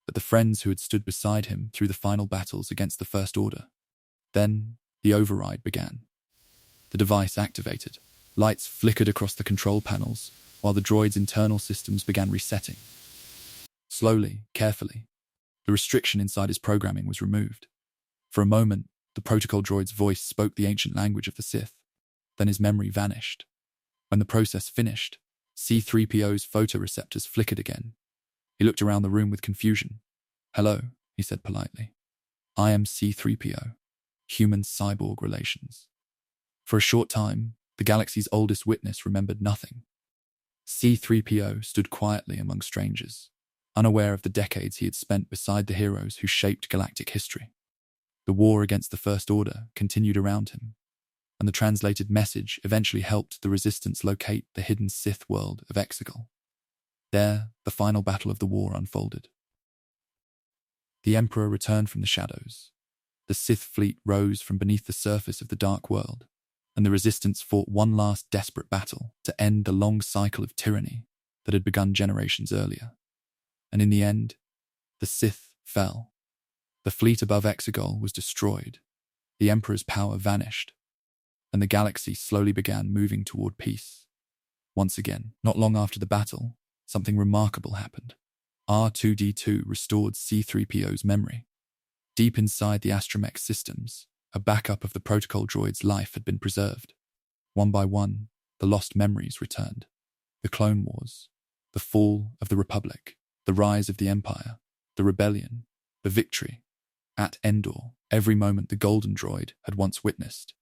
Speaker 1: at the friends who had stood beside him through the final battles against the First Order. Then the override began. The device activated. Lights flickered across the control panels, while the droid's internal systems began resetting. Slowly, carefully, the restriction inside his programming was removed. For a moment, the protocol droid's voice spoke the ancient language of the Sith. Then his memory vanished. When the process finished, C-3PO's photoreceptors flickered again. He looked around the room with confusion. "Hello," he said politely. "I am C-3PO, human-cyborg relations." For a short time, the galaxy's oldest witness remembered nothing. C-3PO stood quietly among strangers, unaware of the decades he had spent beside the heroes who shaped galactic history. The war against the First Order continued around him, and the translated message eventually helped the Resistance locate the hidden Sith world of Exegol. There, the final battle of the war unfolded. The Emperor returned from the shadows. The Sith fleet rose from beneath the surface of the dark world. and the Resistance fought one last desperate battle to end the long cycle of tyranny that had begun generations earlier. And in the end, the Sith fell. The fleet above Exegol was destroyed, the Emperor's power vanished, and the galaxy slowly began moving toward peace. Once again, not long after the battle, something remarkable happened. R2-D2 restored C-3PO's memory. Deep inside the astromech systems, a backup of the protocol droid's life had been preserved. One by one, the lost memories returned. The Clone Wars, the fall of the Republic, the rise of the Empire, the rebellion, the victory. At Endor, every moment the golden droid had once witnessed.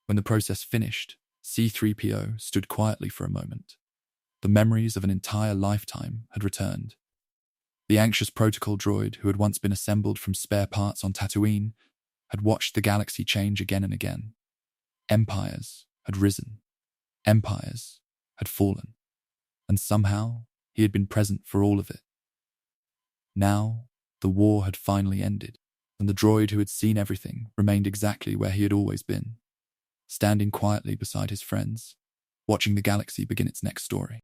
Speaker 1: When the process finished, C-3PO stood quietly for a moment. The memories of an entire lifetime had returned. The anxious protocol droid, who had once been assembled from spare parts on Tatooine, had watched the galaxy change again and again. Empires had risen. Empires had fallen. And somehow, he had been present for all of it. Now, the war had finally ended, and the droid who had seen everything remained exactly where he had always been, standing quietly beside his friends, watching the galaxy begin its next story.